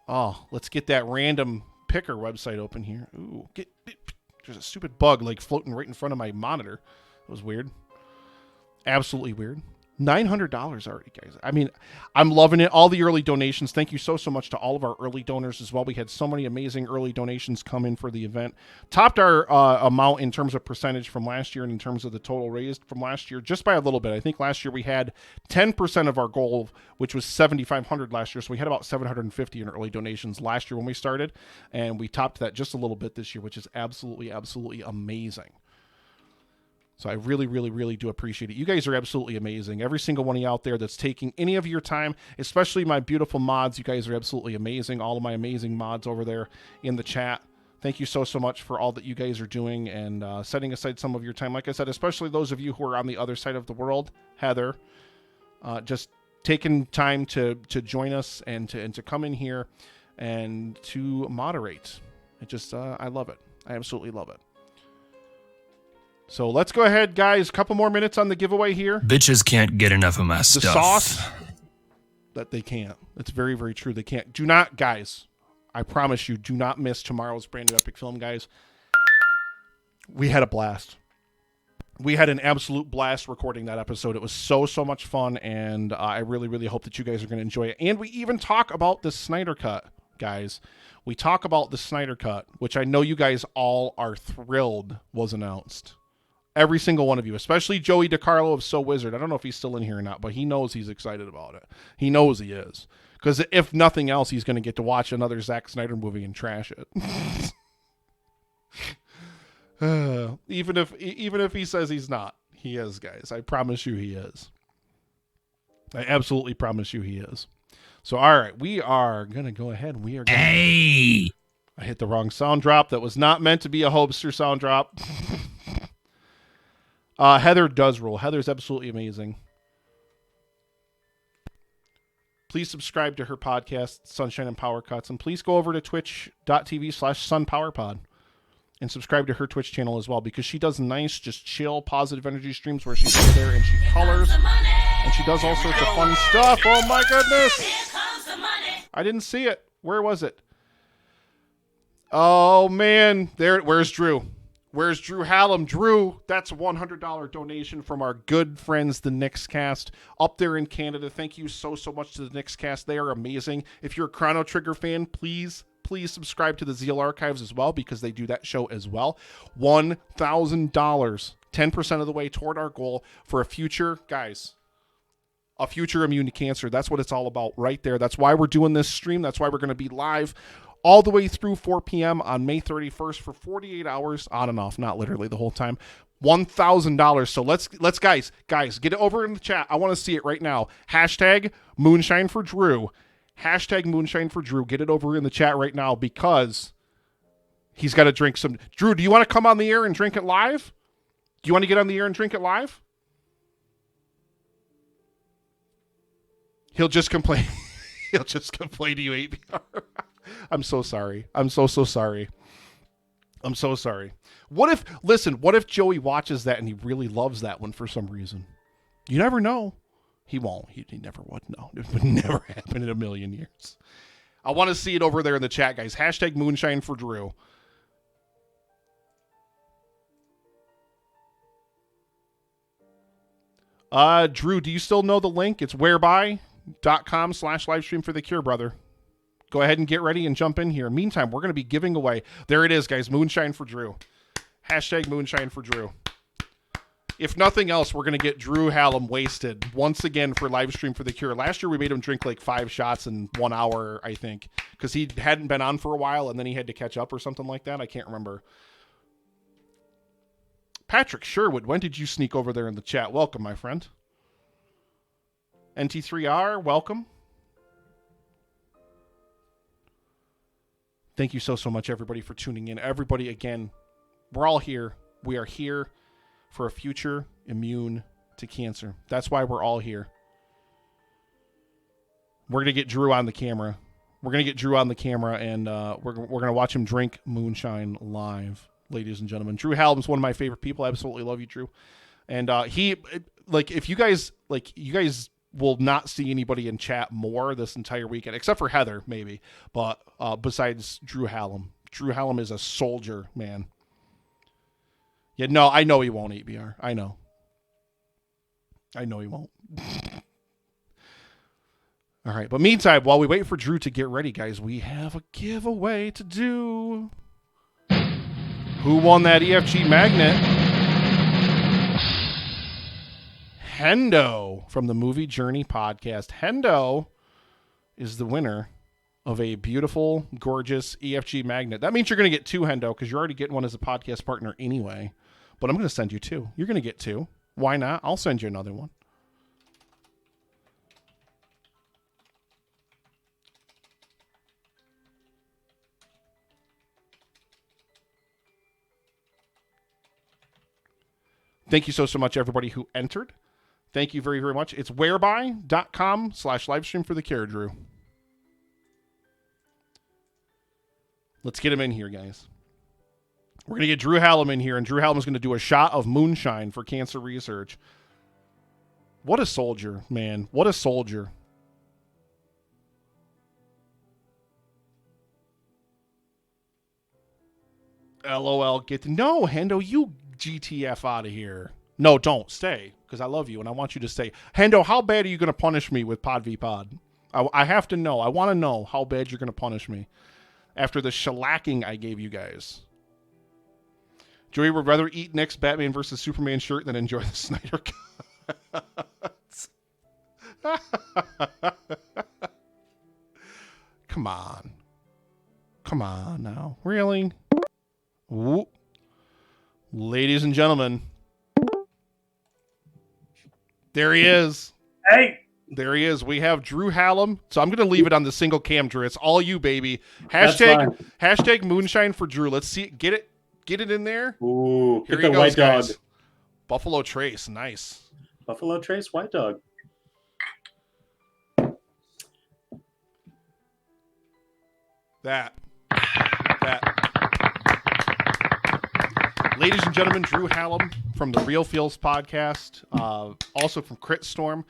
Oh, let's get that random picker website open here. Ooh, there's a stupid bug like floating right in front of my monitor. It was weird. Absolutely weird. $900 already, guys. I mean, I'm loving it. All the early donations. Thank you so much to all of our early donors as well. We had so many amazing early donations come in for the event. Topped our amount in terms of percentage from last year and in terms of the total raised from last year just by a little bit. I think last year we had 10% of our goal, which was $7,500 last year. So we had about 750 in early donations last year when we started. And we topped that just a little bit this year, which is absolutely, absolutely amazing. So I really, really, really do appreciate it. You guys are absolutely amazing. Every single one of you out there that's taking any of your time, especially my beautiful mods, you guys are absolutely amazing. All of my amazing mods over there in the chat. Thank you so much for all that you guys are doing and setting aside some of your time. Like I said, especially those of you who are on the other side of the world, Heather, just taking time to join us and to come in here and to moderate. I love it. I absolutely love it. So let's go ahead, guys. A couple more minutes on the giveaway here. Bitches can't get enough of my stuff. The sauce that they can't. It's very, very true. They can't. Do not, guys. I promise you, do not miss tomorrow's brand new epic film, guys. We had a blast. We had an absolute blast recording that episode. It was so much fun, and I really, really hope that you guys are going to enjoy it. And we even talk about the Snyder Cut, guys. We talk about the Snyder Cut, which I know you guys all are thrilled was announced. Every single one of you, especially Joey DiCarlo of So Wizard. I don't know if he's still in here or not, but he knows he's excited about it. He knows he is. Because if nothing else, he's going to get to watch another Zack Snyder movie and trash it. Even if he says he's not. He is, guys. I promise you he is. I absolutely promise you he is. So, all right. We are going to go ahead. We are going Hey! I hit the wrong sound drop. That was not meant to be a Hobster sound drop. Heather does rule. Heather's absolutely amazing. Please subscribe to her podcast, Sunshine and Power Cuts, and please go over to twitch.tv/sunpowerpod and subscribe to her Twitch channel as well, because she does nice, just chill, positive energy streams where she goes there and she colors and she does all sorts of fun stuff. Oh my goodness! I didn't see it. Where was it? Oh man, where's Drew? Where's Drew Hallam? Drew, that's a $100 donation from our good friends, the Knicks Cast, up there in Canada. Thank you so much to the Knicks Cast. They are amazing. If you're a Chrono Trigger fan, please subscribe to the Zeal Archives as well, because they do that show as well. $1,000, 10% of the way toward our goal for a future immune to cancer. That's what it's all about right there. That's why we're doing this stream. That's why we're going to be live all the way through 4 p.m. on May 31st for 48 hours, on and off, not literally the whole time. $1,000. So let's guys, get it over in the chat. I want to see it right now. Hashtag Moonshine for Drew. Hashtag Moonshine for Drew. Get it over in the chat right now, because he's got to drink some. Drew, do you want to come on the air and drink it live? Do you want to get on the air and drink it live? He'll just complain. He'll just complain to you, ABR. I'm so sorry. I'm so sorry. I'm so sorry. What if Joey watches that and he really loves that one for some reason? You never know. He won't. He never would. No, it would never happen in a million years. I want to see it over there in the chat, guys. Hashtag Moonshine for Drew. Drew, do you still know the link? It's whereby.com/livestream for the cure, brother. Go ahead and get ready and jump in here. Meantime, we're going to be giving away. There it is, guys. Moonshine for Drew. Hashtag Moonshine for Drew. If nothing else, we're going to get Drew Hallam wasted once again for Livestream for the Cure. Last year, we made him drink like 5 shots in 1 hour, I think, because he hadn't been on for a while, and then he had to catch up or something like that. I can't remember. Patrick Sherwood, when did you sneak over there in the chat? Welcome, my friend. NT3R, welcome. Thank you so much, everybody, for tuning in. Everybody, again, we're all here. We are here for a future immune to cancer. That's why we're all here. We're going to get Drew on the camera. We're going to get Drew on the camera, and we're going to watch him drink moonshine live, ladies and gentlemen. Drew Hallam's one of my favorite people. I absolutely love you, Drew. And he, like, if you guys, like, you guys will not see anybody in chat more this entire weekend, except for Heather, maybe. But besides Drew Hallam. Drew Hallam is a soldier, man. Yeah, no, I know he won't eat BR. I know he won't. All right, but meantime, while we wait for Drew to get ready, guys, we have a giveaway to do. Who won that EFG magnet? Hendo from the Movie Journey podcast. Hendo is the winner of a beautiful, gorgeous EFG magnet. That means you're going to get 2, Hendo, because you're already getting one as a podcast partner anyway. But I'm going to send you 2. You're going to get 2. Why not? I'll send you another one. Thank you so much, everybody who entered. Thank you very, very much. It's whereby.com/livestream for the Cure, Drew. Let's get him in here, guys. We're going to get Drew Hallam in here, and Drew Hallam is going to do a shot of moonshine for cancer research. What a soldier, man. What a soldier. LOL. No, Hendo, you GTF out of here. No, don't. Stay, because I love you, and I want you to stay. Hendo, how bad are you going to punish me with Pod v Pod? I have to know. I want to know how bad you're going to punish me after the shellacking I gave you guys. Joey would rather eat Nick's Batman versus Superman shirt than enjoy the Snyder Cut. Come on. Come on now. Really? Ooh. Ladies and gentlemen. There he is. Hey. There he is. We have Drew Hallam. So I'm going to leave it on the single cam, Drew. It's all you, baby. Hashtag moonshine for Drew. Let's see it. Get it in there. Ooh, here get he the goes, white dog. guys. Buffalo Trace. Nice. Buffalo Trace, white dog. That. Ladies and gentlemen, Drew Hallam from the Real Feels podcast, also from Crit Storm.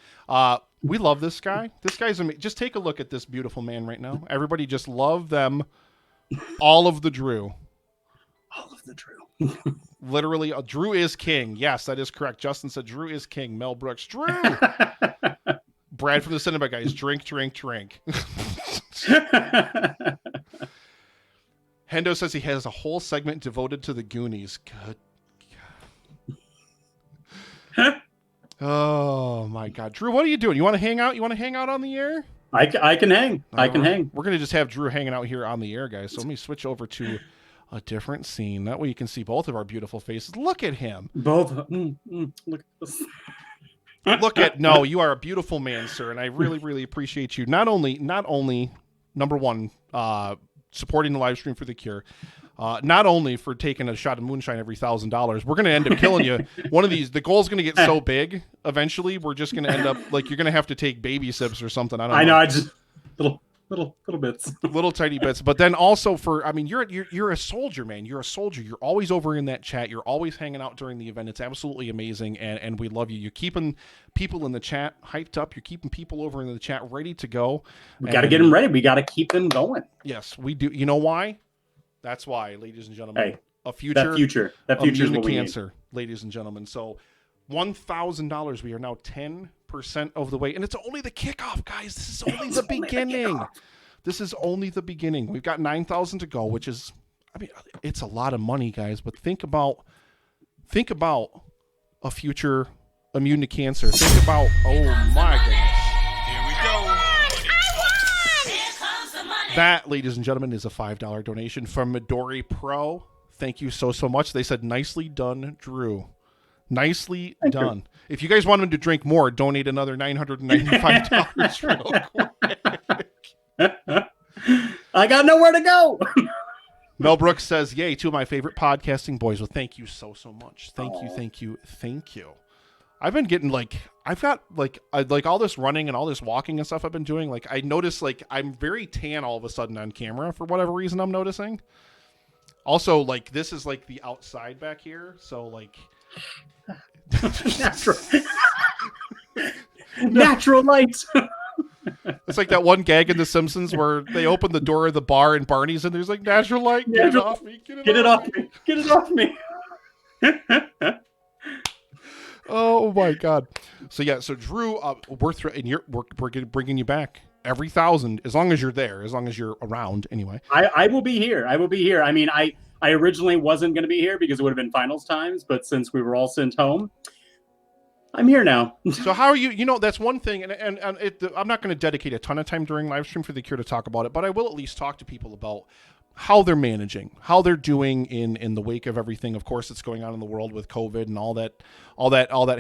We love this guy. This guy's amazing. Just take a look at this beautiful man right now. Everybody just love them. All of the Drew. All of the Drew. Literally, Drew is king. Yes, that is correct. Justin said Drew is king. Mel Brooks. Drew! Brad from the Cinema Guys. Drink. Hendo says he has a whole segment devoted to the Goonies. Good God. Oh, my God. Drew, what are you doing? You want to hang out? You want to hang out on the air? I can hang. I can hang. We're going to just have Drew hanging out here on the air, guys. So let me switch over to a different scene. That way you can see both of our beautiful faces. Look at him. Both. Look at this. No, you are a beautiful man, sir, and I really, really appreciate you. Not only number one, supporting the live stream for the Cure, not only for taking a shot of moonshine every $1,000. We're going to end up killing you. One of these, the goal's going to get so big eventually, we're just going to end up like you're going to have to take baby sips or something. I know. I just little bits, little tiny bits. But then also you're a soldier, man. You're a soldier. You're always over in that chat. You're always hanging out during the event. It's absolutely amazing, and we love you. You're keeping people in the chat hyped up. You're keeping people over in the chat ready to go. We got to get them ready. We got to keep them going. Yes, we do. You know why? That's why, ladies and gentlemen. Hey, that future is what we cancer, ladies and gentlemen. So $1,000. We are now 10% of the way, and it's only the kickoff, guys. This is only the beginning. This is only the beginning. We've got 9,000 to go, which is, I mean, it's a lot of money, guys. But think about a future immune to cancer. Think about, oh my goodness. Here we go. That, ladies and gentlemen, is a $5 donation from Midori Pro. Thank you so much. They said, nicely done, Drew. Nicely done. If you guys want him to drink more, donate another $995 real quick. I got nowhere to go. Mel Brooks says, yay, two of my favorite podcasting boys. Well, thank you so much. Thank you. I've been getting I've got all this running and all this walking and stuff I've been doing. Like, I notice I'm very tan all of a sudden on camera for whatever reason I'm noticing. Also, this is the outside back here. So natural light. It's like that one gag in The Simpsons where they open the door of the bar and Barney's and there's natural light. Get it off me. Get it off me. Oh my God. So Drew, we're bringing you back every 1,000 as long as you're there, as long as you're around anyway. I will be here. I mean, I originally wasn't going to be here because it would have been finals times, but since we were all sent home, I'm here now. So how are you? You know, that's one thing, and I'm not going to dedicate a ton of time during live stream for the Cure to talk about it, but I will at least talk to people about how they're managing, how they're doing in the wake of everything, of course, that's going on in the world with COVID and all that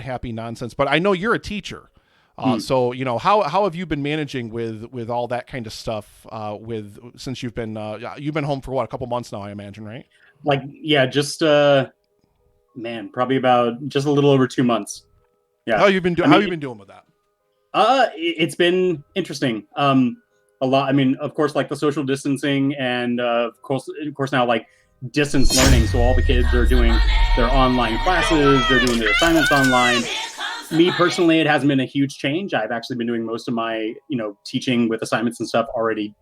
happy nonsense. But I know you're a teacher, so how have you been managing with all that kind of stuff? Since you've been home for what, a couple months now, I imagine, right? Just probably about just a little over 2 months. Yeah. How you been doing with that? It's been interesting. A lot. I mean, of course, the social distancing, and of course now distance learning. So all the kids are doing their online classes. They're doing their assignments online. Me personally, it hasn't been a huge change. I've actually been doing most of my, teaching with assignments and stuff already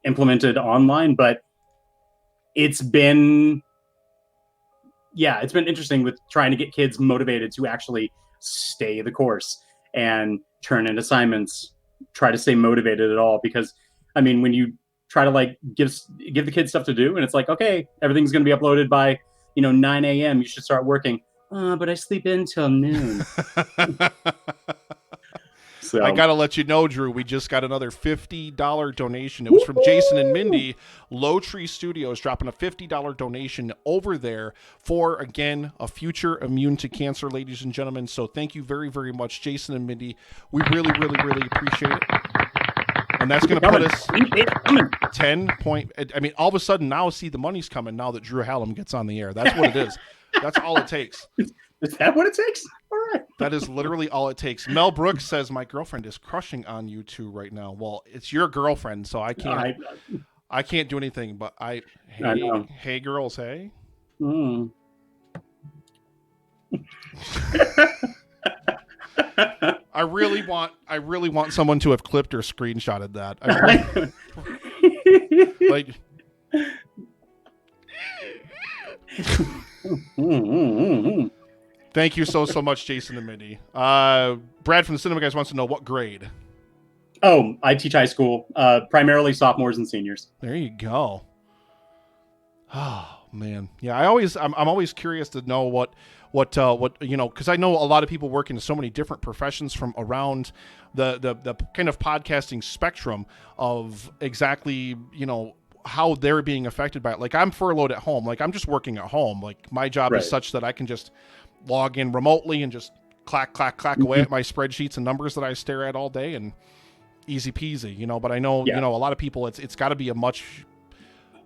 implemented online. But it's been interesting with trying to get kids motivated to actually stay the course and turn in assignments, try to stay motivated at all. Because I mean, when you try to give the kids stuff to do and it's okay, everything's going to be uploaded by 9 a.m. you should start working, but I sleep in till noon. So I gotta let you know, Drew, we just got another $50 donation. It was from Jason and Mindy. Low Tree Studios dropping a $50 donation over there for, again, a future immune to cancer, ladies and gentlemen. So thank you very, very much, Jason and Mindy. We really, really, really appreciate it. And that's going to put us 10 point. I mean, all of a sudden now, see, the money's coming now that Drew Hallam gets on the air. That's what it is. That's all it takes. Is that what it takes? All right. That is literally all it takes. Mel Brooks says, my girlfriend is crushing on you two right now. Well, it's your girlfriend, so I can't do anything, but hey girls, hey. Mm. I really want someone to have clipped or screenshotted that. Thank you so much, Jason and Mindy. Brad from the Cinema Guys wants to know what grade. Oh, I teach high school, primarily sophomores and seniors. There you go. Oh man, yeah. I'm always curious to know what because I know a lot of people work in so many different professions from around the kind of podcasting spectrum of exactly how they're being affected by it. I'm furloughed at home. I'm just working at home. My job is such that I can just log in remotely and just clack away at my spreadsheets and numbers that I stare at all day, and easy peasy, but I know, a lot of people, it's got to be a much,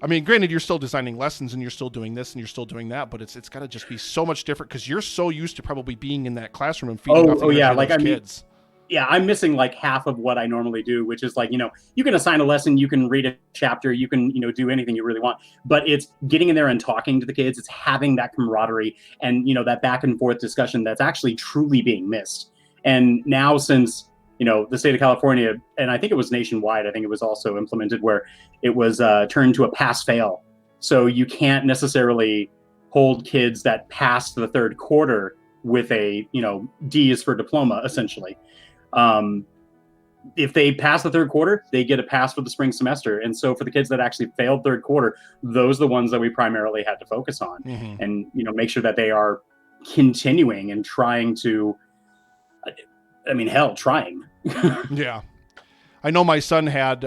I mean, granted, you're still designing lessons and you're still doing this and you're still doing that, but it's got to just be so much different because you're so used to probably being in that classroom and feeding off the kids. I'm missing half of what I normally do, which is you can assign a lesson, you can read a chapter, you can, do anything you really want, but it's getting in there and talking to the kids. It's having that camaraderie and, that back and forth discussion that's actually truly being missed. And now since, the state of California, and I think it was nationwide, I think it was also implemented where it was turned to a pass-fail. So you can't necessarily hold kids that passed the third quarter with a, D is for diploma, essentially. if they pass the third quarter, they get a pass for the spring semester. And so for the kids that actually failed third quarter, those are the ones that we primarily had to focus on, and make sure that they are continuing and trying to. I mean, hell, trying. Yeah, I know my son had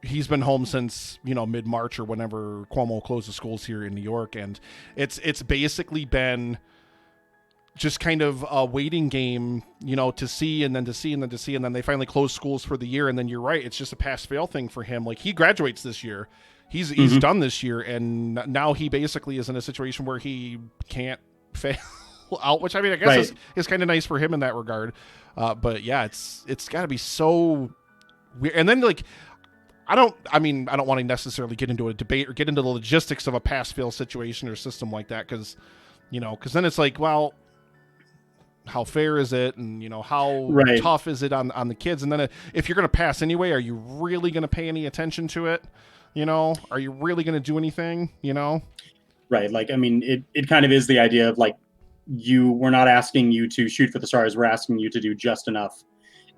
he's been home since mid-March or whenever Cuomo closed the schools here in New York, and it's basically been just kind of a waiting game, to see and then to see and then to see, and then they finally close schools for the year, and then you're right, it's just a pass-fail thing for him. Like, he graduates this year, he's done this year, and now he basically is in a situation where he can't fail out, which I mean, I guess is kind of nice for him in that regard. But yeah, it's got to be so weird. And then like, I don't want to necessarily get into a debate or get into the logistics of a pass-fail situation or system like that, because then it's like, well, how fair is it, and how tough is it on the kids? And then if you're going to pass anyway, are you really going to pay any attention to it? Are you really going to do anything? Right. Like, I mean, it kind of is the idea of like, we're not asking you to shoot for the stars. We're asking you to do just enough.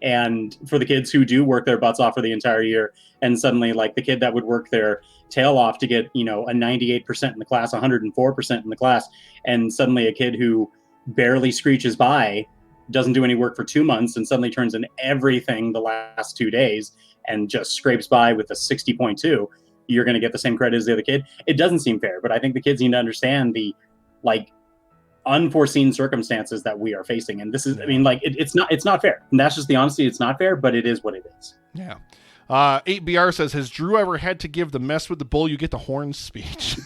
And for the kids who do work their butts off for the entire year, and suddenly like the kid that would work their tail off to get, a 98% in the class, 104% in the class, and suddenly a kid who barely screeches by, doesn't do any work for 2 months, and suddenly turns in everything the last 2 days and just scrapes by with a 60.2, you're going to get the same credit as the other kid. It doesn't seem fair, but I think the kids need to understand the like unforeseen circumstances that we are facing. And this is, I mean, like it's not fair. And that's just the honesty. It's not fair, but it is what it is. Yeah. 8BR says, has Drew ever had to give the mess with the bull, you get the horns speech?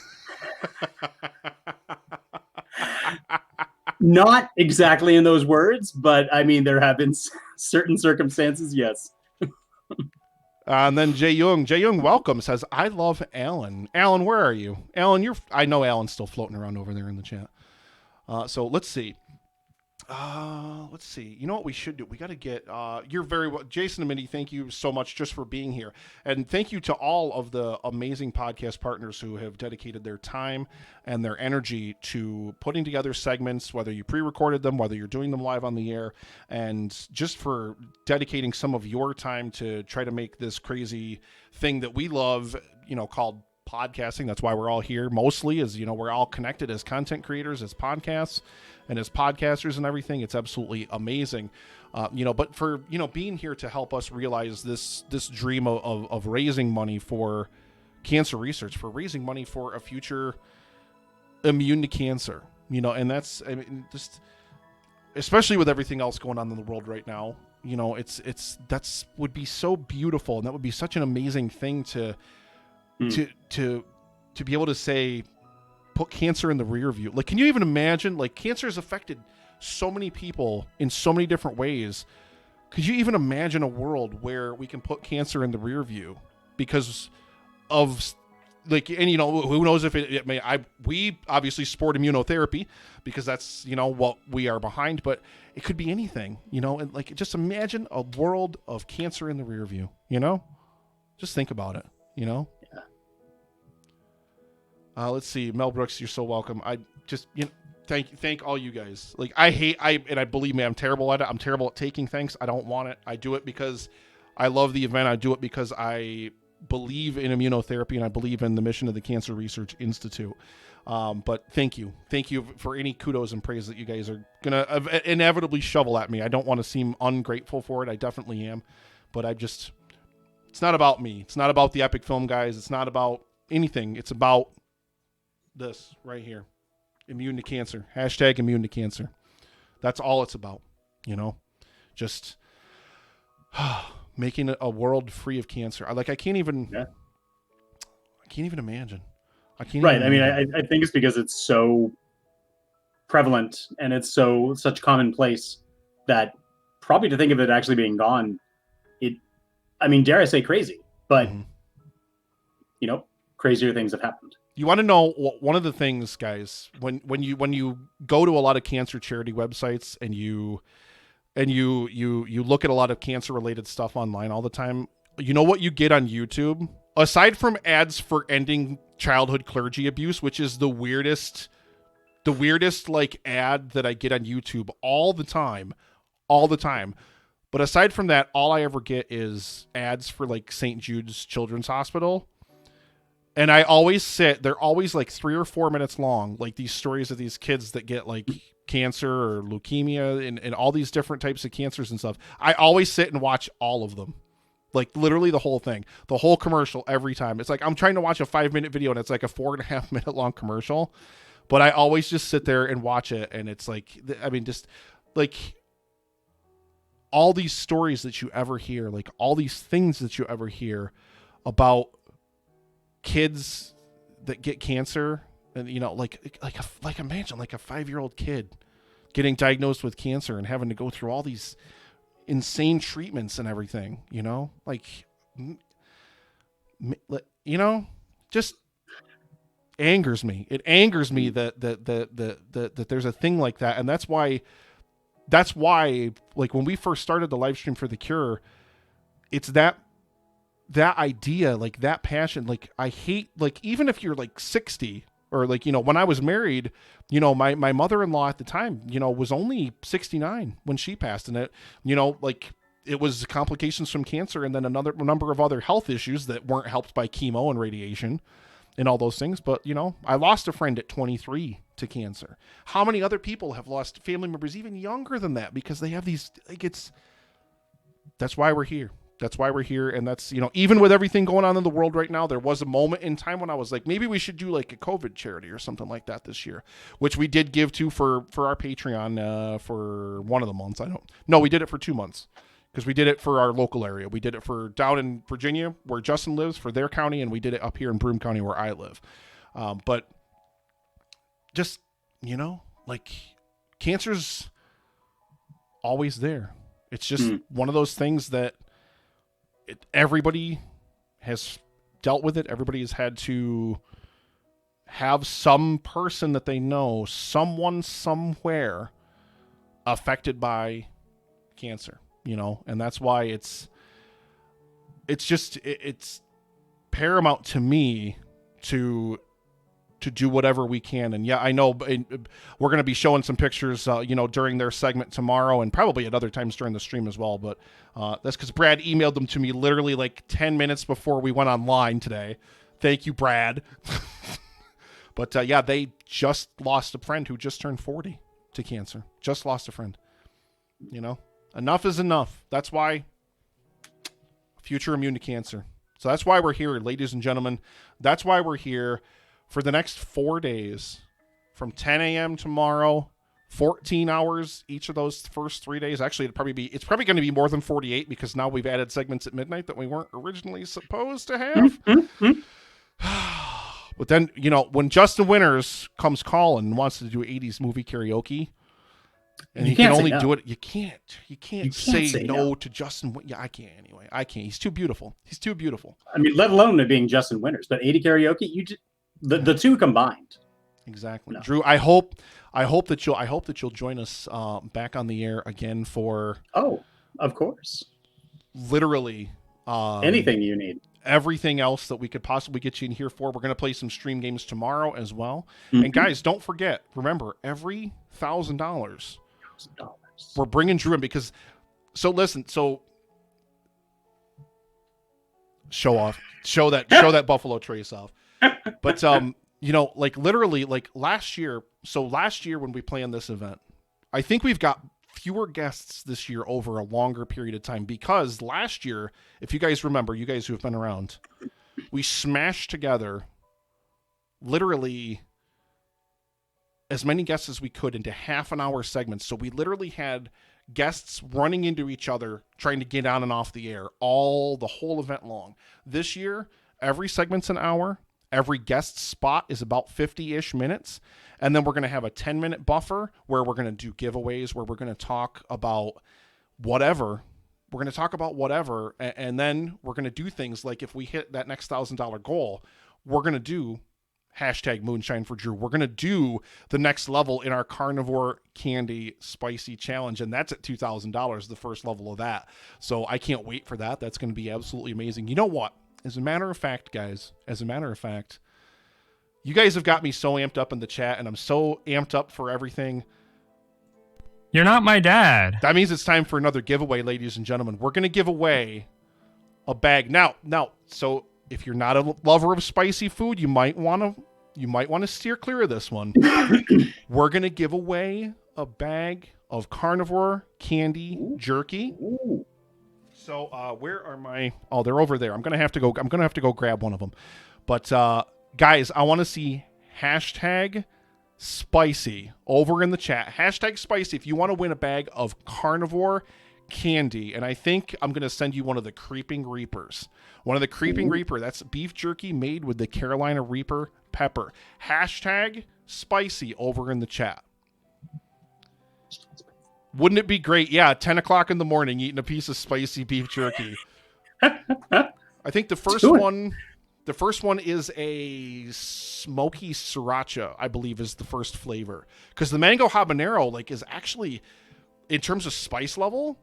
Not exactly in those words, but I mean, there have been certain circumstances. Yes. And then Jay Young welcome, says, I love Alan. Alan, where are you? Alan, I know Alan's still floating around over there in the chat. So let's see. You know what we should do? We got to get, you're very well, Jason and Mindy, thank you so much just for being here. And thank you to all of the amazing podcast partners who have dedicated their time and their energy to putting together segments, whether you pre-recorded them, whether you're doing them live on the air, and just for dedicating some of your time to try to make this crazy thing that we love, called podcasting. That's why we're all here mostly, is we're all connected as content creators, as podcasts, and as podcasters and everything. It's absolutely amazing. But for being here to help us realize this dream of raising money for cancer research, for raising money for a future immune to cancer, and that's, I mean, just especially with everything else going on in the world right now, that's would be so beautiful, and that would be such an amazing thing to be able to say, put cancer in the rear view. Like, can you even imagine, like, cancer has affected so many people in so many different ways. Could you even imagine a world where we can put cancer in the rear view because of, like, and who knows if it may, we obviously support immunotherapy because that's, what we are behind, but it could be anything, and like, just imagine a world of cancer in the rear view, just think about it, Let's see. Mel Brooks, you're so welcome. I just, thank all you guys. Like, I believe me, I'm terrible at it. I'm terrible at taking thanks. I don't want it. I do it because I love the event. I do it because I believe in immunotherapy, and I believe in the mission of the Cancer Research Institute. But thank you for any kudos and praise that you guys are going to inevitably shovel at me. I don't want to seem ungrateful for it. I definitely am, but it's not about me. It's not about the Epic Film guys. It's not about anything. It's about this right here. Immune to cancer. # immune to cancer. That's all it's about, just making a world free of cancer. I can't even imagine. I think it's because it's so prevalent and it's such commonplace that probably to think of it actually being gone, dare I say crazy, but crazier things have happened. You want to know one of the things, guys, when you go to a lot of cancer charity websites and you look at a lot of cancer related stuff online all the time, what you get on YouTube, aside from ads for ending childhood clergy abuse, which is the weirdest like ad that I get on YouTube all the time. But aside from that, all I ever get is ads for like St. Jude's Children's Hospital. And I always they're always like 3 or 4 minutes long, like these stories of these kids that get like cancer or leukemia and all these different types of cancers and stuff. I always sit and watch all of them. Like literally the whole thing, the whole commercial every time. It's like I'm trying to watch a 5-minute video and it's like a 4.5 minute long commercial. But I always just sit there and watch it. And it's like, I mean, just like all these stories that you ever hear, like all these things that you ever hear about kids that get cancer, and like imagine like a 5-year-old kid getting diagnosed with cancer and having to go through all these insane treatments and everything, like just angers me. It angers me that there's a thing like that. And that's why like when we first started the live stream for The Cure, it's that idea, like that passion. Like I hate, like even if you're like 60 or like, when I was married, my mother-in-law at the time, was only 69 when she passed. And it, like it was complications from cancer and then another number of other health issues that weren't helped by chemo and radiation and all those things. But, I lost a friend at 23 to cancer. How many other people have lost family members even younger than that because they have these, like that's why we're here. That's why we're here. And that's, even with everything going on in the world right now, there was a moment in time when I was like, maybe we should do like a COVID charity or something like that this year, which we did give to for our Patreon for one of the months. We did it for 2 months because we did it for our local area. We did it for down in Virginia where Justin lives for their county. And we did it up here in Broome County where I live. But just, like cancer's always there. It's just one of those things that everybody has dealt with it. Everybody has had to have some person that they know, someone somewhere affected by cancer, and that's why it's paramount to me to do whatever we can. And yeah, I know we're going to be showing some pictures, during their segment tomorrow and probably at other times during the stream as well. But that's because Brad emailed them to me literally like 10 minutes before we went online today. Thank you, Brad. But yeah, they just lost a friend who just turned 40 to cancer. Just lost a friend. Enough is enough. That's why future immune to cancer. So that's why we're here, ladies and gentlemen. That's why we're here. For the next 4 days, from 10 a.m. tomorrow, 14 hours each of those first 3 days. Actually, it's probably going to be more than 48 because now we've added segments at midnight that we weren't originally supposed to have. But then, when Justin Winters comes calling and wants to do 80s movie karaoke, and you can only do it, you can't say no to Justin. Yeah, I can't anyway. I can't. He's too beautiful. I mean, let alone it being Justin Winters, but 80 karaoke, the two combined. Exactly. No. Drew, I hope that you'll join us back on the air again for of course. Literally anything you need. Everything else that we could possibly get you in here for. We're going to play some stream games tomorrow as well. Mm-hmm. And guys, don't forget, remember, every $1,000 we're bringing Drew in because show that Buffalo Trace off. But like literally, like last year when we planned this event, I think we've got fewer guests this year over a longer period of time because last year, if you guys remember, you guys who have been around, we smashed together literally as many guests as we could into half-an-hour segments. So we literally had guests running into each other trying to get on and off the air the whole event long. This year, every segment's an hour. Every guest spot is about 50-ish minutes. And then we're going to have a 10-minute buffer where we're going to do giveaways, where we're going to talk about whatever. And then we're going to do things like if we hit that next $1,000 goal, we're going to do #Moonshine for Drew. We're going to do the next level in our carnivore candy spicy challenge. And that's at $2,000, the first level of that. So I can't wait for that. That's going to be absolutely amazing. You know what? As a matter of fact, guys, you guys have got me so amped up in the chat, and I'm so amped up for everything. You're not my dad. That means it's time for another giveaway, ladies and gentlemen. We're going to give away a bag. Now, so if you're not a lover of spicy food, you might want to steer clear of this one. We're going to give away a bag of carnivore candy jerky. Ooh. So, where are my... Oh, they're over there. I'm going to have to go grab one of them. But, guys, I want to see hashtag spicy over in the chat. Hashtag spicy if you want to win a bag of carnivore candy. And I think I'm going to send you one of the Creeping Reapers. One of the Creeping Reaper. That's beef jerky made with the Carolina Reaper pepper. Hashtag spicy over in the chat. Wouldn't it be great? Yeah, 10 o'clock in the morning eating a piece of spicy beef jerky. I think the first one is a smoky sriracha, I believe, is the first flavor. Because the mango habanero, like, is actually, in terms of spice level,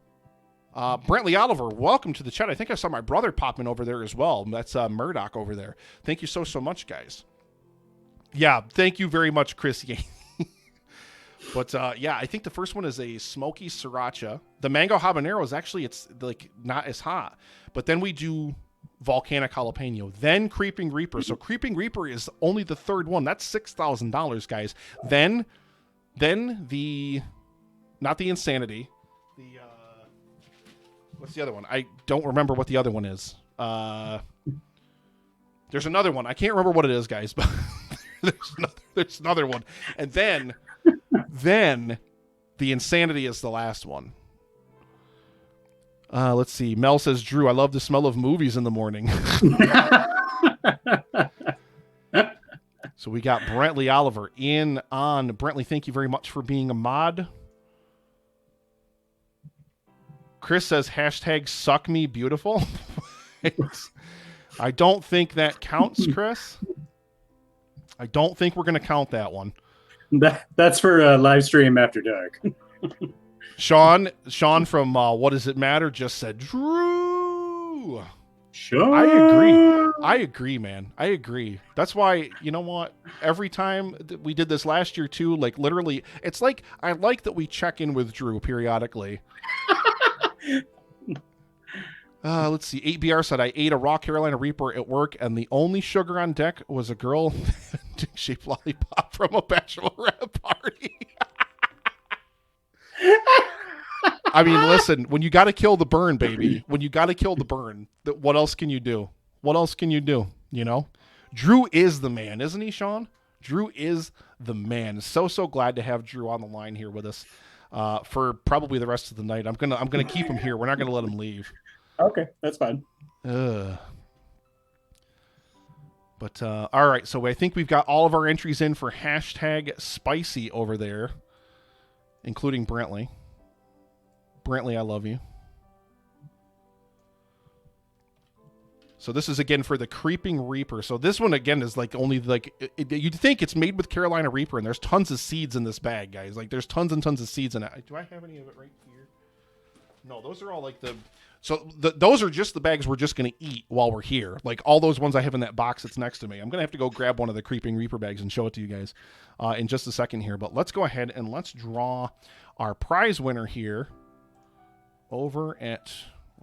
Brentley Oliver, welcome to the chat. I think I saw my brother popping over there as well. That's Murdoch over there. Thank you so much, guys. Yeah, thank you very much, Chris. But yeah, I think the first one is a smoky sriracha. The mango habanero is actually, it's like not as hot. But then we do volcanic jalapeno, then Creeping Reaper. So Creeping Reaper is only the third one. That's $6,000, guys. Then the, not the Insanity. The what's the other one? I don't remember what the other one is. There's another one. I can't remember what it is, guys. But there's another one, and then the Insanity is the last one. Let's see. Mel says, Drew, I love the smell of movies in the morning. So we got Brentley Oliver in on. Brentley, thank you very much for being a mod. Chris says, hashtag suck me beautiful. I don't think that counts, Chris. I don't think we're going to count that one. That's for live stream after dark. Sean from What Does It Matter just said, Drew. Sure. I agree, man. I agree. That's why, you know what? Every time we did this last year too, like literally, it's like, I like that we check in with Drew periodically. Let's see. 8BR said, I ate a raw Carolina Reaper at work, and the only sugar on deck was a girl dick-shaped lollipop from a bachelorette party. I mean, listen, when you got to kill the burn, baby, when you got to kill the burn, what else can you do? What else can you do? You know? Drew is the man, isn't he, Sean? Drew is the man. So glad to have Drew on the line here with us for probably the rest of the night. I'm gonna keep him here. We're not gonna let him leave. Okay, that's fine. But all right, so I think we've got all of our entries in for hashtag spicy over there, including Brentley. Brentley, I love you. So this is again for the Creeping Reaper. So this one again is like only like you'd think it's made with Carolina Reaper, and there's tons of seeds in this bag, guys. Like there's tons and tons of seeds in it. Do I have any of it right here? No, those are all like the. So those are just the bags we're just going to eat while we're here. Like all those ones I have in that box that's next to me. I'm going to have to go grab one of the Creeping Reaper bags and show it to you guys in just a second here. But let's go ahead and let's draw our prize winner here over at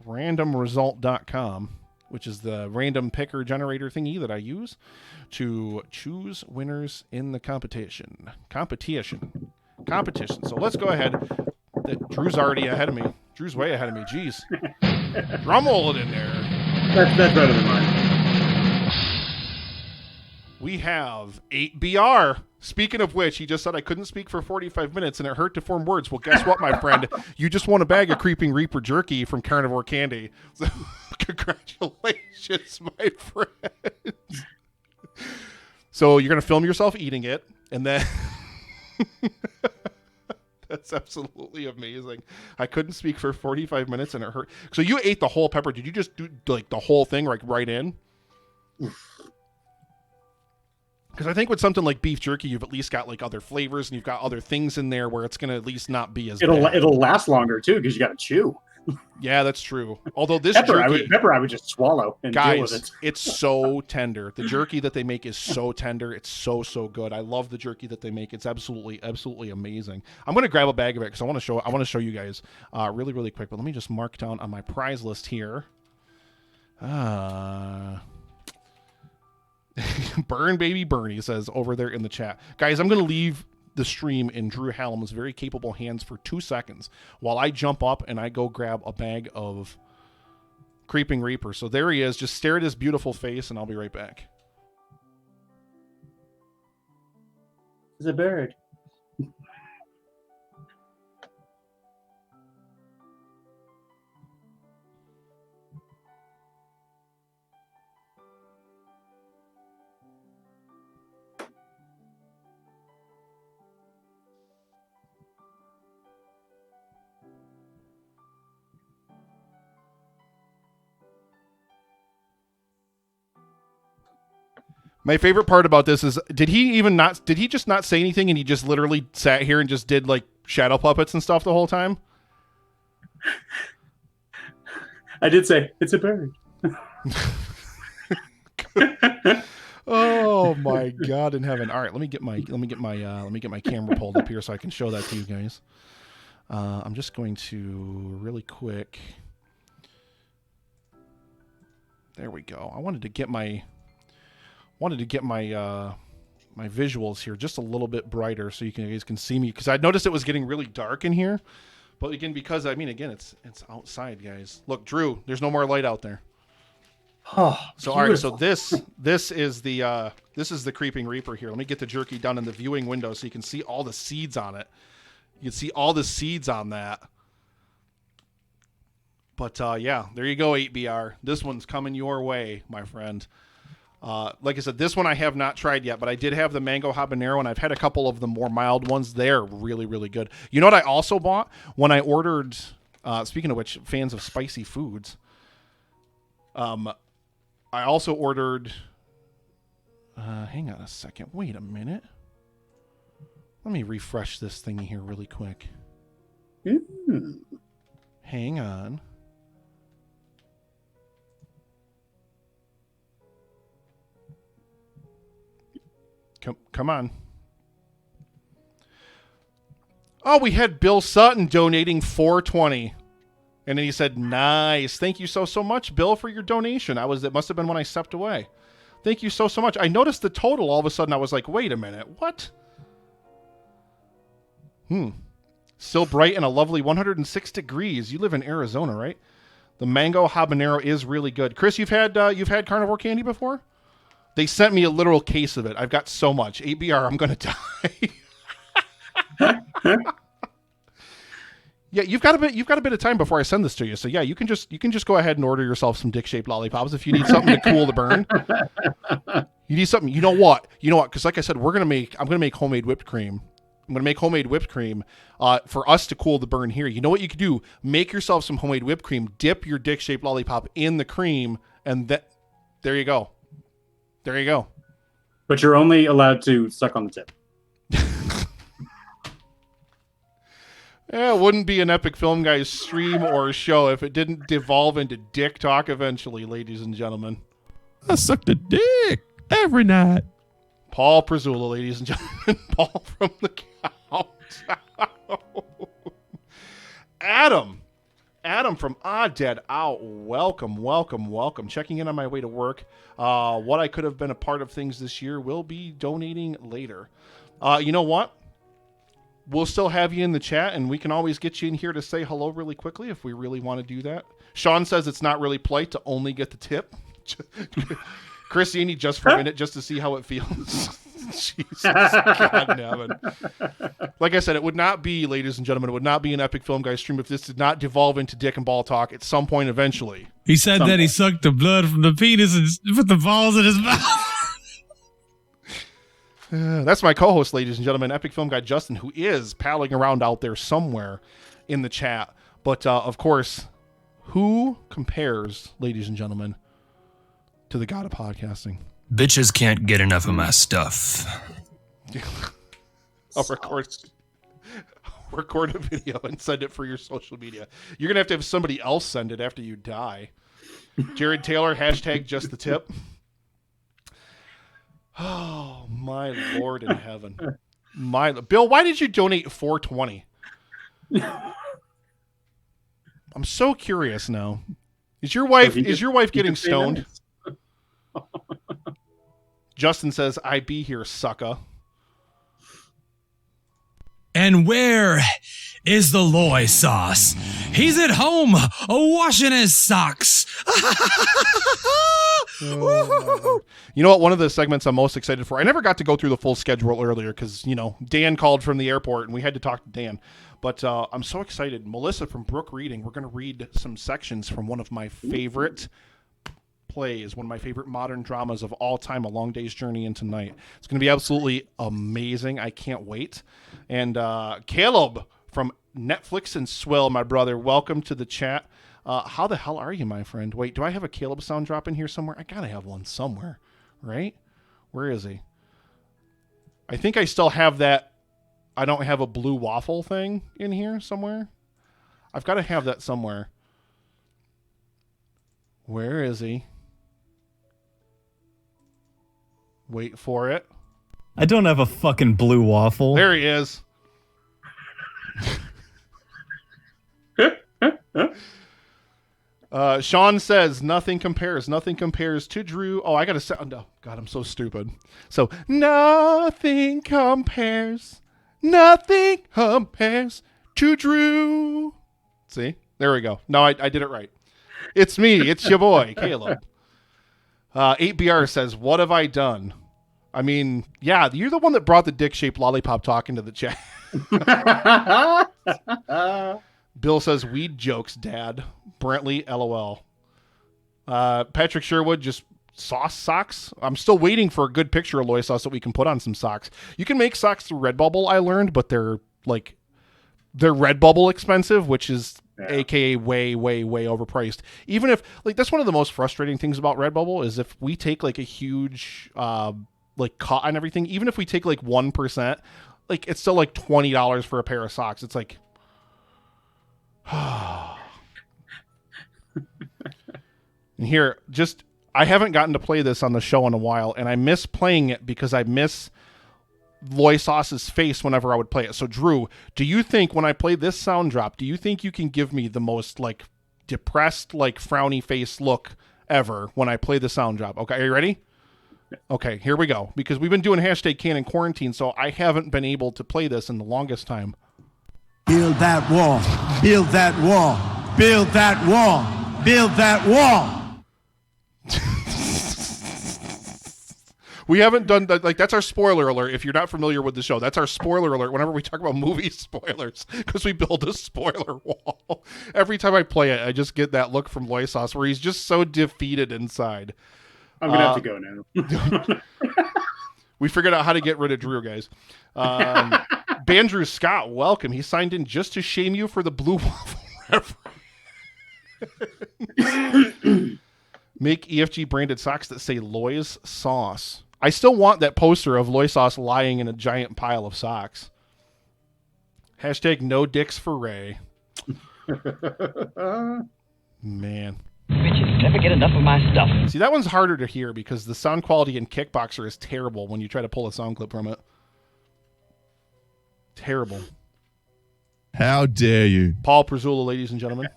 randomresult.com, which is the random picker generator thingy that I use to choose winners in the competition. So let's go ahead. Drew's already ahead of me. Drew's way ahead of me. Jeez. Drumroll it in there. That's better than mine. We have 8BR. Speaking of which, he just said I couldn't speak for 45 minutes and it hurt to form words. Well, guess what, my friend? You just won a bag of Creeping Reaper jerky from Carnivore Candy. So, congratulations, my friend. So you're going to film yourself eating it, and then... That's absolutely amazing. I couldn't speak for 45 minutes and it hurt. So you ate the whole pepper. Did you just do like the whole thing like right in? Because I think with something like beef jerky, you've at least got like other flavors and you've got other things in there where it's going to at least not be as bad. It'll last longer too because you got to chew. Yeah, that's true. Although this Pepper, jerky, I would just swallow and deal with guys, it. it's so tender. The jerky that they make is so tender. It's so good. I love the jerky that they make. It's absolutely amazing. I'm gonna grab a bag of it because I want to show you guys really quick. But let me just mark down on my prize list here. Burn baby Bernie says over there in the chat. Guys, I'm gonna leave the stream in Drew Hallam's very capable hands for 2 seconds while I jump up and I go grab a bag of Creeping Reaper. So there he is. Just stare at his beautiful face and I'll be right back. It's a bird. My favorite part about this is did he just not say anything and he just literally sat here and just did like shadow puppets and stuff the whole time? I did say it's a bird. Oh my God in heaven. All right, let me get my camera pulled up here so I can show that to you guys. I'm just going to really quick. There we go. I wanted to get my my visuals here just a little bit brighter so you guys can see me, because I noticed it was getting really dark in here. But again, because it's outside, guys. Look, Drew, there's no more light out there. Oh, so all right, so this is the Creeping Reaper here. Let me get the jerky down in the viewing window so you can see all the seeds on it. You can see all the seeds on that. But yeah, there you go, 8BR. This one's coming your way, my friend. Like I said, this one I have not tried yet, but I did have the mango habanero, and I've had a couple of the more mild ones. They're really good. You know what I also bought when I ordered, speaking of which, fans of spicy foods, I also ordered, hang on a second, wait a minute. Let me refresh this thingy here really quick. Hang on. Come on. Oh, we had Bill Sutton donating $4.20. And then he said, nice. Thank you so much, Bill, for your donation. It must have been when I stepped away. Thank you so much. I noticed the total all of a sudden. I was like, wait a minute. What? Still bright and a lovely 106 degrees. You live in Arizona, right? The mango habanero is really good. Chris, you've had carnivore candy before? They sent me a literal case of it. I've got so much. 8BR, I'm going to die. Yeah, you've got a bit of time before I send this to you. So yeah, you can just go ahead and order yourself some dick-shaped lollipops if you need something to cool the burn. You need something. You know what? Because like I said, I'm going to make homemade whipped cream. I'm going to make homemade whipped cream for us to cool the burn here. You know what you could do? Make yourself some homemade whipped cream. Dip your dick-shaped lollipop in the cream, and there you go. There you go. But you're only allowed to suck on the tip. Yeah, it wouldn't be an Epic Film Guys stream or show if it didn't devolve into dick talk eventually, ladies and gentlemen. I sucked a dick every night. Paul Prezula, ladies and gentlemen. Paul from the couch. Adam from Dead Out. Welcome. Checking in on my way to work. What I could have been a part of things this year will be donating later. You know what? We'll still have you in the chat, and we can always get you in here to say hello really quickly if we really want to do that. Sean says it's not really polite to only get the tip. Christine, just for a minute, just to see how it feels. Jesus, God damn it. Like I said, it would not be, ladies and gentlemen, it would not be an Epic Film Guys stream if this did not devolve into dick and ball talk at some point eventually. He said that he sucked the blood from the penis and put the balls in his mouth. That's my co-host, ladies and gentlemen, Epic Film Guy Justin, who is palling around out there somewhere in the chat. But, of course, who compares, ladies and gentlemen, to the god of podcasting? Bitches can't get enough of my stuff. Of course, record a video and send it for your social media. You're going to have somebody else send it after you die. Jared Taylor, hashtag just the tip. Oh, my Lord in heaven. Bill, why did you donate $4.20? I'm so curious now. Is your wife getting stoned? Justin says, I be here, sucka. And where is the Loy sauce? He's at home washing his socks. You know what? One of the segments I'm most excited for, I never got to go through the full schedule earlier because, Dan called from the airport and we had to talk to Dan. But I'm so excited. Melissa from Brook Reading, we're going to read some sections from one of my favorite plays, one of my favorite modern dramas of all time, A Long Day's Journey into Night. It's going to be absolutely amazing. I can't wait. And Caleb from Netflix and Swill, my brother, welcome to the chat. How the hell are you, my friend? Wait, do I have a Caleb sound drop in here somewhere? I gotta have one somewhere, right? Where is he? I think I still have that. I don't have a blue waffle thing in here somewhere. I've got to have that somewhere. Where is he? Wait for it. I don't have a fucking blue waffle. There he is. Sean says nothing compares to Drew. Oh, I gotta say, no, God, I'm so stupid. So nothing compares to Drew. See, there we go. No, I did it right. It's me. It's your boy, Caleb. 8BR says, what have I done? I mean, yeah, you're the one that brought the dick-shaped lollipop talk into the chat. Bill says, weed jokes, Dad. Brentley, LOL. Patrick Sherwood, just sauce socks. I'm still waiting for a good picture of Loy sauce that we can put on some socks. You can make socks through Redbubble, I learned, but they're Redbubble expensive, which is AKA way, way, way overpriced. Even if, that's one of the most frustrating things about Redbubble is if we take a huge, cut on everything, even if we take 1%, it's still $20 for a pair of socks. It's like, and here, I haven't gotten to play this on the show in a while, and I miss playing it because I miss Loy Sauce's face whenever I would play it. So, Drew, do you think when I play this sound drop, do you think you can give me the most depressed, frowny face look ever when I play the sound drop? Okay, are you ready? Okay, here we go. Because we've been doing #Canon Quarantine, so I haven't been able to play this in the longest time. Build that wall. Build that wall. Build that wall. Build that wall. We haven't done that. That's our spoiler alert. If you're not familiar with the show, that's our spoiler alert whenever we talk about movie spoilers, because we build a spoiler wall. Every time I play it, I just get that look from Loy Sauce where he's just so defeated inside. I'm going to have to go now. We figured out how to get rid of Drew, guys. Bandrew Scott, welcome. He signed in just to shame you for the blue waffle reference. Make EFG branded socks that say Loy's Sauce. I still want that poster of Loy Sauce lying in a giant pile of socks. #no dicks for Ray. Man. Bitches never get enough of my stuff. See, that one's harder to hear because the sound quality in Kickboxer is terrible when you try to pull a sound clip from it. Terrible. How dare you? Paul Prezula, ladies and gentlemen.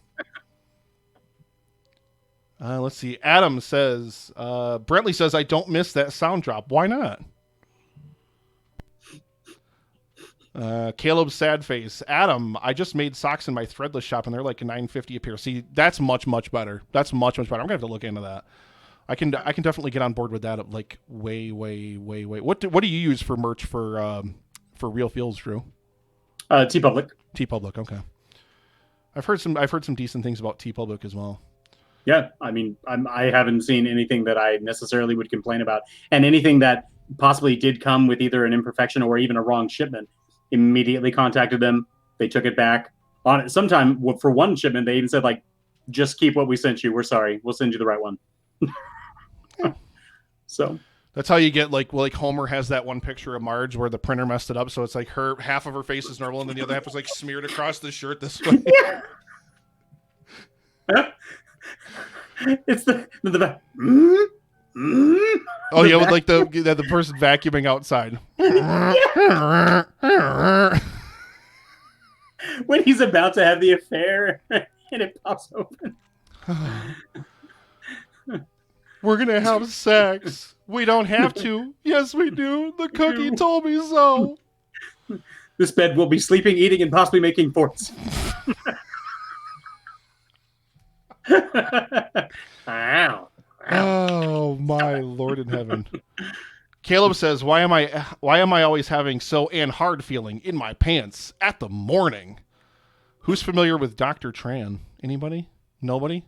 Let's see. Adam says, Brentley says, I don't miss that sound drop. Why not? Caleb's sad face. Adam, I just made socks in my Threadless shop and they're $9.50 a pair. See, that's much, much better. That's much, much better. I'm gonna have to look into that. I can definitely get on board with that. Way. What do you use for merch for Real Feels, Drew? TeePublic. TeePublic. Okay. I've heard some decent things about TeePublic as well. Yeah, I mean, I haven't seen anything that I necessarily would complain about, and anything that possibly did come with either an imperfection or even a wrong shipment. Immediately contacted them. They took it back. On it, sometime for one shipment, they even said just keep what we sent you. We're sorry. We'll send you the right one. So That's how you get like Homer has that one picture of Marge where the printer messed it up, so it's like her half of her face is normal and then the other half is like smeared across the shirt this way. It's the oh yeah, with like the person vacuuming outside. When he's about to have the affair and it pops open. We're gonna have sex. We don't have to. Yes, we do. The cookie told me so. This bed will be sleeping, eating, and possibly making forts. Wow. Oh my Lord in heaven. Caleb says, why am I always having so and hard feeling in my pants at the morning? Who's familiar with Dr. Tran? Anybody? Nobody?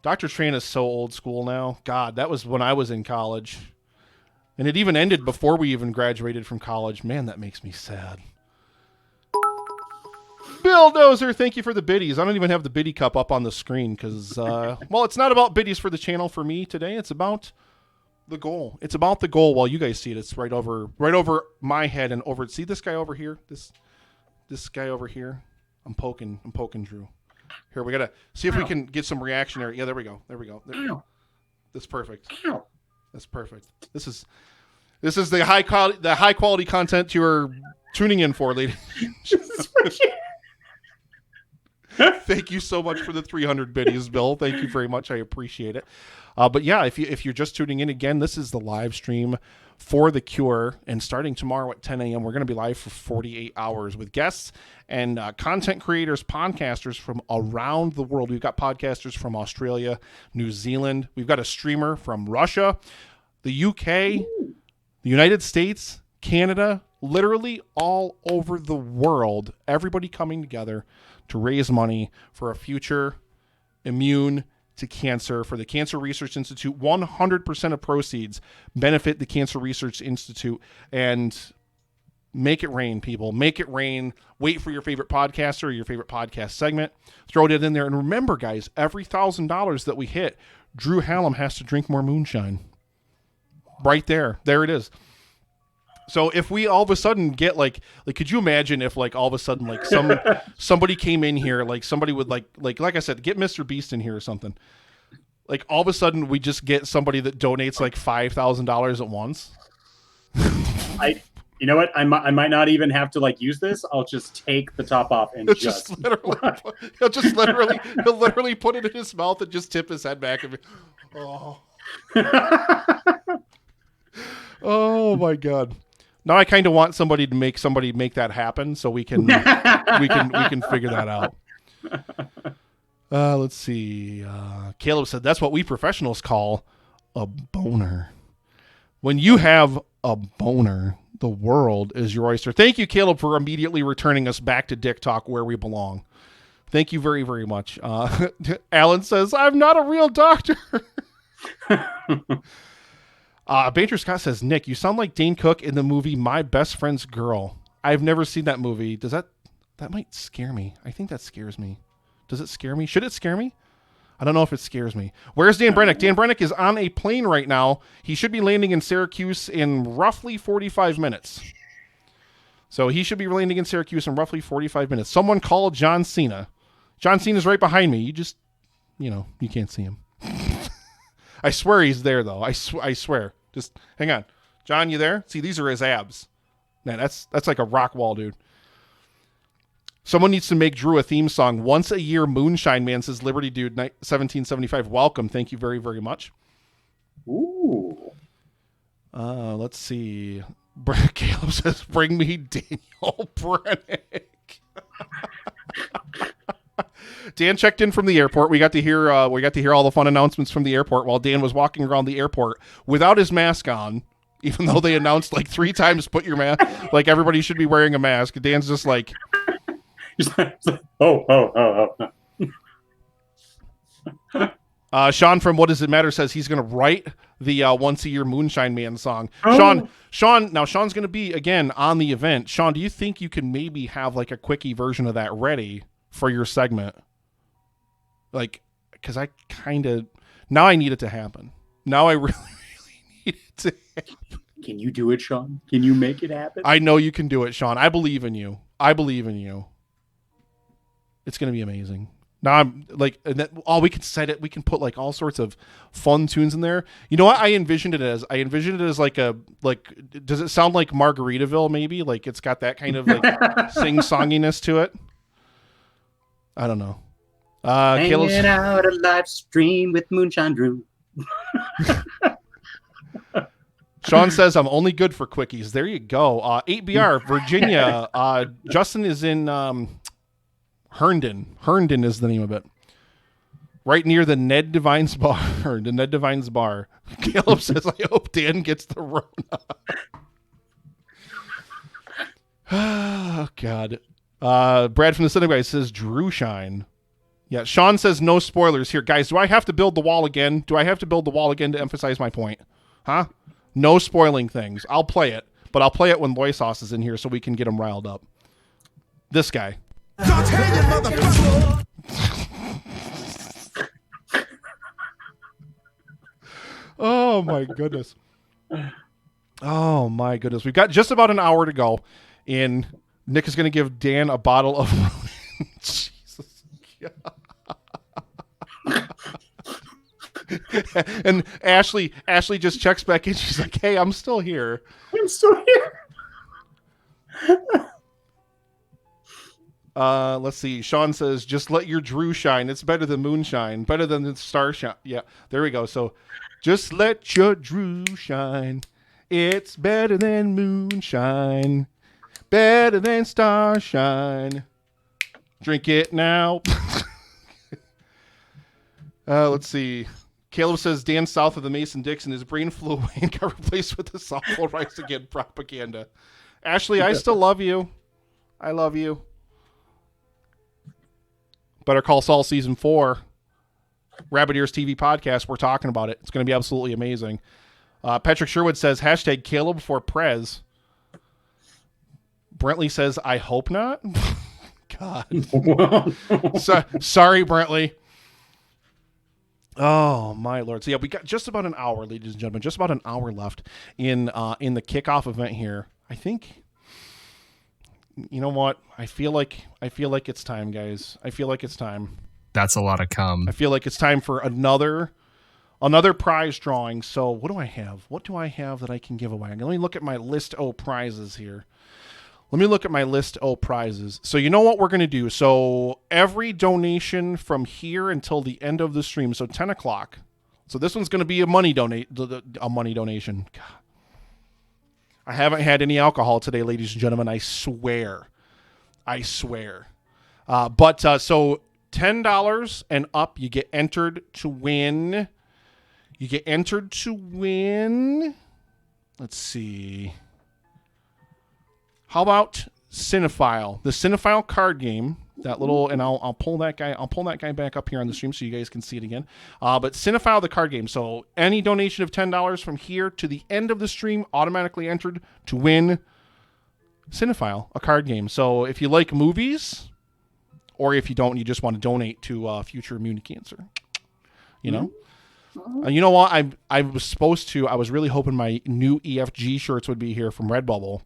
Dr. Tran is so old school now. God, that was when I was in college. And it even ended before we even graduated from college. Man, that makes me sad. Bill Dozer, thank you for the biddies. I don't even have the biddy cup up on the screen because, well, it's not about biddies for the channel for me today. It's about the goal. It's about the goal. While you guys see it, it's right over my head and over. See this guy over here? This guy over here? I'm poking Drew. Here, we gotta see if we can get some reactionary. Yeah, there we go. That's perfect. That's perfect. This is the high quality content you are tuning in for, ladies. Thank you so much for the 300 biddies, Bill. Thank you very much. I appreciate it. But yeah, if you're just tuning in again, this is the live stream for The Cure, and starting tomorrow at 10 a.m., we're going to be live for 48 hours with guests and content creators, podcasters from around the world. We've got podcasters from Australia, New Zealand. We've got a streamer from Russia, the UK, the United States, Canada, literally all over the world. Everybody coming together to raise money for a future immune to cancer for the Cancer Research Institute. 100% of proceeds benefit the Cancer Research Institute. And make it rain, people. Make it rain. Wait for your favorite podcaster or your favorite podcast segment. Throw it in there. And remember, guys, every $1,000 that we hit, Drew Hallam has to drink more moonshine. Right there. There it is. So if we all of a sudden get like could you imagine if like all of a sudden like somebody came in here, like somebody would like I said, get Mr. Beast in here or something. Like all of a sudden we just get somebody that donates like $5,000 at once. You know what? I might not even have to like use this. I'll just take the top off and just he'll literally put it in his mouth and just tip his head back and be, oh. Oh my God. Now I kind of want somebody to make that happen so we can figure that out. Let's see. Caleb said that's what we professionals call a boner. When you have a boner, the world is your oyster. Thank you, Caleb, for immediately returning us back to Dick Talk where we belong. Thank you very, very much. Alan says, I'm not a real doctor. Banter Scott says, Nick, you sound like Dane Cook in the movie My Best Friend's Girl. I've never seen that movie. Does that might scare me. I think that scares me. Does it scare me? Should it scare me? I don't know if it scares me. Where's Dan Brennick? Dan Brennick is on a plane right now. He should be landing in Syracuse in roughly 45 minutes. So he should be landing in Syracuse in roughly 45 minutes. Someone call John Cena. John Cena's right behind me. You just, you can't see him. I swear he's there, though. I swear. Just hang on. John, you there? See, these are his abs. Man, that's like a rock wall, dude. Someone needs to make Drew a theme song. Once a year, Moonshine Man, says Liberty Dude 1775. Welcome. Thank you very, very much. Ooh. Let's see. Caleb says, bring me Daniel Brennick. Dan checked in from the airport. We got to hear all the fun announcements from the airport while Dan was walking around the airport without his mask on, even though they announced like 3 times put your mask, like everybody should be wearing a mask. Dan's just like, oh. Sean from What Does It Matter says he's going to write the Once a Year Moonshine Man song. Oh. Sean's going to be again on the event. Sean, do you think you can maybe have like a quickie version of that ready for your segment? Like, because I kind of now I need it to happen. Now I really, really need it Can you do it, Sean? Can you make it happen? I know you can do it, Sean. I believe in you. I believe in you. It's going to be amazing. Now I'm like, we can set it. We can put like all sorts of fun tunes in there. You know what I envisioned it as? I envisioned it as like does it sound like Margaritaville maybe? Like it's got that kind of like sing-songiness to it. I don't know. Hanging out a live stream with Moonshine Drew. Sean says, I'm only good for quickies. There you go. 8BR, Virginia. Justin is in Herndon. Herndon is the name of it. Right near the Ned Devine's bar. The Ned Devine's bar. Caleb says, I hope Dan gets the Rona. Oh, God. Brad from the Synagogue says, Drew Shine. Yeah, Sean says, no spoilers here. Guys, do I have to build the wall again? Do I have to build the wall again to emphasize my point? Huh? No spoiling things. I'll play it, but I'll play it when Loy Sauce is in here so we can get him riled up. This guy. Oh, my goodness. Oh, my goodness. We've got just about an hour to go, and Nick is going to give Dan a bottle of Jesus. And Ashley just checks back in. She's like, hey, I'm still here. I'm still here. Let's see. Sean says, just let your Drew shine. It's better than moonshine. Better than the star shine. Yeah, there we go. So just let your Drew shine. It's better than moonshine. Better than star shine. Drink it now. Let's see. Caleb says, Dan south of the Mason-Dixon, his brain flew away and got replaced with the softball rice again propaganda. Ashley, I still love you. I love you. Better Call Saul Season 4. Rabbit Ears TV podcast. We're talking about it. It's going to be absolutely amazing. Patrick Sherwood says, hashtag Caleb for Prez. Brentley says, I hope not. God. Sorry, Brentley. Oh, my Lord. So, yeah, we got just about an hour, ladies and gentlemen. Just about an hour left in the kickoff event here. I think, you know what? I feel like it's time, guys. I feel like it's time. That's a lot of cum. I feel like it's time for another prize drawing. So, what do I have? What do I have that I can give away? Let me look at my list of prizes here. So you know what we're going to do? So every donation from here until the end of the stream, so 10 o'clock. So this one's going to be a money donation. God. I haven't had any alcohol today, ladies and gentlemen. I swear. But so $10 and up, you get entered to win. Let's see. How about Cinephile? The Cinephile card game, that little, and I'll pull that guy back up here on the stream so you guys can see it again. But Cinephile, the card game. So any donation of $10 from here to the end of the stream automatically entered to win Cinephile, a card game. So if you like movies, or if you don't, you just want to donate to future immune cancer, you know. You know what? I was really hoping my new EFG shirts would be here from Redbubble.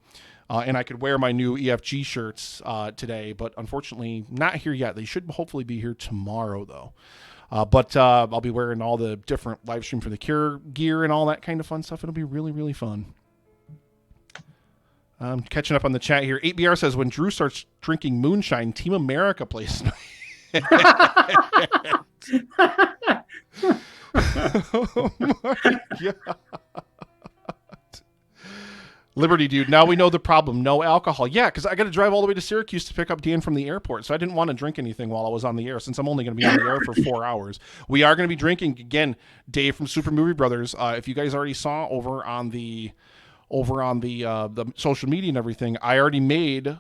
And I could wear my new EFG shirts today, but unfortunately not here yet. They should hopefully be here tomorrow, though. But I'll be wearing all the different Livestream for the Cure gear and all that kind of fun stuff. It'll be really, really fun. Catching up on the chat here. 8BR says, when Drew starts drinking moonshine, Team America plays. Oh, my God. Liberty Dude, now we know the problem. No alcohol. Yeah, because I got to drive all the way to Syracuse to pick up Dan from the airport, so I didn't want to drink anything while I was on the air, since I'm only going to be on the air for 4 hours. We are going to be drinking, again, Dave from Super Movie Brothers. If you guys already saw over on the social media and everything, I already made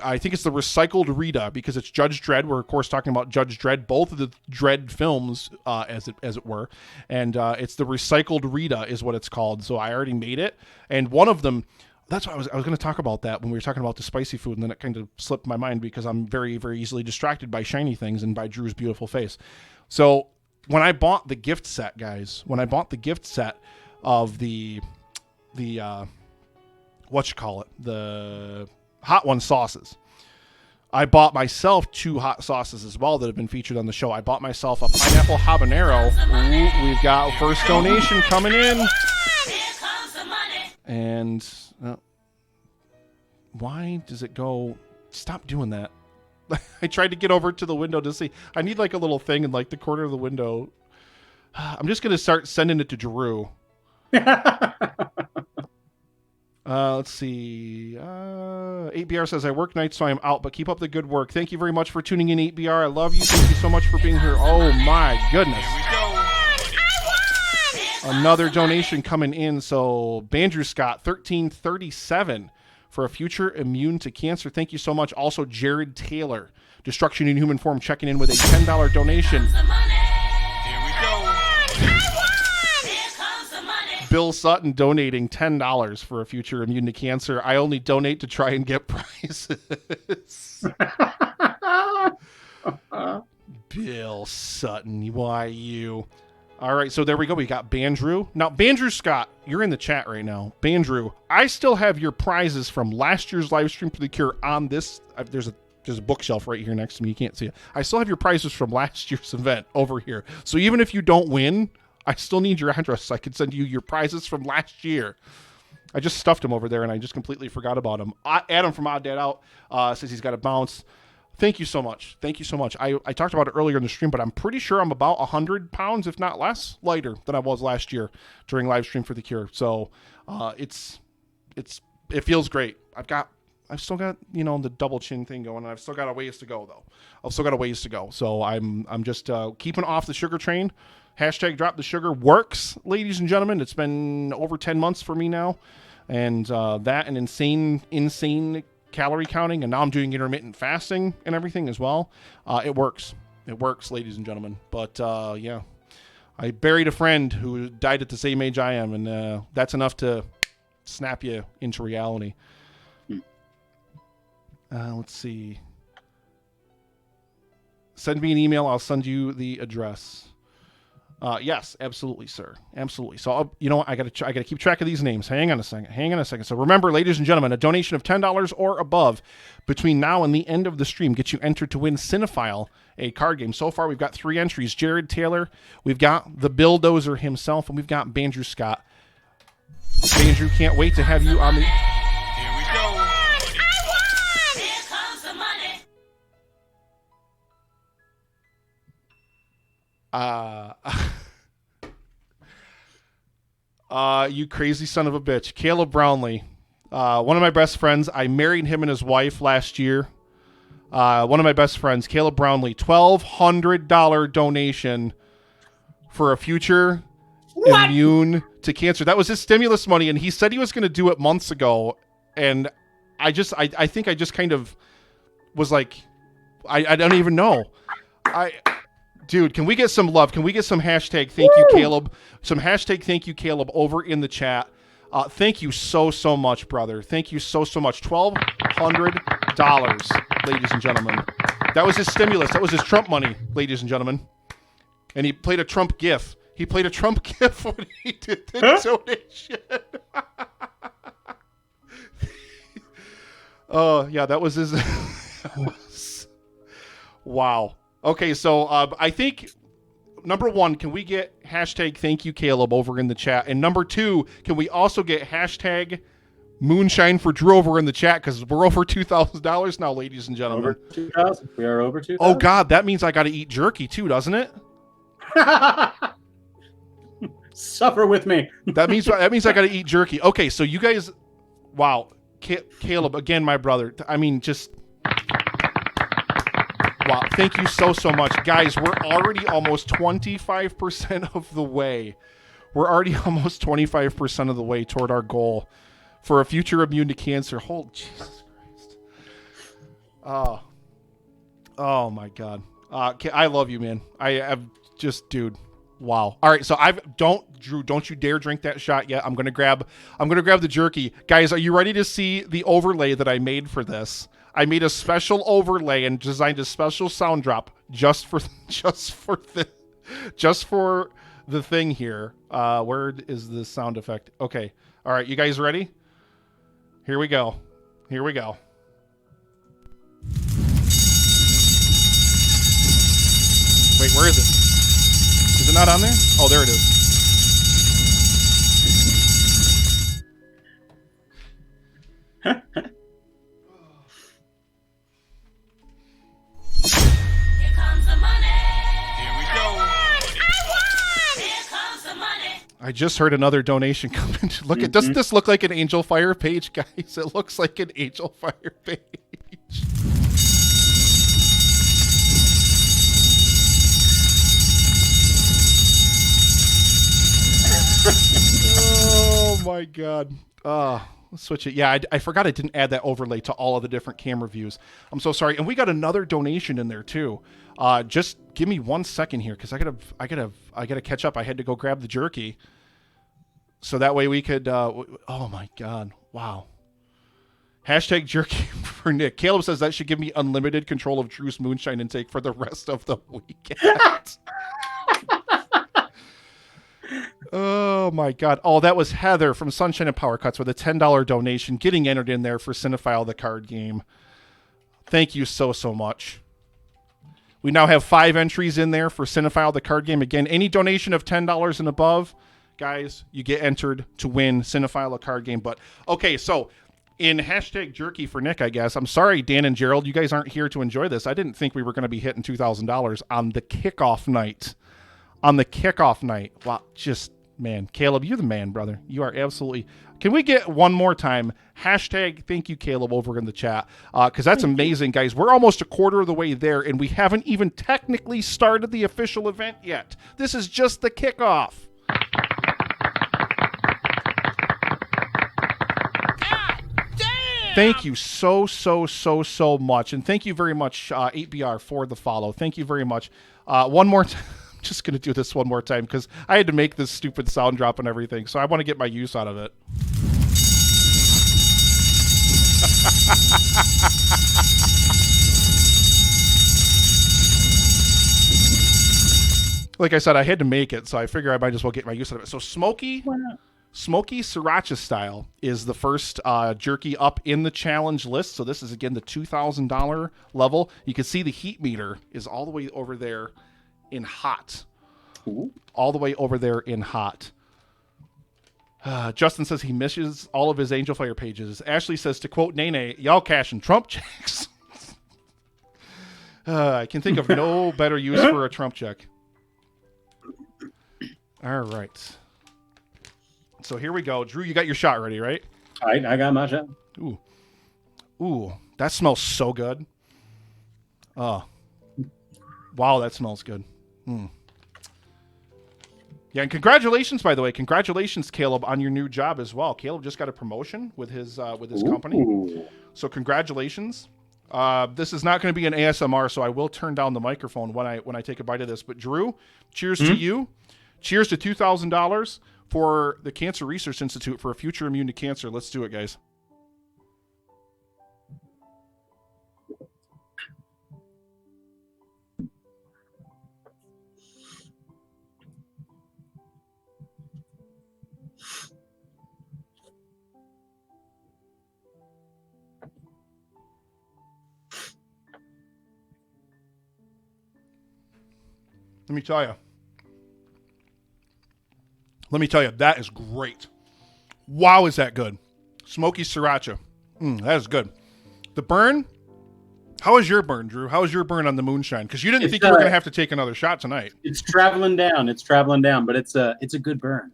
I think it's the recycled Rita, because it's Judge Dredd. We're of course talking about Judge Dredd, both of the Dredd films, as it were, and it's the recycled Rita is what it's called. So I already made it, and one of them. That's why I was going to talk about that when we were talking about the spicy food, and then it kind of slipped my mind because I'm very, very easily distracted by shiny things and by Drew's beautiful face. So when I bought the gift set, guys, of the the Hot One sauces. I bought myself 2 hot sauces as well that have been featured on the show. I bought myself a pineapple habanero. Ooh, we've got first donation coming in. And why does it go? Stop doing that. I tried to get over to the window to see. I need like a little thing in like the corner of the window. I'm just going to start sending it to Drew. Let's see. 8BR says, I work nights, so I'm out, but keep up the good work. Thank you very much for tuning in, 8BR. I love you. Thank you so much for being here. Oh, my goodness. Another donation coming in. So, Bandrew Scott, 1337 for a future immune to cancer. Thank you so much. Also, Jared Taylor, Destruction in Human Form, checking in with a $10 donation. Bill Sutton donating $10 for a future immune to cancer. I only donate to try and get prizes. Bill Sutton, why you? All right, so there we go. We got Bandrew. Now, Bandrew Scott, you're in the chat right now. Bandrew, I still have your prizes from last year's live stream for the cure on this. There's a bookshelf right here next to me. You can't see it. I still have your prizes from last year's event over here. So even if you don't win, I still need your address so I can send you your prizes from last year. I just stuffed him over there, and I just completely forgot about him. Adam from Odd Dad Out says he's got a bounce. Thank you so much. Thank you so much. I talked about it earlier in the stream, but I'm pretty sure I'm about 100 pounds, if not less, lighter than I was last year during live stream for the cure. So it feels great. I've still got, the double chin thing going, and I've still got a ways to go, though. I've still got a ways to go. So I'm just keeping off the sugar train. Hashtag drop the sugar works, ladies and gentlemen. It's been over 10 months for me now. And that and insane calorie counting. And now I'm doing intermittent fasting and everything as well. It works. It works, ladies and gentlemen. But, yeah, I buried a friend who died at the same age I am. And that's enough to snap you into reality. Let's see. Send me an email. I'll send you the address. Yes, absolutely, sir. Absolutely. So, I got to keep track of these names. Hang on a second. So remember, ladies and gentlemen, a donation of $10 or above between now and the end of the stream gets you entered to win Cinephile, a card game. So far, we've got 3 entries. Jared Taylor, we've got the Billdozer himself, and we've got Bandrew Scott. Bandrew, can't wait to have you on the... Here we go. Here comes the money. You crazy son of a bitch. Caleb Brownlee, one of my best friends. I married him and his wife last year. One of my best friends, Caleb Brownlee, $1,200 donation for a future immune to cancer. That was his stimulus money, and he said he was going to do it months ago. And I think I just kind of was like, I don't even know. Dude, can we get some love? Can we get some hashtag thank you, Caleb? Some hashtag thank you, Caleb, over in the chat. Thank you so much, brother. Thank you so much. $1,200, ladies and gentlemen. That was his stimulus. That was his Trump money, ladies and gentlemen. And he played a Trump GIF. He played a Trump GIF when he did the donation. Oh, yeah, that was his... Wow. Okay, so I think, number 1, can we get hashtag thank you, Caleb, over in the chat? And number 2, can we also get hashtag moonshine for Drew over in the chat? Because we're over $2,000 now, ladies and gentlemen. Over 2,000. We are over 2,000. Oh, God, that means I got to eat jerky, too, doesn't it? Suffer with me. That means I got to eat jerky. Okay, so you guys, wow. Caleb, again, my brother. I mean, just... Wow, thank you so much. Guys, we're already almost 25% of the way. We're already almost 25% of the way toward our goal for a future immune to cancer. Oh, Jesus Christ. Oh my God. I love you, man. I have just, dude. Wow. All right, so Drew, don't you dare drink that shot yet. I'm gonna grab the jerky. Guys, are you ready to see the overlay that I made for this? I made a special overlay and designed a special sound drop just for the thing here. Where is the sound effect? Okay. All right. You guys ready? Here we go. Here we go. Wait, where is it? Is it not on there? Oh, there it is. Here comes the money. Here we go. I won! Here comes the money. I just heard another donation come in. Look at, doesn't this look like an Angel Fire page, guys? It looks like an Angel Fire page. Oh my God. Let's switch it. Yeah, I forgot I didn't add that overlay to all of the different camera views. I'm so sorry. And we got another donation in there too. Just give me 1 second here, because I gotta catch up. I had to go grab the jerky, so that way we could. Oh my God! Wow. Hashtag jerky for Nick. Caleb says that should give me unlimited control of Drew's moonshine intake for the rest of the weekend. Oh my God. Oh, that was Heather from Sunshine and Power Cuts with a $10 donation, getting entered in there for Cinephile the card game. Thank you so much. We now have 5 entries in there for Cinephile the card game. Again, any donation of $10 and above, guys, you get entered to win Cinephile the card game. But okay, so in hashtag jerky for Nick, I guess. I'm sorry, Dan and Gerald, you guys aren't here to enjoy this. I didn't think we were going to be hitting $2,000 on the kickoff night. Wow, just, man, Caleb, you're the man, brother. You are absolutely. Can we get one more time? Hashtag thank you, Caleb, over in the chat. Because that's amazing, guys. We're almost a quarter of the way there, and we haven't even technically started the official event yet. This is just the kickoff. Thank you so much. And thank you very much, 8BR, for the follow. Thank you very much. One more time. I'm just going to do this one more time because I had to make this stupid sound drop and everything. So I want to get my use out of it. Like I said, I had to make it, so I figure I might as well get my use out of it. So Smoky Sriracha Style is the first jerky up in the challenge list. So this is, again, the $2,000 level. You can see the heat meter is all the way over there in hot. Ooh. All the way over there in hot. Justin says he misses all of his Angel Fire pages. Ashley says, to quote Nene, y'all cashing Trump checks. I can think of no better use for a Trump check. All right. So here we go. Drew, you got your shot ready, right? I got my shot. Ooh, that smells so good. Oh. Wow, that smells good. Yeah, and congratulations, by the way. Congratulations, Caleb, on your new job as well. Caleb just got a promotion with his company. So congratulations. This is not going to be an ASMR, so I will turn down the microphone when I take a bite of this. But Drew, cheers to you. Cheers to $2,000 for the Cancer Research Institute for a future immune to cancer. Let's do it, guys. Let me tell you, that is great. Wow, is that good? Smoky Sriracha. That is good. The burn, how is your burn, Drew? How is your burn on the moonshine? Because you didn't think you were going to have to take another shot tonight. It's traveling down, but it's a good burn.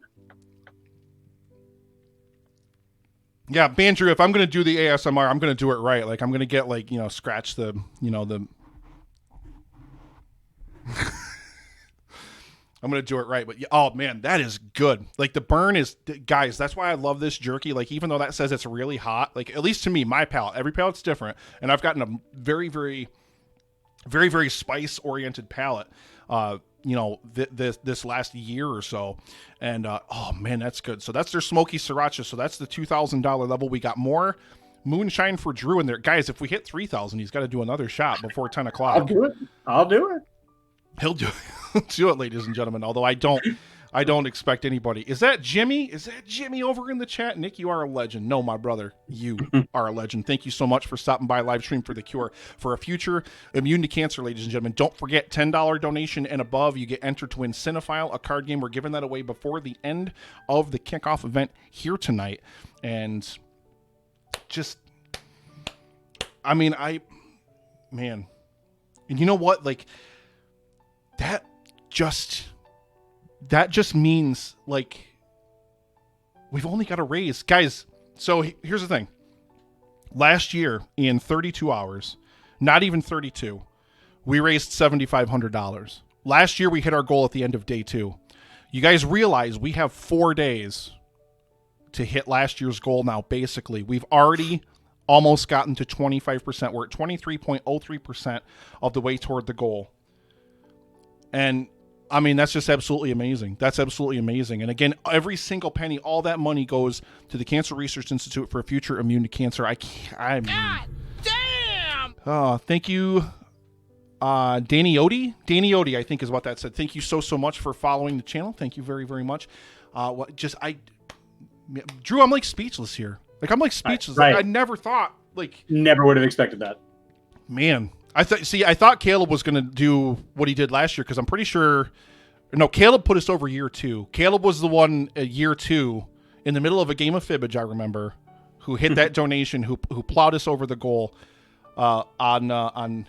Yeah, Bandrew, if I'm going to do the ASMR, I'm going to do it right. Like, I'm going to get, like, scratch the, the... I'm going to do it right. But, oh, man, that is good. Like, the burn is... Guys, that's why I love this jerky. Like, even though that says it's really hot, like, at least to me, my palate, every palate's different. And I've gotten a very, very, very, very spice-oriented palate, this last year or so. And, oh, man, that's good. So that's their Smoky Sriracha. So that's the $2,000 level. We got more moonshine for Drew in there. Guys, if we hit 3,000, he's got to do another shot before 10 o'clock. I'll do it. He'll do it. Do it, ladies and gentlemen. Although I don't I don't expect anybody. Is that Jimmy? Is that Jimmy over in the chat? Nick, you are a legend. No, my brother, you are a legend. Thank you so much for stopping by Livestream for the cure for a future immune to cancer, ladies and gentlemen. Don't forget, $10 donation and above, you get entered to win Cinephile, a card game. We're giving that away before the end of the kickoff event here tonight. And just, I mean, man, and you know what? Like, that just means, like, we've only got to raise, guys. So here's the thing. Last year, in 32 hours, not even 32, we raised $7,500. Last year, we hit our goal at the end of day 2. You guys realize we have 4 days to hit last year's goal now, basically. We've already almost gotten to 25%. We're at 23.03% of the way toward the goal. And I mean, that's just absolutely amazing. That's absolutely amazing. And again, every single penny, all that money goes to the Cancer Research Institute for a future immune to cancer. God damn! Oh, thank you, Danny Odie. Danny Odie, I think is what that said. Thank you so much for following the channel. Thank you very, very much. Drew, I'm like speechless here. Like, I'm like speechless. Right. Like, I never thought, like, never would have expected that. Man, I thought Caleb was going to do what he did last year, because I'm pretty sure. No, Caleb put us over year 2. Caleb was the one at year 2 in the middle of a game of fibbage, I remember, who hit that donation, who plowed us over the goal on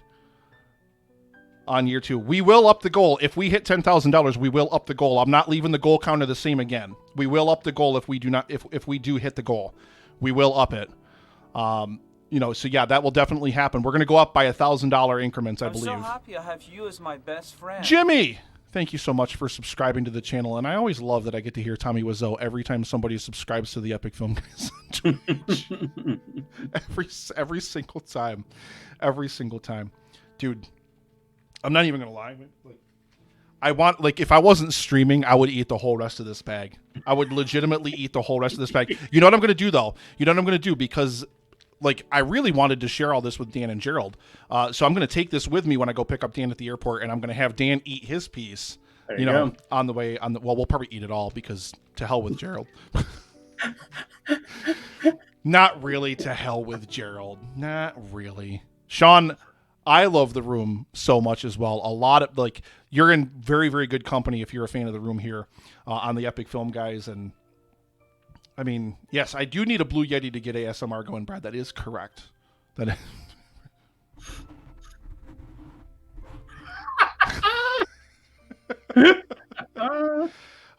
year 2. We will up the goal. If we hit $10,000, we will up the goal. I'm not leaving the goal counter the same again. We will up the goal if we do not, if we do hit the goal. We will up it. So yeah, that will definitely happen. We're going to go up by $1,000 increments, I believe. I'm so happy I have you as my best friend. Jimmy, thank you so much for subscribing to the channel. And I always love that I get to hear Tommy Wiseau every time somebody subscribes to the Epic Film Guys on Twitch. every single time. Every single time. Dude, I'm not even going to lie. If I wasn't streaming, I would eat the whole rest of this bag. I would legitimately eat the whole rest of this bag. You know what I'm going to do, though? You know what I'm going to do? Because, like, I really wanted to share all this with Dan and Gerald. So I'm going to take this with me when I go pick up Dan at the airport, and I'm going to have Dan eat his piece, you know, go. On the way. Well, we'll probably eat it all, because to hell with Gerald. Not really to hell with Gerald. Not really. Sean, I love The Room so much as well. A lot of, like, you're in very, very good company if you're a fan of The Room here on the Epic Film Guys. And I mean, yes, I do need a Blue Yeti to get ASMR going, Brad. That is correct. That is...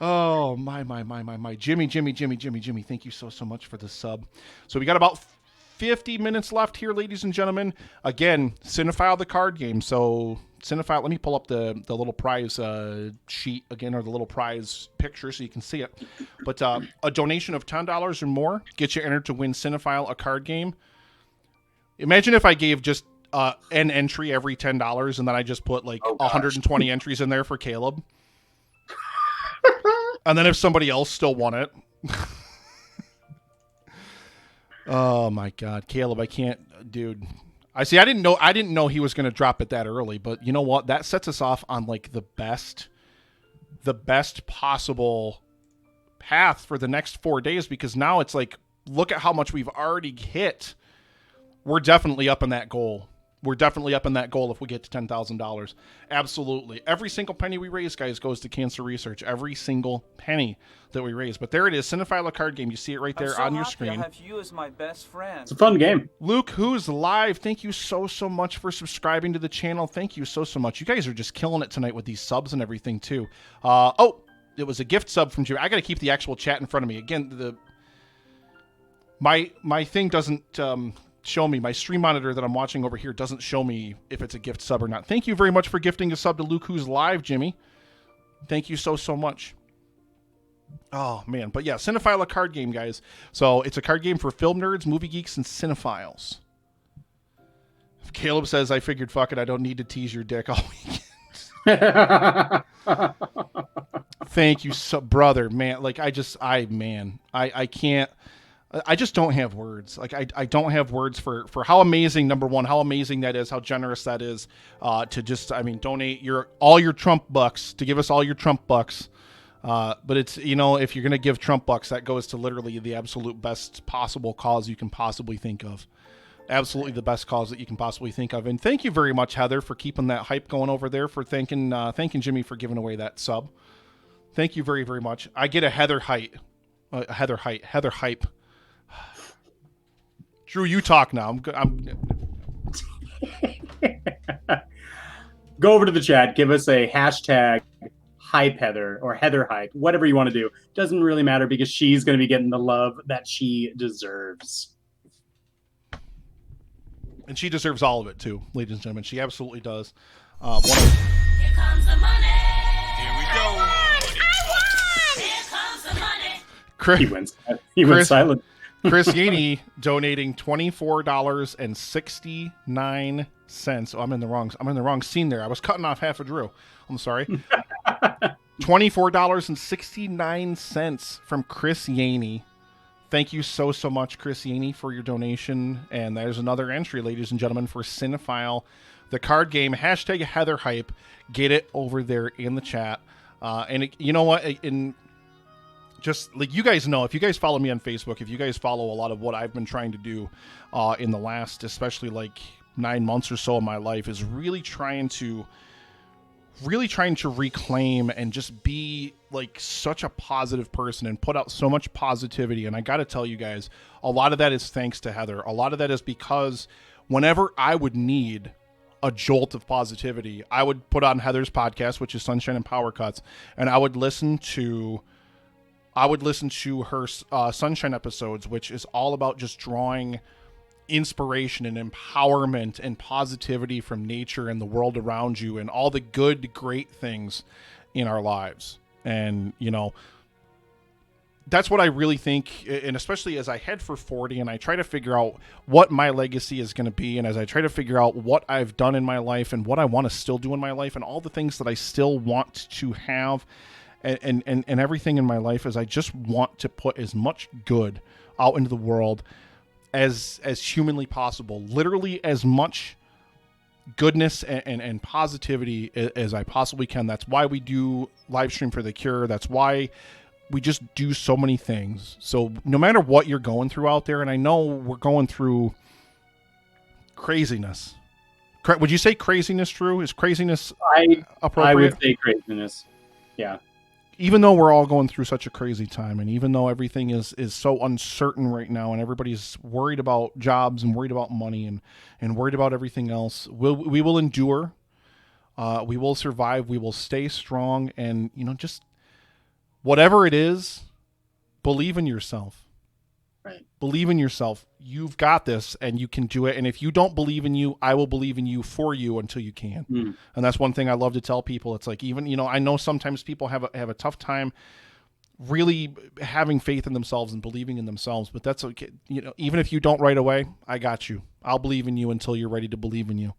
Oh, my. Jimmy. Thank you so much for the sub. So we got about 50 minutes left here, ladies and gentlemen. Again, Cinephile the card game. So Cinephile, let me pull up the little prize sheet again, or the little prize picture so you can see it. But a donation of $10 or more gets you entered to win Cinephile, a card game. Imagine if I gave just an entry every $10 and then I just put like 120 entries in there for Caleb. And then if somebody else still won it. Oh my God, Caleb, I can't, dude. I didn't know he was going to drop it that early, but you know what? That sets us off on like the best possible path for the next 4 days, because now it's like, look at how much we've already hit. We're definitely up in that goal. We're definitely up in that goal if we get to $10,000. Absolutely. Every single penny we raise, guys, goes to cancer research. Every single penny that we raise. But there it is, Cinephile card game. You see it right there on your screen. I have you as my best friend. It's a fun game. Luke, who's live, thank you so much for subscribing to the channel. Thank you so much. You guys are just killing it tonight with these subs and everything, too. It was a gift sub from Jimmy. I got to keep the actual chat in front of me. Again, my thing doesn't... show me, my stream monitor that I'm watching over here doesn't show me if it's a gift sub or not. Thank you very much for gifting a sub to Luke, who's live, Jimmy. Thank you so much. Oh man, but yeah, Cinephile, a card game, guys. So it's a card game for film nerds, movie geeks, and cinephiles. If Caleb says, I figured, fuck it, I don't need to tease your dick all weekend. Thank you, brother, man. Like, I can't. I just don't have words. Like, I don't have words for how amazing, number one, how amazing that is, how generous that is, to just, donate all your Trump bucks, to give us all your Trump bucks, But it's, if you're going to give Trump bucks, that goes to literally the absolute best possible cause you can possibly think of. Absolutely the best cause that you can possibly think of. And thank you very much, Heather, for keeping that hype going over there, for thanking Jimmy for giving away that sub. Thank you very, very much. I get a Heather hype. Heather hype. Drew, you talk now. Go over to the chat. Give us a hashtag hype Heather or Heather hype, whatever you want to do. Doesn't really matter because she's going to be getting the love that she deserves. And she deserves all of it too, ladies and gentlemen. She absolutely does. Here comes the money. Here we go. I won! Here comes the money. He went silent. Chris Yaney donating $24.69. Oh, I'm in the wrong scene there. I was cutting off half of Drew. I'm sorry. $24.69 from Chris Yaney. Thank you so much, Chris Yaney, for your donation. And there's another entry, ladies and gentlemen, for Cinephile, the card game. Hashtag Heather Hype. Get it over there in the chat. You know what? Just like you guys know, if you guys follow me on Facebook, if you guys follow a lot of what I've been trying to do in the last, especially like 9 months or so of my life, is really trying to reclaim and just be like such a positive person and put out so much positivity. And I got to tell you guys, a lot of that is thanks to Heather. A lot of that is because whenever I would need a jolt of positivity, I would put on Heather's podcast, which is Sunshine and Power Cuts, and I would listen to her Sunshine episodes, which is all about just drawing inspiration and empowerment and positivity from nature and the world around you and all the good, great things in our lives. And, that's what I really think. And especially as I head for 40 and I try to figure out what my legacy is going to be. And as I try to figure out what I've done in my life and what I want to still do in my life and all the things that I still want to have and everything in my life, is I just want to put as much good out into the world as humanly possible, literally as much goodness and positivity as I possibly can. That's why we do Livestream for the Cure. That's why we just do so many things. So no matter what you're going through out there, and I know we're going through craziness. Would you say craziness, Drew? Is craziness appropriate? I would say craziness. Yeah. Even though we're all going through such a crazy time, and even though everything is so uncertain right now, and everybody's worried about jobs and worried about money and worried about everything else, we will endure. We will survive. We will stay strong. And, just whatever it is, believe in yourself. Right. Believe in yourself. You've got this, and you can do it. And if you don't believe in you, I will believe in you for you until you can. And that's one thing I love to tell people. It's like, even, I know sometimes people have a tough time really having faith in themselves and believing in themselves, but that's okay. Even if you don't right away, I got you. I'll believe in you until you're ready to believe in you.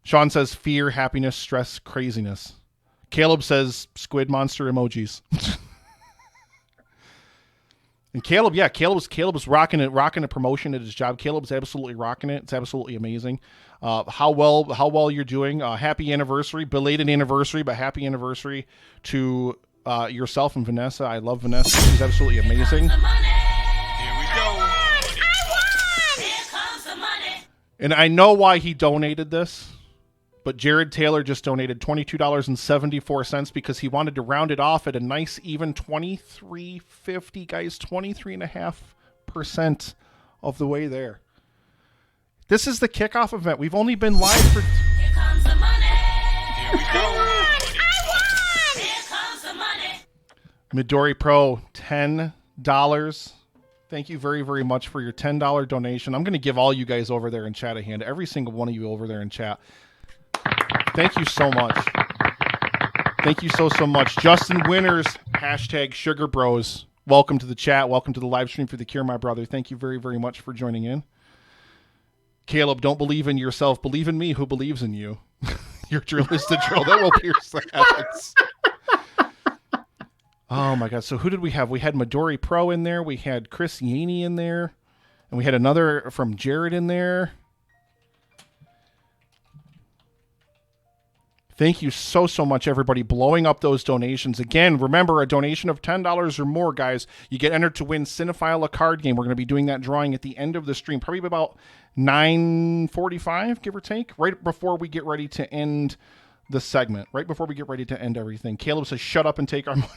Sean says fear, happiness, stress, craziness. Caleb says squid monster emojis. And Caleb is rocking a promotion at his job. Caleb's absolutely rocking it. It's absolutely amazing. How well you're doing. Happy anniversary, belated anniversary, but happy anniversary to yourself and Vanessa. I love Vanessa. She's absolutely amazing. Here we go. I won! Here comes the money. And I know why he donated this, but Jared Taylor just donated $22.74 because he wanted to round it off at a nice even $23.50, guys. 23.5% of the way there. This is the kickoff event. We've only been live for... Here comes the money. Here we go. I won! Here comes the money. Midori Pro, $10. Thank you very, very much for your $10 donation. I'm going to give all you guys over there in chat a hand. Every single one of you over there in chat. Thank you so much. Thank you so much. Justin Winters, hashtag Sugar Bros. Welcome to the chat. Welcome to the live stream for the Cure, my brother. Thank you very, very much for joining in. Caleb, don't believe in yourself. Believe in me who believes in you. Your drill is the drill that will pierce the heavens. Oh, my God. So who did we have? We had Midori Pro in there. We had Chris Yaney in there. And we had another from Jared in there. Thank you so much, everybody, blowing up those donations. Again, remember, a donation of $10 or more, guys, you get entered to win Cinephile, a card game. We're going to be doing that drawing at the end of the stream, probably about 9:45, give or take, right before we get ready to end the segment, right before we get ready to end everything. Caleb says, shut up and take our money.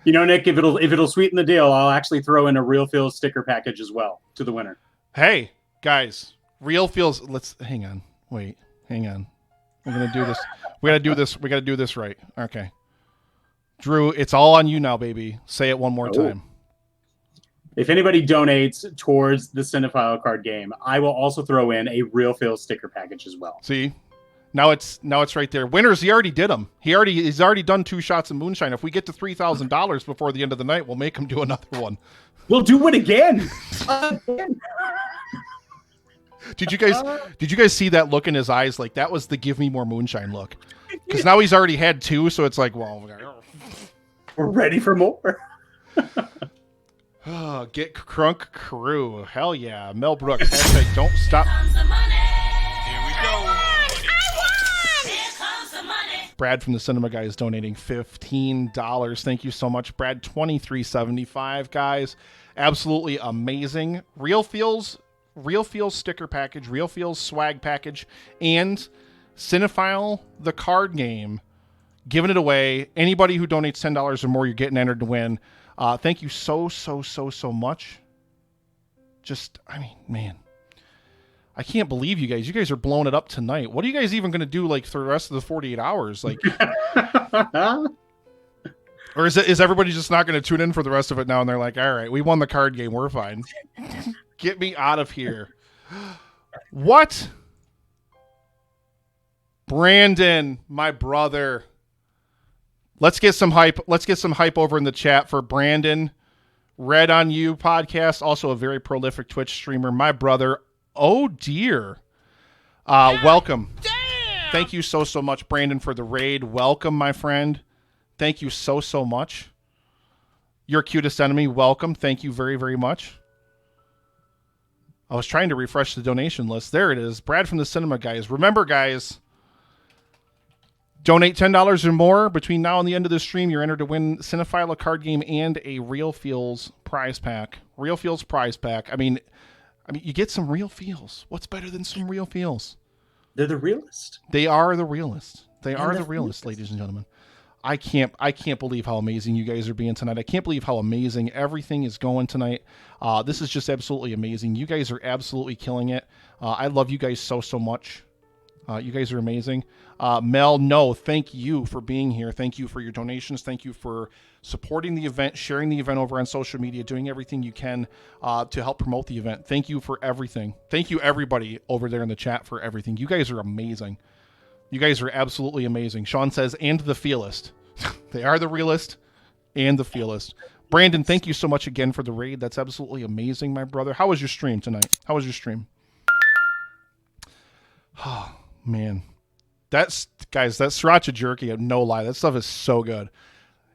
You know, Nick, if it'll sweeten the deal, I'll actually throw in a Real Feels sticker package as well to the winner. Hey, guys, Real Feels, hang on. We're going to do this. We got to do this right. Okay. Drew, it's all on you now, baby. Say it one more time. If anybody donates towards the Cinephile card game, I will also throw in a Real Feels sticker package as well. See? Now it's right there. Winners, he already did them. He's already done 2 shots of moonshine. If we get to $3,000 before the end of the night, we'll make him do another one. We'll do it again. Did you guys see that look in his eyes? Like, that was the give me more moonshine look. Because now he's already had 2, so it's like, well, we're ready for more. Get crunk crew. Hell yeah. Mel Brooks. Hashtag don't stop. Here we go. Brad from the Cinema Guy is donating $15. Thank you so much, Brad. $23.75, guys. Absolutely amazing. Real Feels sticker package, Real Feels swag package, and Cinephile, the card game. Giving it away. Anybody who donates $10 or more, you're getting entered to win. Thank you so much. Man. I can't believe you guys. You guys are blowing it up tonight. What are you guys even going to do for the rest of the 48 hours? Or is everybody just not going to tune in for the rest of it now? And they're like, all right, we won the card game. We're fine. Get me out of here. What? Brandon, my brother. Let's get some hype. Let's get some hype over in the chat for Brandon. Red on You podcast. Also a very prolific Twitch streamer. My brother. Oh, dear. Welcome. Damn. Thank you so much, Brandon, for the raid. Welcome, my friend. Thank you so much. Your cutest enemy. Welcome. Thank you very, very much. I was trying to refresh the donation list. There it is. Brad from the Cinema Guys. Remember, guys, donate $10 or more between now and the end of the stream. You're entered to win Cinephile, a card game, and a Real Feels prize pack. Real Feels prize pack. I mean, you get some Real Feels. What's better than some Real Feels? They're the realest. They are the realest. They are the realest, ladies and gentlemen. I can't believe how amazing you guys are being tonight. I can't believe how amazing everything is going tonight. This is just absolutely amazing. You guys are absolutely killing it. I love you guys so much. You guys are amazing. Mel, no, thank you for being here. Thank you for your donations. Thank you for supporting the event, sharing the event over on social media, doing everything you can to help promote the event. Thank you for everything. Thank you, everybody over there in the chat, for everything. You guys are amazing. You guys are absolutely amazing. Sean says, and the feelist. They are the realist and the feelist. Brandon, thank you so much again for the raid. That's absolutely amazing, my brother. How was your stream tonight? How was your stream? Oh, man. That sriracha jerky, no lie, that stuff is so good.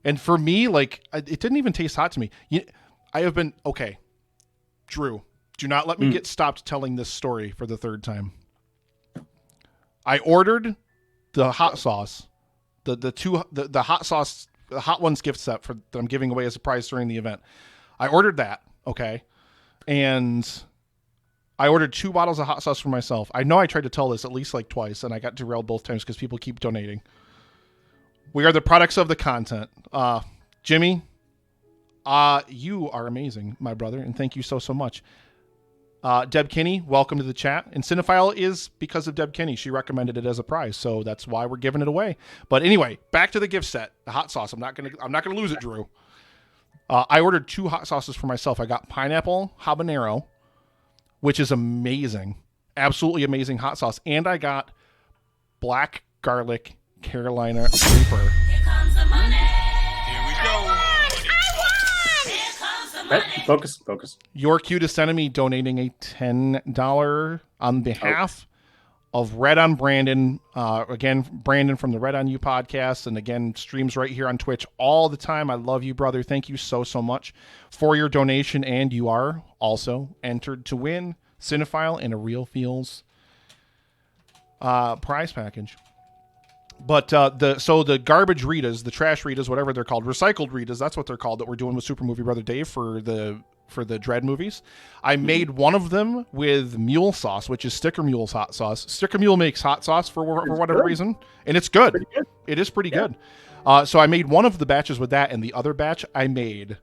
And for me, it didn't even taste hot to me. I have been, okay, Drew, do not let me get stopped telling this story for the 3rd time. I ordered the hot sauce, the hot sauce, the Hot Ones gift set that I'm giving away as a prize during the event. I ordered that, okay, and I ordered 2 bottles of hot sauce for myself. I know I tried to tell this at least twice, and I got derailed both times because people keep donating. We are the products of the content. Jimmy, you are amazing, my brother, and thank you so much. Deb Kinney, welcome to the chat. And Cinephile is because of Deb Kinney. She recommended it as a prize, so that's why we're giving it away. But anyway, back to the gift set, the hot sauce. I'm not gonna lose it, Drew. I ordered 2 hot sauces for myself. I got pineapple habanero, which is amazing, absolutely amazing hot sauce, and I got black garlic Carolina Reaper. Here comes the money. Here we go. Focus. Your cutest enemy donating a $10 on behalf of Red on Brandon. Again, Brandon from the Red on You podcast, and again, streams right here on Twitch all the time. I love you, brother. Thank you so much for your donation, and you are also entered to win Cinephile and a Real Feels prize package. But the garbage Ritas, the trash Ritas, whatever they're called, recycled Ritas, that's what they're called, that we're doing with Super Movie Brother Dave for the Dread movies. I made one of them with mule sauce, which is Sticker Mule's hot sauce. Sticker Mule makes hot sauce for whatever reason, and it's good. It is pretty good. So I made one of the batches with that, and the other batch I made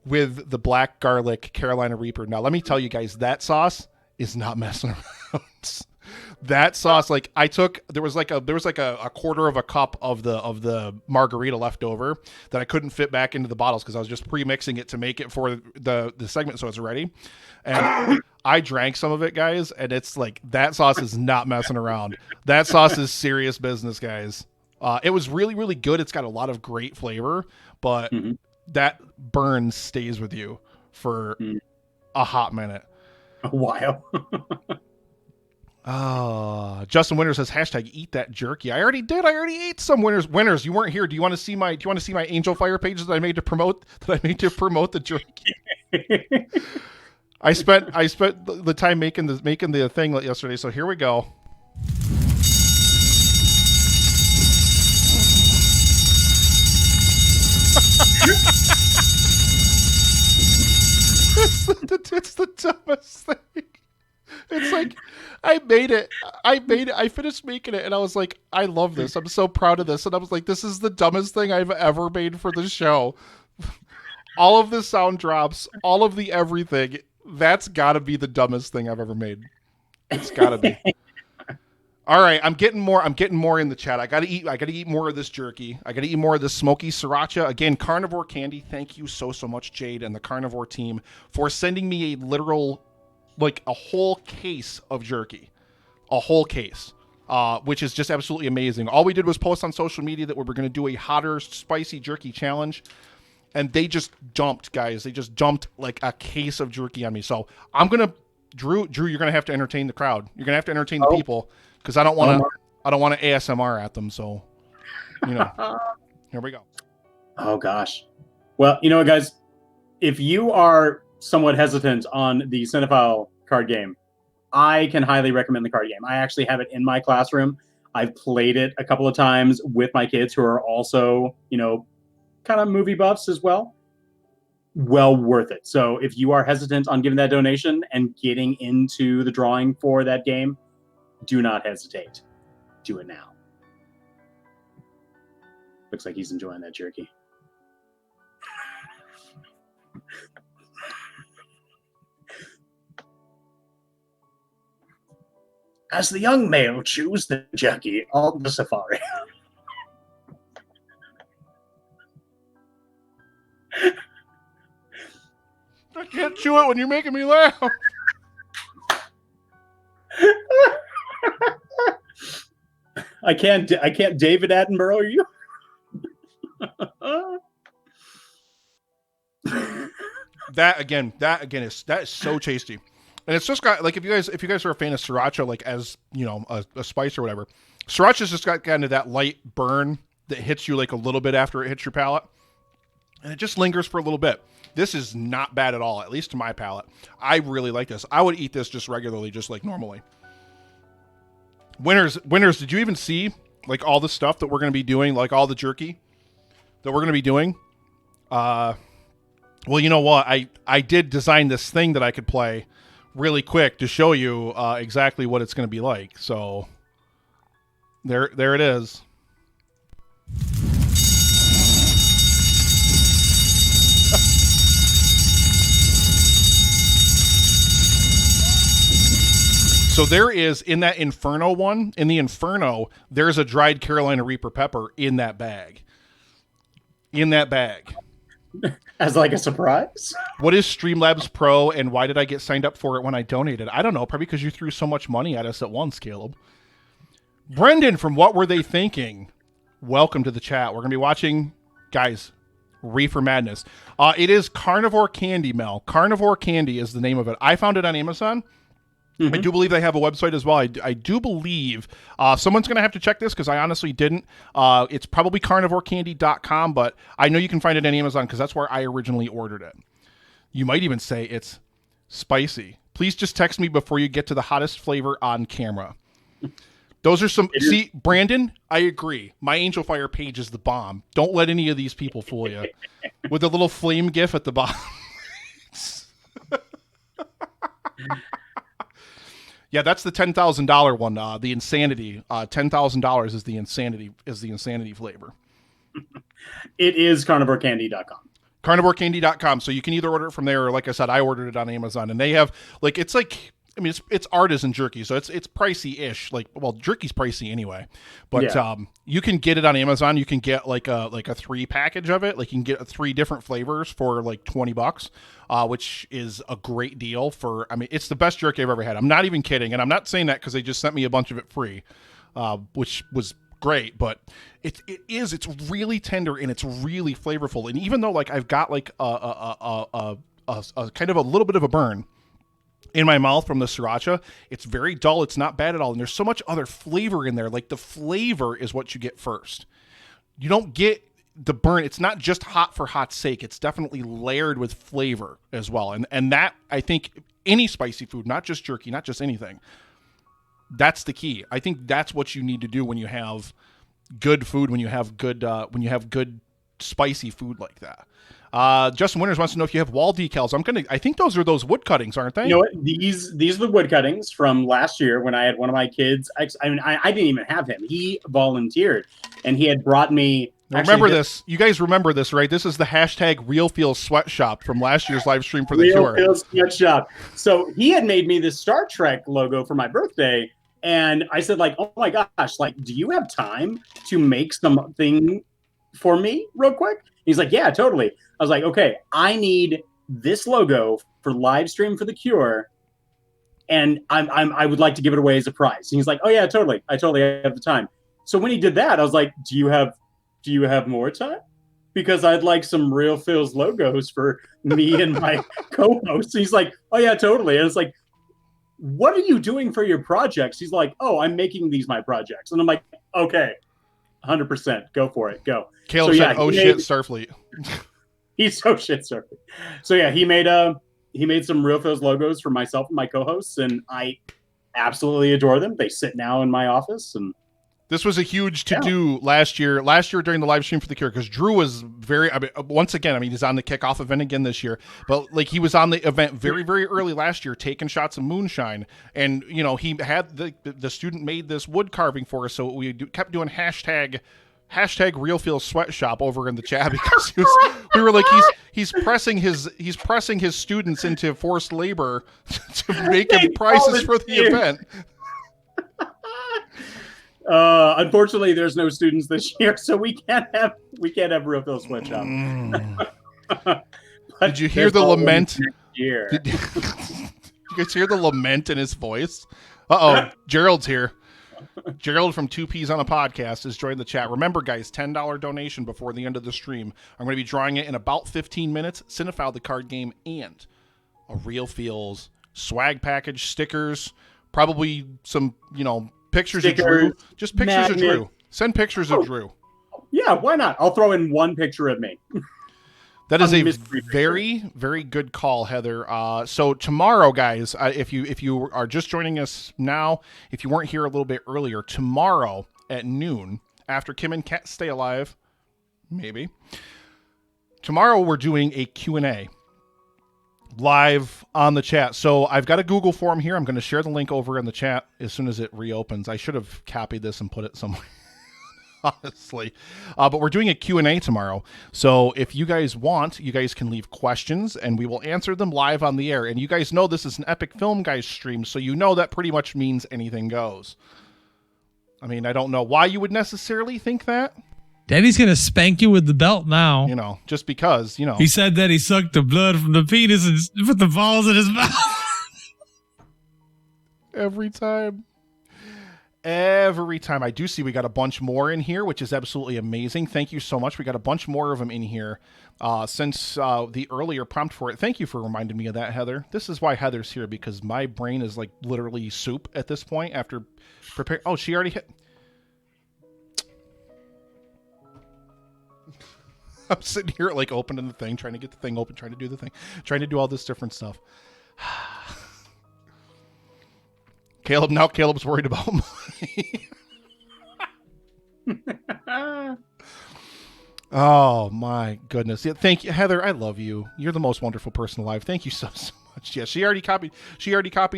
with the black garlic Carolina Reaper. Now, let me tell you guys, that sauce is not messing around. That sauce, like there was like a quarter of a cup of the margarita left over that I couldn't fit back into the bottles because I was just pre-mixing it to make it for the segment so it's ready. And I drank some of it, guys, and it's like that sauce is not messing around. That sauce is serious business, guys. It was really, really good. It's got a lot of great flavor, but that burn stays with you for a hot minute. A while. Justin Winters says hashtag eat that jerky. I already did. I already ate some Winters. You weren't here. Do you want to see my Angel Fire pages that I made to promote the jerky? I spent the time making the thing yesterday. So here we go. It's the dumbest thing. It's like I made it. I finished making it, and I was like, I love this. I'm so proud of this. And I was like, this is the dumbest thing I've ever made for the show. All of the sound drops, all of the everything. That's got to be the dumbest thing I've ever made. It's got to be. All right, I'm getting more in the chat. I gotta eat more of this jerky. I gotta eat more of this smoky sriracha. Again, Carnivore Candy, thank you so much, Jade and the Carnivore team, for sending me a literal, like, a whole case of jerky. A whole case. Which is just absolutely amazing. All we did was post on social media that we were gonna do a hotter spicy jerky challenge. And they just dumped, guys. They just dumped like a case of jerky on me. So I'm gonna Drew, you're gonna have to entertain the crowd. You're gonna have to entertain the people. Because I don't want to ASMR at them, so here we go. Oh gosh. Well, you know what, guys? If you are somewhat hesitant on the Cinephile card game, I can highly recommend the card game. I actually have it in my classroom. I've played it a couple of times with my kids who are also, kind of movie buffs as well. Well worth it. So if you are hesitant on giving that donation and getting into the drawing for that game, do not hesitate. Do it now. Looks like he's enjoying that jerky. As the young male chews the jerky on the safari. I can't chew it when you're making me laugh. I can't David Attenborough you. That again is so tasty. And it's just got, like, if you guys are a fan of sriracha, like, as a spice or whatever, sriracha's just got kind of that light burn that hits you like a little bit after it hits your palate. And it just lingers for a little bit. This is not bad at all, at least to my palate. I really like this. I would eat this just regularly, just like normally. Winners, did you even see like all the stuff that we're going to be doing, like all the jerky that we're going to be doing? Well, you know what? I did design this thing that I could play really quick to show you exactly what it's going to be like. So there it is. So there is, in that Inferno one, in the Inferno, there's a dried Carolina Reaper pepper in that bag. As like a surprise? What is Streamlabs Pro, and why did I get signed up for it when I donated? I don't know, probably because you threw so much money at us at once, Caleb. Brendan from What Were They Thinking? Welcome to the chat. We're going to be watching, guys, Reefer Madness. It is Carnivore Candy, Mel. Carnivore Candy is the name of it. I found it on Amazon. I do believe they have a website as well. I do believe someone's going to have to check this because I honestly didn't. It's probably carnivorecandy.com, but I know you can find it on Amazon because that's where I originally ordered it. You might even say it's spicy. Please just text me before you get to the hottest flavor on camera. Those are some. See, Brandon, I agree. My Angel Fire page is the bomb. Don't let any of these people fool you with the little flame gif at the bottom. Yeah, that's the $10,000 one. The insanity. $10,000 is the insanity flavor. It is carnivorecandy.com. Carnivorecandy.com. So you can either order it from there, or like I said, I ordered it on Amazon, and they have it's artisan jerky, so it's pricey-ish. Jerky's pricey anyway, but you can get it on Amazon. You can get like a 3 package of it. Like you can get 3 different flavors for like $20, which is a great deal for. I mean, it's the best jerky I've ever had. I'm not even kidding, and I'm not saying that because they just sent me a bunch of it free, which was great. But it's really tender and it's really flavorful. And even though like I've got like a kind of a little bit of a burn in my mouth from the sriracha, it's very dull. It's not bad at all. And there's so much other flavor in there. Like the flavor is what you get first. You don't get the burn. It's not just hot for hot's sake. It's definitely layered with flavor as well. And that, I think, any spicy food, not just jerky, not just anything, that's the key. I think that's what you need to do when you have good food, when you have good spicy food like that. Justin Winters wants to know if you have wall decals. I think those are those wood cuttings, aren't they? You know what? These are the wood cuttings from last year when I had one of my kids. I didn't even have him. He volunteered, and he had brought me. Remember this. You guys remember this, right? This is the hashtag Real Feels Sweatshop from last year's live stream for the Cure. Real Feels Sweatshop. So he had made me this Star Trek logo for my birthday, and I said, like, oh my gosh, like, do you have time to make something for me real quick? He's like, yeah, totally. I was like, okay, I need this logo for live stream for the Cure, and I would like to give it away as a prize. And he's like, oh yeah, totally. I totally have the time. So when he did that, I was like, do you have more time? Because I'd like some Real Feels logos for me and my co-host. He's like, oh yeah, totally. And it's like, what are you doing for your projects? He's like, oh, I'm making these my projects. And I'm like, okay, 100%, go for it, go. Caleb said, "Oh shit, Starfleet." He's so shit, Starfleet. So yeah, he made some Real Feels logos for myself and my co-hosts, and I absolutely adore them. They sit now in my office, and this was a huge to-do last year during the live stream for the Cure, because Drew was once again, he's on the kickoff event again this year, but like he was on the event very, very early last year, taking shots of moonshine. And, you know, he had the student made this wood carving for us. So we kept doing hashtag Real Feels Sweatshop over in the chat, because we were like, he's pressing his students into forced labor to make him prices for the event. Unfortunately, there's no students this year, so we can't have Real Feels Sweatshop. Did you hear the lament? Year. Did you guys hear the lament in his voice? Gerald's here. Gerald from 2 Ps on a Podcast has joined the chat. Remember, guys, $10 donation before the end of the stream. I'm going to be drawing it in about 15 minutes. Cinephile, the card game, and a Real Feels swag package, stickers, probably some, pictures of Drew. Just pictures of Drew. Send pictures of Drew. Yeah, why not? I'll throw in one picture of me. That is a very, very good call, Heather. So tomorrow, guys, if you are just joining us now, if you weren't here a little bit earlier, tomorrow at noon, after Kim and Kat stay alive, maybe, tomorrow we're doing a Q&A live on the chat. So I've got a Google form here. I'm going to share the link over in the chat as soon as it reopens. I should have copied this and put it somewhere, honestly. But we're doing a Q&A tomorrow. So if you guys want, you guys can leave questions and we will answer them live on the air. And you guys know this is an Epic Film Guys stream, so you know that pretty much means anything goes. I mean, I don't know why you would necessarily think that. Daddy's going to spank you with the belt now. Just because, He said that he sucked the blood from the penis and put the balls in his mouth. Every time. I do see we got a bunch more in here, which is absolutely amazing. Thank you so much. We got a bunch more of them in here since the earlier prompt for it. Thank you for reminding me of that, Heather. This is why Heather's here, because my brain is like literally soup at this point after preparing. Oh, she already hit. I'm sitting here like opening the thing, trying to get the thing open, trying to do the thing, trying to do all this different stuff. Caleb's worried about money. Oh my goodness. Yeah, thank you, Heather. I love you. You're the most wonderful person alive. Thank you so much. Yeah, she already copied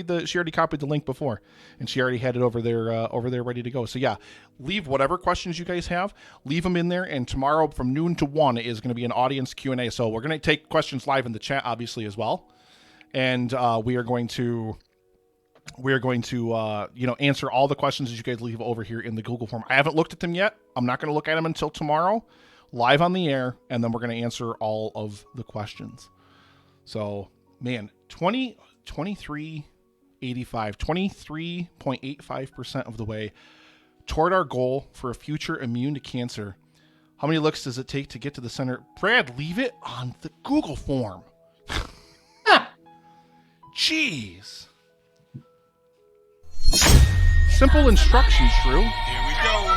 the link before, and she already had it over there ready to go. So yeah, leave whatever questions you guys have, leave them in there, and tomorrow from noon to 1 is going to be an audience Q&A. So we're going to take questions live in the chat, obviously, as well. And we are going to answer all the questions that you guys leave over here in the Google form. I haven't looked at them yet. I'm not going to look at them until tomorrow, live on the air, and then we're going to answer all of the questions. So, man, 23.85% of the way toward our goal for a future immune to cancer. How many looks does it take to get to the center? Brad, leave it on the Google form. Jeez. Simple instructions, Drew. Here we go.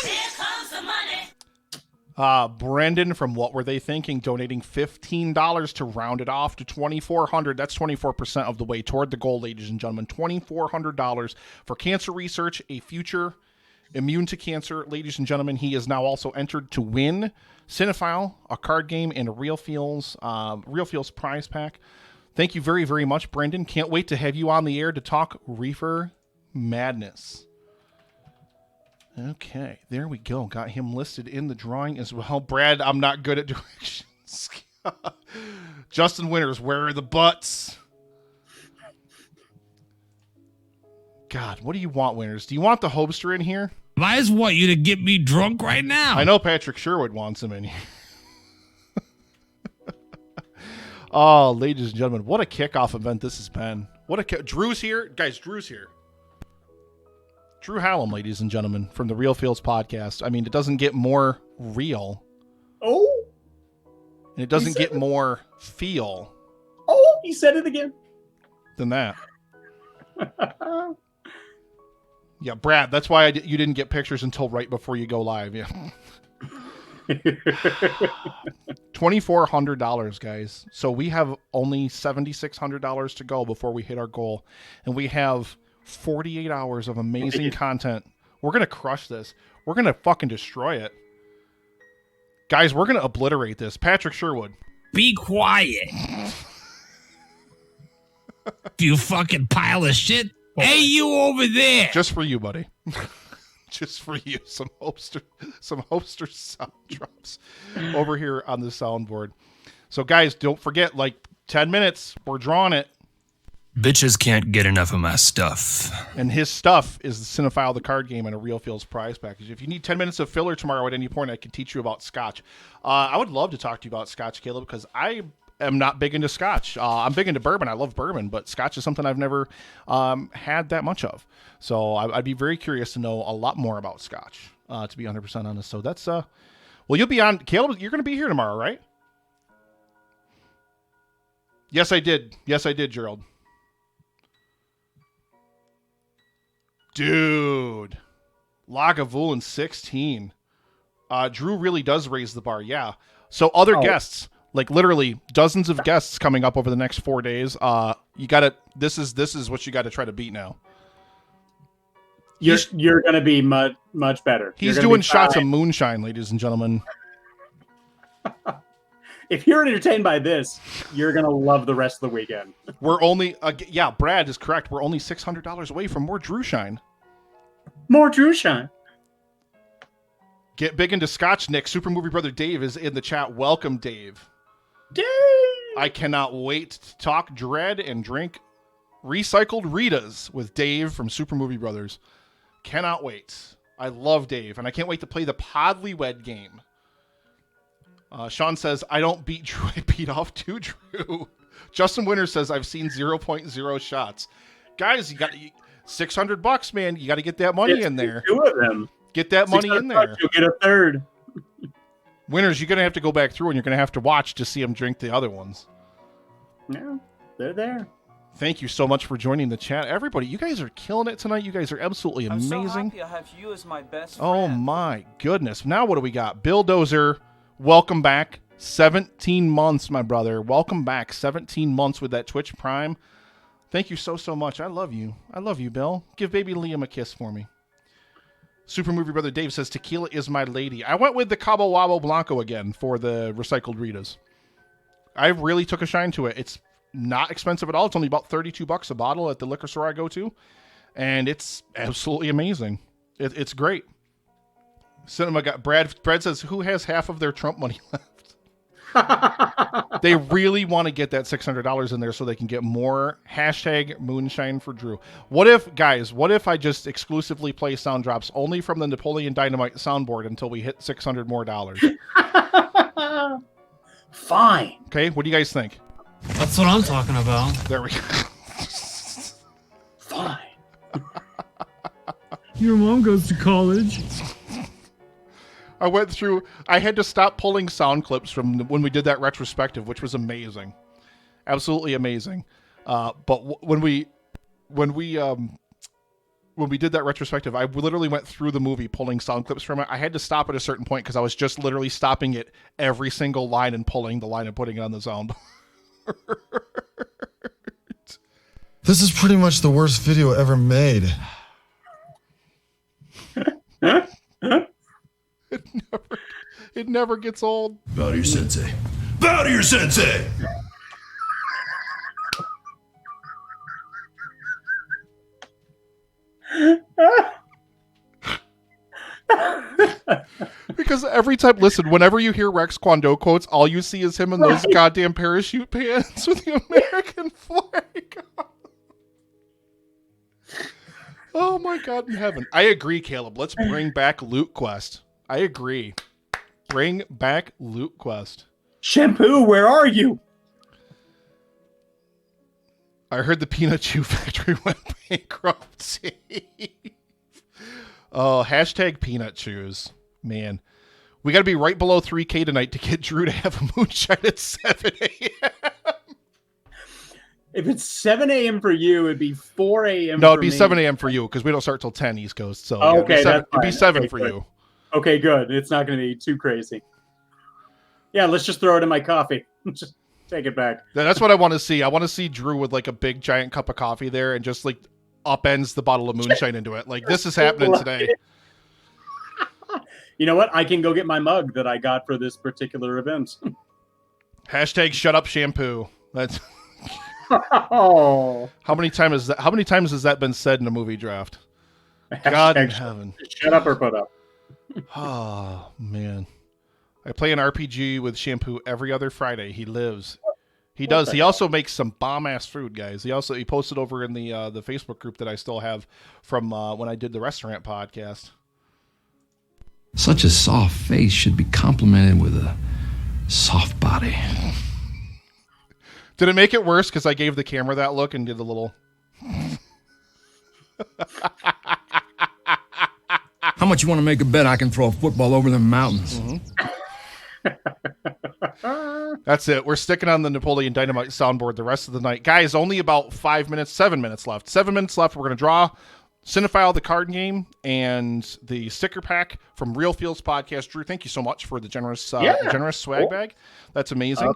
Here comes the money. Brendan from What Were They Thinking donating $15 to round it off to $2,400. That's 24% of the way toward the goal, ladies and gentlemen. $2,400 for cancer research, a future immune to cancer. Ladies and gentlemen, he is now also entered to win Cinephile, a card game, and a Real Feels prize pack. Thank you very, very much, Brendan. Can't wait to have you on the air to talk Reefer Madness. Okay, there we go. Got him listed in the drawing as well. Brad, I'm not good at directions. Justin Winters, where are the butts? God, what do you want, Winters? Do you want the Hobster in here? I just want you to get me drunk right now. I know Patrick Sherwood wants him in here. Oh, ladies and gentlemen, what a kickoff event this has been. Drew's here. Guys, Drew's here. Drew Hallam, ladies and gentlemen, from the Real Feels podcast. I mean, it doesn't get more real. Oh. And it doesn't get more feel. Oh, he said it again. Than that. Yeah, Brad, that's why you didn't get pictures until right before you go live. Yeah. $2,400, guys. So we have only $7,600 to go before we hit our goal, and we have 48 hours of amazing content. We're gonna crush this. We're gonna fucking destroy it, guys. We're gonna obliterate this. Patrick Sherwood, be quiet. You fucking pile of shit. Hey, you over there. Just for you, buddy. Just for you, some Hopster sound drops over here on the soundboard. So, guys, don't forget, like 10 minutes, we're drawing it. Bitches can't get enough of my stuff. And his stuff is the Cinephile, the card game, and a Real Feels prize package. If you need 10 minutes of filler tomorrow at any point, I can teach you about Scotch. I would love to talk to you about Scotch, Caleb, because I am not big into Scotch. I'm big into bourbon. I love bourbon, but Scotch is something I've never had that much of. So I'd be very curious to know a lot more about Scotch, to be 100% honest. So that's, well, you'll be on, Caleb, you're going to be here tomorrow, right? Yes, I did. Yes, I did, Gerald. Dude. Lagavulin 16. Drew really does raise the bar, yeah. So other guests, like literally dozens of guests coming up over the next 4 days. You gotta, this is what you gotta try to beat now. You're gonna be much better. He's doing shots of moonshine, ladies and gentlemen. If you're entertained by this, you're gonna love the rest of the weekend. We're only, yeah, Brad is correct. We're only $600 away from more Drew Shine. More Drew Shine. Get big into Scotch, Nick. Super Movie Brother Dave is in the chat. Welcome, Dave. Dave! I cannot wait to talk Dread and drink recycled Ritas with Dave from Super Movie Brothers. Cannot wait. I love Dave, and I can't wait to play the Podlywed game. Sean says, I don't beat Drew, I beat off to Drew. Justin Winters says, I've seen 0.0 shots. Guys, you got $600, man. You got to get that money in there. Two of them. Get that money in there. You'll get a third. Winters, you're going to have to go back through and you're going to have to watch to see him drink the other ones. Yeah, they're there. Thank you so much for joining the chat. Everybody, you guys are killing it tonight. You guys are absolutely amazing. I'm so happy I have you as my best friend. Oh my goodness. Now what do we got? Bill Dozer, welcome back. 17 months, my brother. Welcome back. 17 months with that Twitch Prime. Thank you so much. I love you. I love you, Bill. Give baby Liam a kiss for me. Super Movie Brother Dave says, tequila is my lady. I went with the Cabo Wabo Blanco again for the recycled Ritas. I really took a shine to it. It's not expensive at all. It's only about $32 a bottle at the liquor store I go to. And it's absolutely amazing. It's great. Cinema got Brad says, who has half of their Trump money left? They really want to get that $600 in there so they can get more hashtag moonshine for Drew. What if I just exclusively play sound drops only from the Napoleon Dynamite soundboard until we hit $600 more? Fine. Okay, what do you guys think? That's what I'm talking about. There we go. Fine. Your mom goes to college. I had to stop pulling sound clips from when we did that retrospective, which was amazing. Absolutely amazing. But when we did that retrospective, I literally went through the movie pulling sound clips from it. I had to stop at a certain point because I was just literally stopping it every single line and pulling the line and putting it on the sound. This is pretty much the worst video ever made. It never gets old. Bow to your sensei. Bow to your sensei! Because every time, listen, whenever you hear Rex Kwon Do quotes, all you see is him in those goddamn parachute pants with the American flag. Oh my God in heaven. I agree, Caleb. Let's bring back Loot Quest. I agree. Bring back Loot Quest. Shampoo, where are you? I heard the Peanut Chew factory went bankrupt. Oh, hashtag Peanut Chews. Man. We got to be right below 3K tonight to get Drew to have a moonshine at 7 a.m. If it's 7 a.m. for you, it'd be 4 a.m. No, for it'd be me. 7 a.m. for you because we don't start till 10 East Coast. So Oh, yeah, okay, it'd be 7 okay, for good. you. Okay, good. It's not going to be too crazy. Yeah, let's just throw it in my coffee. Just take it back. That's what I want to see. I want to see Drew with like a big giant cup of coffee there and just like upends the bottle of moonshine into it. Like, this is happening today. You know what? I can go get my mug that I got for this particular event. Hashtag shut up shampoo. That's Oh. how many times has that been said in a movie draft? God in heaven. Shut up or put up. Oh man. I play an RPG with Shampoo every other Friday. He lives. He does. He also makes some bomb ass food, guys. He posted over in the Facebook group that I still have from when I did the restaurant podcast. Such a soft face should be complimented with a soft body. Did it make it worse because I gave the camera that look and did the little... How much you want to make a bet I can throw a football over the mountains? That's it. We're sticking on the Napoleon Dynamite soundboard the rest of the night. Guys, only about 7 minutes left. 7 minutes left. We're going to draw Cinephile, the card game, and the sticker pack from Real Feels Podcast. Drew, thank you so much for the generous swag bag. That's amazing.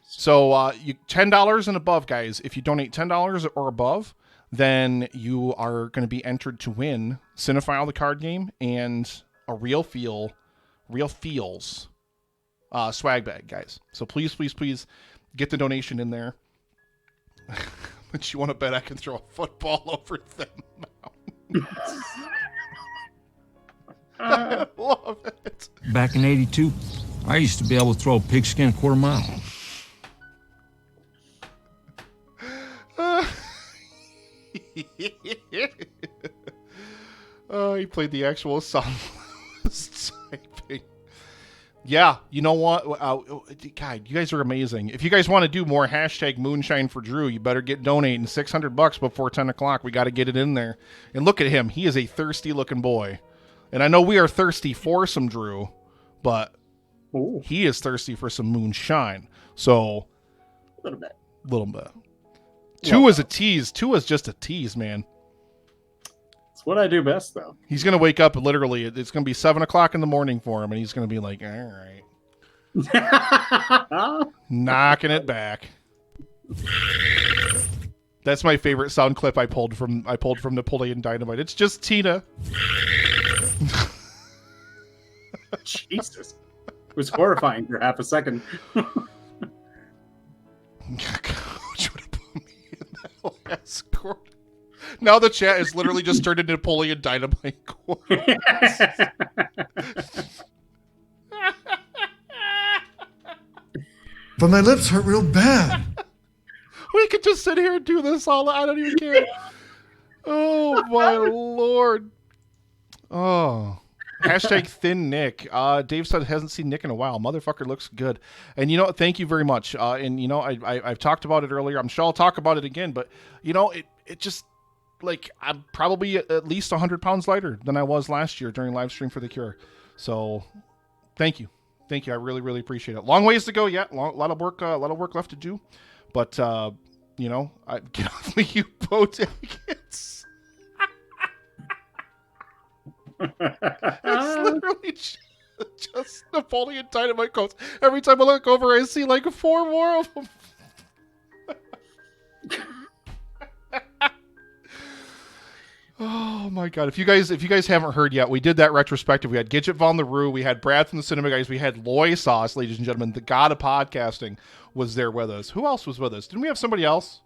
So you $10 and above, guys. If you donate $10 or above, then you are going to be entered to win Cinephile, the card game, and a Real Feels swag bag, guys. So please get the donation in there. But you want to bet I can throw a football over them mountains? I love it. Back in 82, I used to be able to throw a pigskin a quarter mile. Oh, he played the actual song. Typing. Yeah, you know what? God, you guys are amazing. If you guys want to do more hashtag moonshine for Drew, you better get donating $600 before 10 o'clock. We got to get it in there. And look at him. He is a thirsty looking boy. And I know we are thirsty for some Drew, but he is thirsty for some moonshine. So, a little bit. Two is a tease. Two is just a tease, man. It's what I do best, though. He's going to wake up literally. It's going to be 7 o'clock in the morning for him, and he's going to be like, all right. Knocking it back. That's my favorite sound clip I pulled from Napoleon Dynamite. It's just Tina. Jesus. It was horrifying for half a second. Now the chat is literally just turned into Napoleon Dynamite. But my lips hurt real bad. We could just sit here and do this all. I don't even care. Oh my lord. Oh. Hashtag thin Nick. Dave said hasn't seen Nick in a while. Motherfucker looks good. And you know, thank you very much. And you know, I've talked about it earlier. I'm sure I'll talk about it again. But you know, it just like I'm probably at least 100 pounds lighter than I was last year during Livestream for the Cure. So thank you. Thank you. I really, really appreciate it. Long ways to go yet. A lot of work left to do. But you know, get off me, you botanicans. It's literally just Napoleon Dynamite quotes. Every time I look over, I see like 4 more of them. Oh my god! If you guys haven't heard yet, we did that retrospective. We had Gidget Von the Roo, we had Brad from the Cinema Guys, we had Loy Sauce, ladies and gentlemen. The god of podcasting was there with us. Who else was with us? Didn't we have somebody else?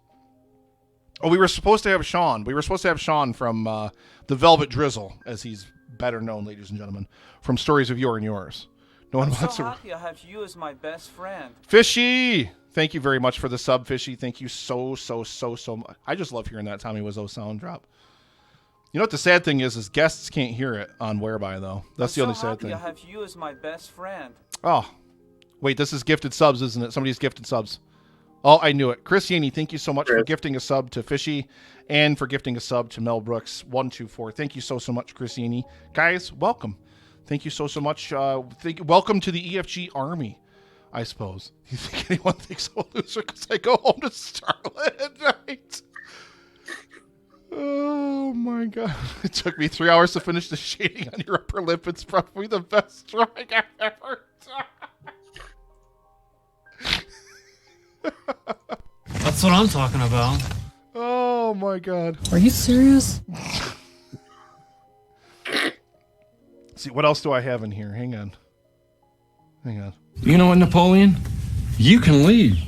Oh, we were supposed to have Sean. We were supposed to have Sean from the Velvet Drizzle, as he's better known, ladies and gentlemen, from Stories of Yore and Yours. No one I'm wants so to. happy I have you as my best friend. Fishy, thank you very much for the sub, Fishy. Thank you so much. I just love hearing that Tommy Wiseau sound drop. You know what the sad thing is guests can't hear it on Whereby though. That's the only sad thing. I have you as my best friend. Oh, wait, this is gifted subs, isn't it? Somebody's gifted subs. Oh, I knew it. Chris Yaney, thank you so much for gifting a sub to Fishy and for gifting a sub to Mel Brooks 124. Thank you so much, Chris Yaney. Guys, welcome. Thank you so much. Welcome to the EFG army, I suppose. You think anyone thinks I'm a loser because I go home to Starlet at night? Oh my god. It took me 3 hours to finish the shading on your upper lip. It's probably the best drawing I've ever done. That's what I'm talking about. Oh my god. Are you serious? See, what else do I have in here? Hang on. You know what, Napoleon? You can leave.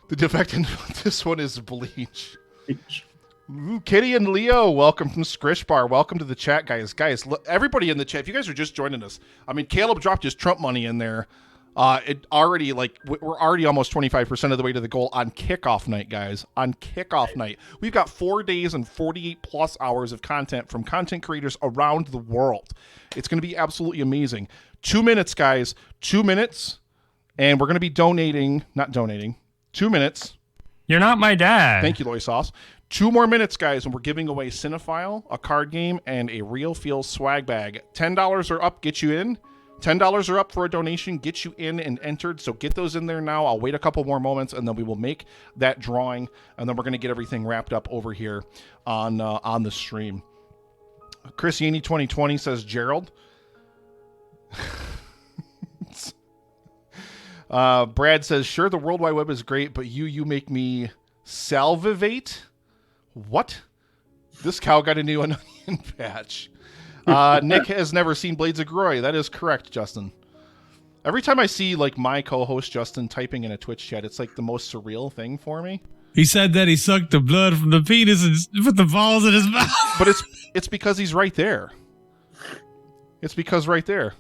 The defectant this one is bleach. Ooh, Kitty and Leo, welcome from Scrish Bar. Welcome to the chat, guys. Guys, everybody in the chat, if you guys are just joining us, I mean, Caleb dropped his Trump money in there. It already, like, we're already almost 25% of the way to the goal on kickoff night, guys. On kickoff night. We've got 4 days and 48 plus hours of content from content creators around the world. It's going to be absolutely amazing. 2 minutes, guys. 2 minutes. And we're going to be not donating. 2 minutes. You're not my dad. Thank you, Loy Sauce. 2 more minutes, guys, and we're giving away Cinephile, a card game, and a Real Feel swag bag. $10 or up, get you in. $10 or up for a donation, get you in and entered. So get those in there now. I'll wait a couple more moments, and then we will make that drawing, and then we're going to get everything wrapped up over here on the stream. Chris Yaney 2020 says, Gerald. Brad says, sure, the World Wide Web is great, but you make me salivate. What? This cow got a new onion patch. Nick has never seen Blades of Glory. That is correct, Justin. Every time I see like my co-host Justin typing in a Twitch chat, it's like the most surreal thing for me. He said that he sucked the blood from the penis and put the balls in his mouth. But it's because he's right there. It's because right there.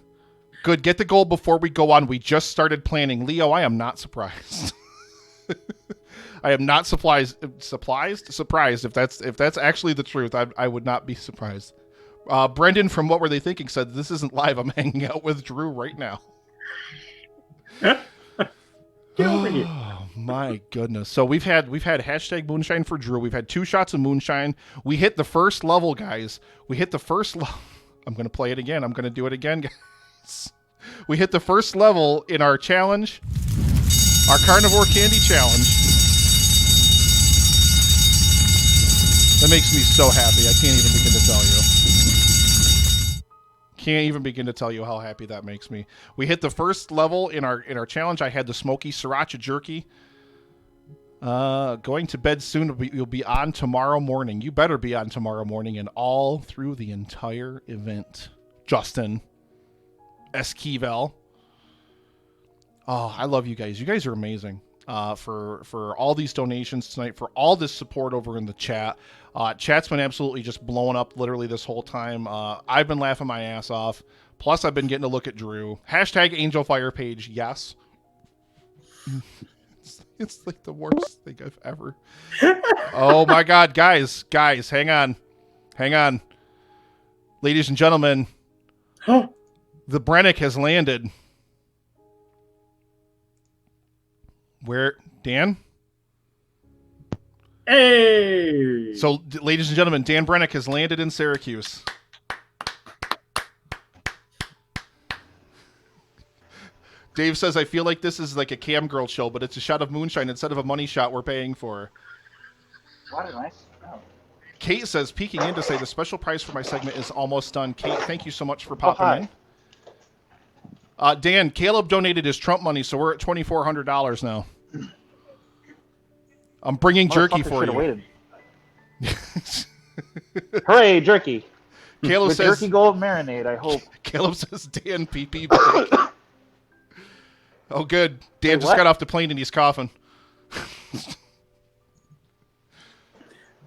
Good. Get the goal before we go on. We just started planning. Leo, I am not surprised. I am not surprised if that's actually the truth. I would not be surprised. Brendan from What Were They Thinking said, this isn't live. I'm hanging out with Drew right now. Oh my goodness. So we've had hashtag moonshine for Drew. We've had 2 shots of moonshine. We hit the first level, guys. We hit the first level. I'm going to play it again. I'm going to do it again, guys. We hit the first level in our challenge, our carnivore candy challenge. That makes me so happy. I can't even begin to tell you. can't even begin to tell you how happy that makes me. We hit the first level in our challenge. I had the smoky sriracha jerky. Going to bed soon. You'll be on tomorrow morning. You better be on tomorrow morning and all through the entire event. Justin Esquivel. Oh, I love you guys. You guys are amazing. For all these donations tonight, for all this support over in the chat. Chat's been absolutely just blowing up literally this whole time. I've been laughing my ass off. Plus, I've been getting to look at Drew. Hashtag Angel Fire page, yes. It's like the worst thing I've ever. Oh my God, guys, hang on. Ladies and gentlemen, the Brennick has landed. Where, Dan? Hey! So, ladies and gentlemen, Dan Brennick has landed in Syracuse. Dave says, I feel like this is like a cam girl show, but it's a shot of moonshine instead of a money shot we're paying for. What a nice. Oh. Kate says, peeking in to say the special price for my segment is almost done. Kate, thank you so much for popping in. Dan, Caleb donated his Trump money, so we're at $2,400 now. I'm bringing jerky for you. Waited. Hooray, jerky. Caleb with says, jerky gold marinade, I hope. Caleb says, Dan, PP break. Oh, good. Dan just got off the plane and he's coughing.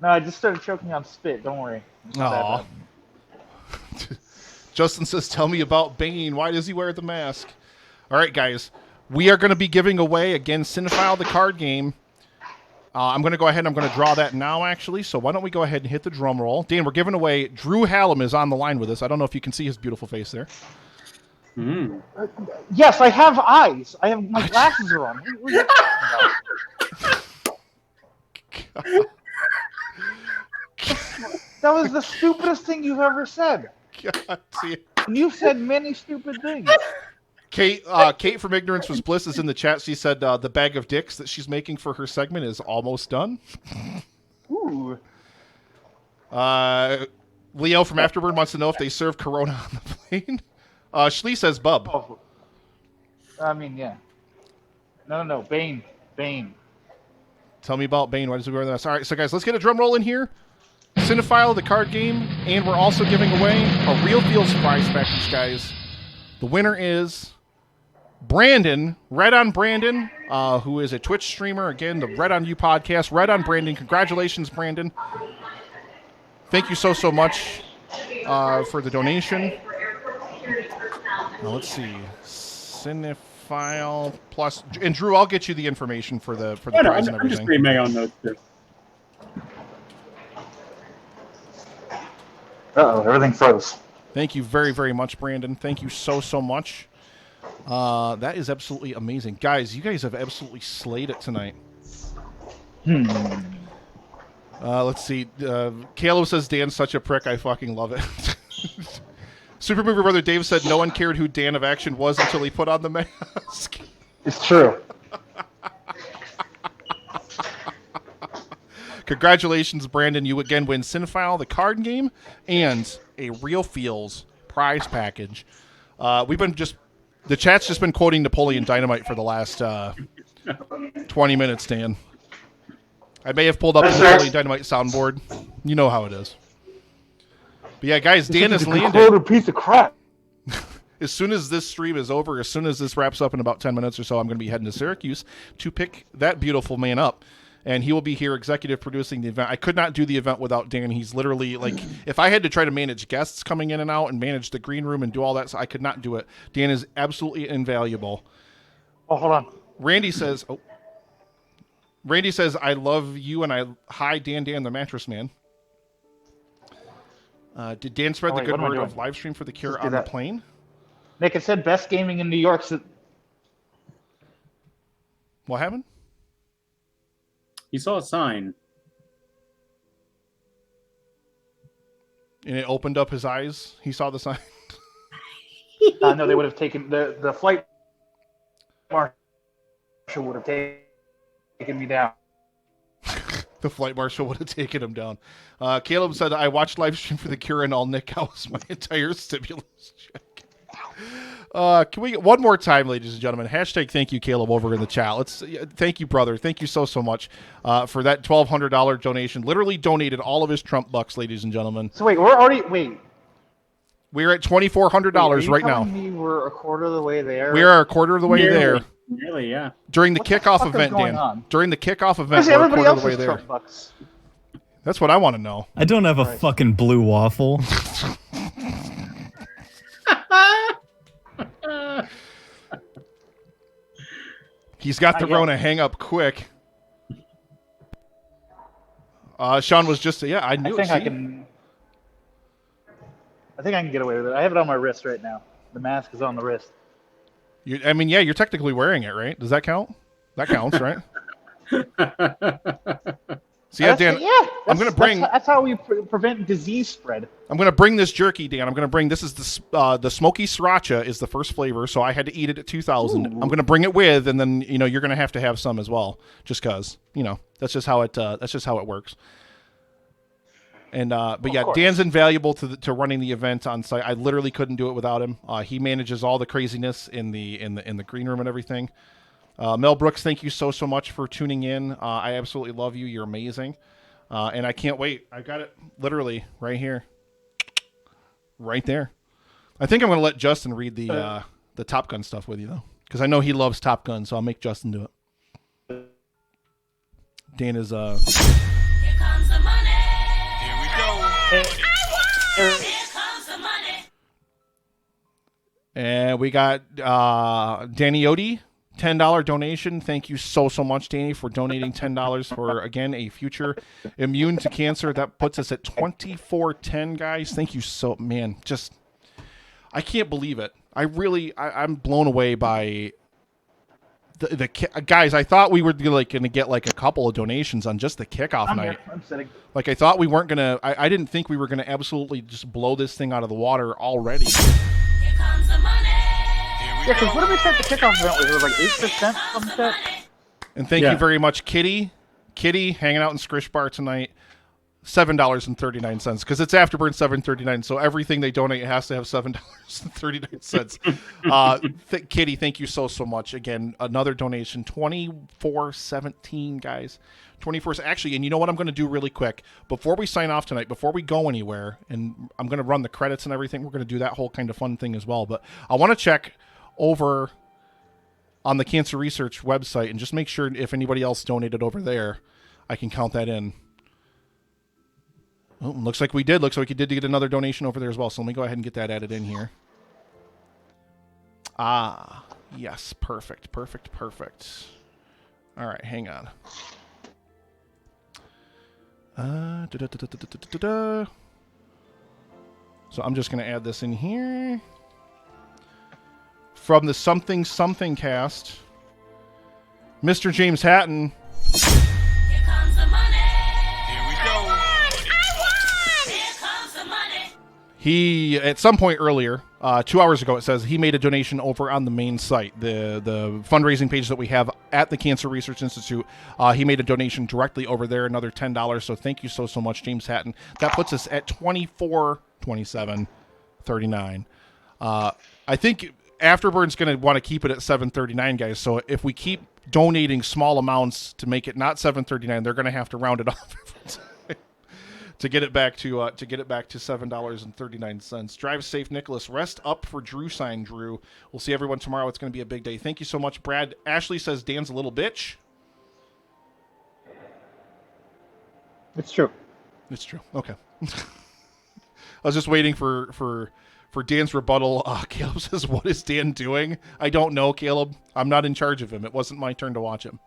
No, I just started choking on spit. Don't worry. Aww. Justin says, tell me about Bane. Why does he wear the mask? All right, guys. We are going to be giving away, again, Cinephile, the card game. I'm going to go ahead and I'm going to draw that now, actually. So why don't we go ahead and hit the drum roll. Dan, we're giving away. Drew Hallam is on the line with us. I don't know if you can see his beautiful face there. Yes, I have eyes. I have my glasses are on. What are you talking about? That was the stupidest thing you've ever said. God, see. You've said many stupid things. Kate from Ignorance Was Bliss is in the chat. She said the bag of dicks that she's making for her segment is almost done. Ooh. Leo from Afterbird wants to know if they serve Corona on the plane. Schlee says bub. Oh. I mean, yeah. No. Bane. Tell me about Bane. Why does he wear that? All right, so guys, let's get a drum roll in here. Cinephile, the card game, and we're also giving away a Real Feels prize package, guys. The winner is Brandon, Red on Brandon, who is a Twitch streamer. Again, the Red on You podcast. Red on Brandon. Congratulations, Brandon. Thank you so much for the donation. Now, let's see. Cinephile plus... And Drew, I'll get you the information for the prize and everything. I'm just reading my own notes, too. Uh-oh, everything froze. Thank you very, very much, Brandon. Thank you so much. That is absolutely amazing. Guys, you guys have absolutely slayed it tonight. Let's see. Caleb says, Dan's such a prick. I fucking love it. Super Movie Brother Dave said no one cared who Dan of Action was until he put on the mask. It's true. Congratulations, Brandon. You again win Cinephile, the card game, and a Real Feels prize package. The chat's just been quoting Napoleon Dynamite for the last 20 minutes, Dan. I may have pulled up the Napoleon Dynamite soundboard. You know how it is. But yeah, guys, Dan has landed. A piece of crap. As soon as this stream is over, as soon as this wraps up in about 10 minutes or so, I'm going to be heading to Syracuse to pick that beautiful man up. And he will be here executive producing the event. I could not do the event without Dan. He's literally like, if I had to try to manage guests coming in and out and manage the green room and do all that, so I could not do it. Dan is absolutely invaluable. Oh, hold on. Randy says, I love you and hi, Dan the Mattress Man. Did Dan spread the good word of Livestream for the Cure on the plane? Nick, it said best gaming in New York. What happened? He saw a sign. And it opened up his eyes. He saw the sign. No, they would have taken the flight marshal would have taken me down. The flight marshal would have taken him down. Caleb said, I watched Livestream for the cure and all Nick House my entire stimulus check. Can we get one more time, ladies and gentlemen? Hashtag thank you, Caleb, over in the chat. Thank you, brother. Thank you so much for that $1,200 donation. Literally donated all of his Trump bucks, ladies and gentlemen. So wait, we're at $2,400 right now. Me we're a quarter of the way there. We are a quarter of the way there. Nearly, yeah. During the What kickoff the fuck event, is going Dan. on? During the kickoff event, Where's we're a everybody quarter of the way else's there. Trump bucks? That's what I want to know. I don't have a fucking blue waffle. He's got the Rona. Hang up quick. Sean was just I knew. I think I can get away with it. I have it on my wrist right now. The mask is on the wrist. You're technically wearing it, right? Does that count? That counts, right? So Dan, I'm going to bring. That's how we prevent disease spread. I'm going to bring this jerky, Dan. I'm going to bring. This is the smoky sriracha is the first flavor, so I had to eat it at 2,000. I'm going to bring it with, and then you're going to have some as well, just cause that's just how it works. And but yeah, Dan's invaluable to running the event on site. I literally couldn't do it without him. He manages all the craziness in the green room and everything. Mel Brooks, thank you so much for tuning in. I absolutely love you. You're amazing. And I can't wait. I got it literally right here. Right there. I think I'm going to let Justin read the Top Gun stuff with you, though. Because I know he loves Top Gun, so I'll make Justin do it. Dan is... Here comes the money. Here we go. Here comes the money. And we got Danny Odie. $10 donation. Thank you so much, Danny, for donating $10 for, again, a future immune to cancer. That puts us at 2410, guys. Thank you so, man. Just, I can't believe it. I'm blown away by the guys. I thought we were going to get like a couple of donations on just the kickoff night. I'm sitting. Like I thought we weren't going to, I didn't think we were going to absolutely just blow this thing out of the water already. Here comes the money. Yeah, because what did we set the kickoff event with? It was like 8%, something like that? And thank you very much, Kitty. Kitty, hanging out in Skrish Bar tonight. $7.39 because it's Afterburn $7.39, so everything they donate has to have $7.39. Kitty, thank you so much. Again, another donation, $24.17, guys. 24. Actually, and you know what I'm going to do really quick before we sign off tonight, before we go anywhere, and I'm going to run the credits and everything. We're going to do that whole kind of fun thing as well. But I want to check over on the Cancer Research website and just make sure if anybody else donated over there, I can count that in. Oh, looks like we did. Looks like we did get another donation over there as well. So let me go ahead and get that added in here. Ah, yes. Perfect. All right, hang on. So I'm just going to add this in here. From the Something cast, Mr. James Hatton. Here comes the money. Here we go. Here comes the money. He, at some point earlier, 2 hours ago, it says he made a donation over on the main site, the fundraising page that we have at the Cancer Research Institute. He made a donation directly over there, another $10. So thank you so much, James Hatton. That puts us at $24.27.39. I think Afterburn's going to want to keep it at $7.39, guys. So if we keep donating small amounts to make it not $7.39, they're going to have to round it off to get it back to $7.39. Drive safe, Nicholas. Rest up for Drew sign, Drew. We'll see everyone tomorrow. It's going to be a big day. Thank you so much, Brad. Ashley says Dan's a little bitch. It's true. It's true. Okay. I was just waiting for Dan's rebuttal. Caleb says, what is Dan doing? I don't know, Caleb. I'm not in charge of him. It wasn't my turn to watch him.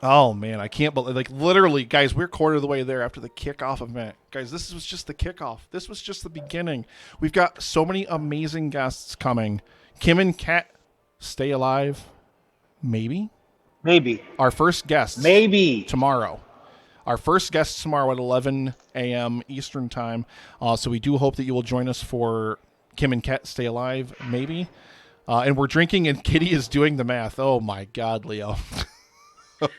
Oh, man. I can't believe, like, literally, guys, we're quarter of the way there after the kickoff event. Guys, this was just the kickoff. This was just the beginning. We've got so many amazing guests coming. Kim and Kat, stay alive. Maybe. Our first guests. Tomorrow. Our first guests tomorrow at 11 a.m. Eastern time. So we do hope that you will join us for Kim and Kat Stay Alive, maybe. And we're drinking and Kitty is doing the math. Oh, my God, Leo.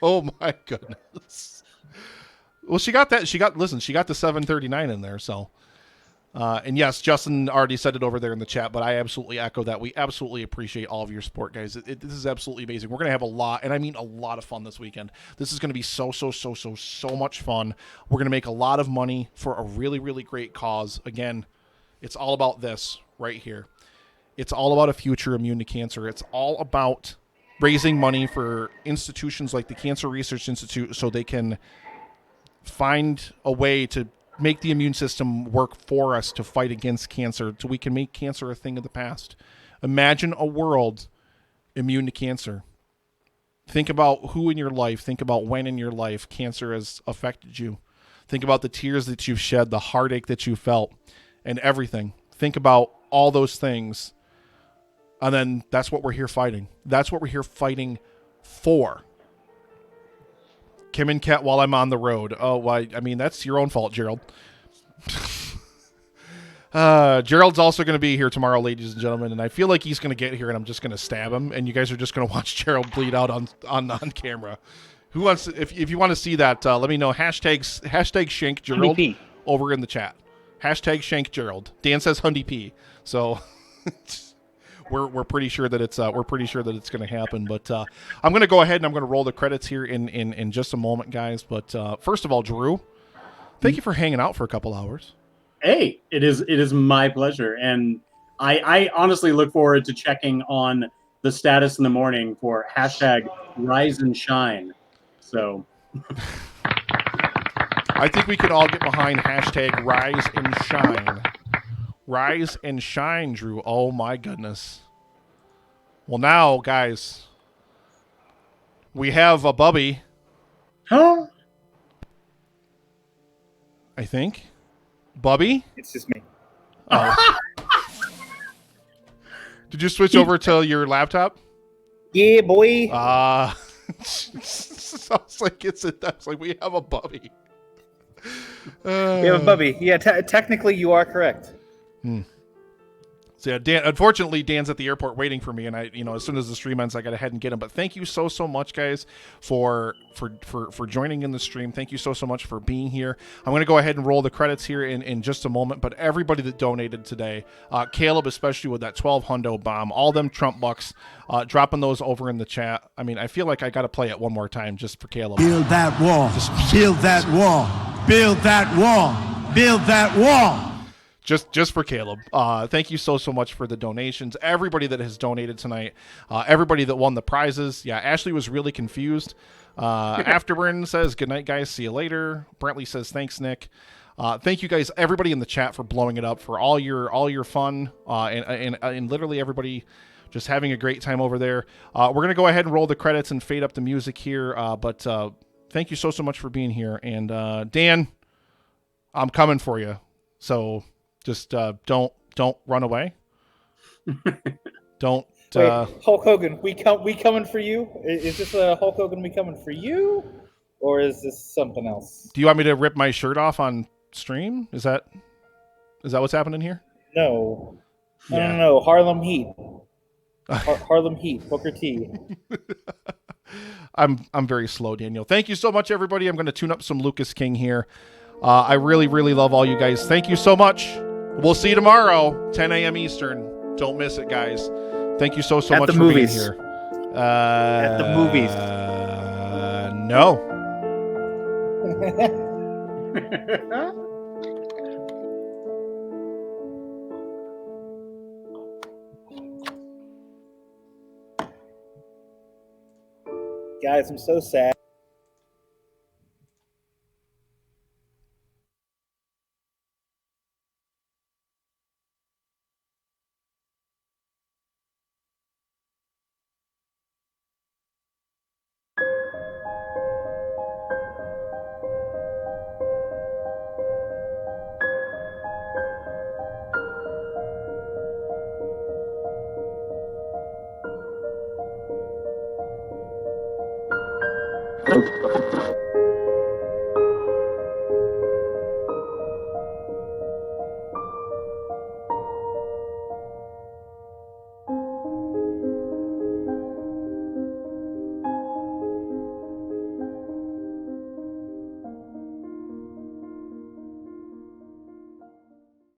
Oh my goodness. Well, she got that. She got the 739 in there. So, and yes, Justin already said it over there in the chat, but I absolutely echo that. We absolutely appreciate all of your support, guys. This is absolutely amazing. We're gonna have a lot, and I mean a lot of fun this weekend. This is gonna be so much fun. We're gonna make a lot of money for a really, really great cause. Again, it's all about this right here. It's all about a future immune to cancer. It's all about raising money for institutions like the Cancer Research Institute so they can find a way to make the immune system work for us to fight against cancer so we can make cancer a thing of the past. Imagine a world immune to cancer. Think about who in your life, think about when in your life cancer has affected you. Think about the tears that you've shed, the heartache that you felt, and everything. Think about all those things. And then that's what we're here fighting. That's what we're here fighting for. Kim and Kat while I'm on the road. Oh, why? I mean, that's your own fault, Gerald. Gerald's also going to be here tomorrow, ladies and gentlemen, and I feel like he's going to get here and I'm just going to stab him, and you guys are just going to watch Gerald bleed out on camera. Who wants to, if you want to see that, let me know. Hashtag Shank Gerald over in the chat. Hashtag Shank Gerald. Dan says Hundy P. So we're pretty sure that it's going to happen. But I'm going to go ahead and I'm going to roll the credits here in just a moment, guys. But first of all, Drew, thank you for hanging out for a couple hours. Hey, it is my pleasure, and I honestly look forward to checking on the status in the morning for hashtag Rise and Shine. So I think we could all get behind hashtag Rise and Shine. Rise and Shine, Drew. Oh my goodness. Well, now, guys, we have a Bubby. Huh? I think. Bubby? It's just me. Oh. Did you switch over to your laptop? Yeah, boy. Sounds like that's like we have a Bubby. We have a Bubby. Yeah, technically you are correct. So yeah, Dan. Unfortunately, Dan's at the airport waiting for me, and I, as soon as the stream ends, I got to head and get him. But thank you so much, guys, for joining in the stream. Thank you so much for being here. I'm going to go ahead and roll the credits here in just a moment. But everybody that donated today, Caleb especially with that 12 hundo bomb, all them Trump bucks, dropping those over in the chat. I mean, I feel like I got to play it one more time just for Caleb. Build that wall. Build that wall. Build that wall. Build that wall. Just for Caleb. Thank you so much for the donations. Everybody that has donated tonight. Everybody that won the prizes. Yeah, Ashley was really confused. Afterburn says, good night, guys. See you later. Brentley says, thanks, Nick. Thank you guys, everybody in the chat, for blowing it up, for all your fun, and literally everybody just having a great time over there. We're going to go ahead and roll the credits and fade up the music here. But thank you so much for being here. And Dan, I'm coming for you. So just don't run away. Don't. Wait, Hulk Hogan, we coming for you? Is this a Hulk Hogan? We coming for you, or is this something else? Do you want me to rip my shirt off on stream? Is that what's happening here? No. Yeah. No. Harlem Heat. Harlem Heat. Booker T. I'm very slow, Daniel. Thank you so much, everybody. I'm going to tune up some Lucas King here. I really love all you guys. Thank you so much. We'll see you tomorrow, 10 a.m. Eastern. Don't miss it, guys. Thank you so much for being here. At the movies. No. Guys, I'm so sad.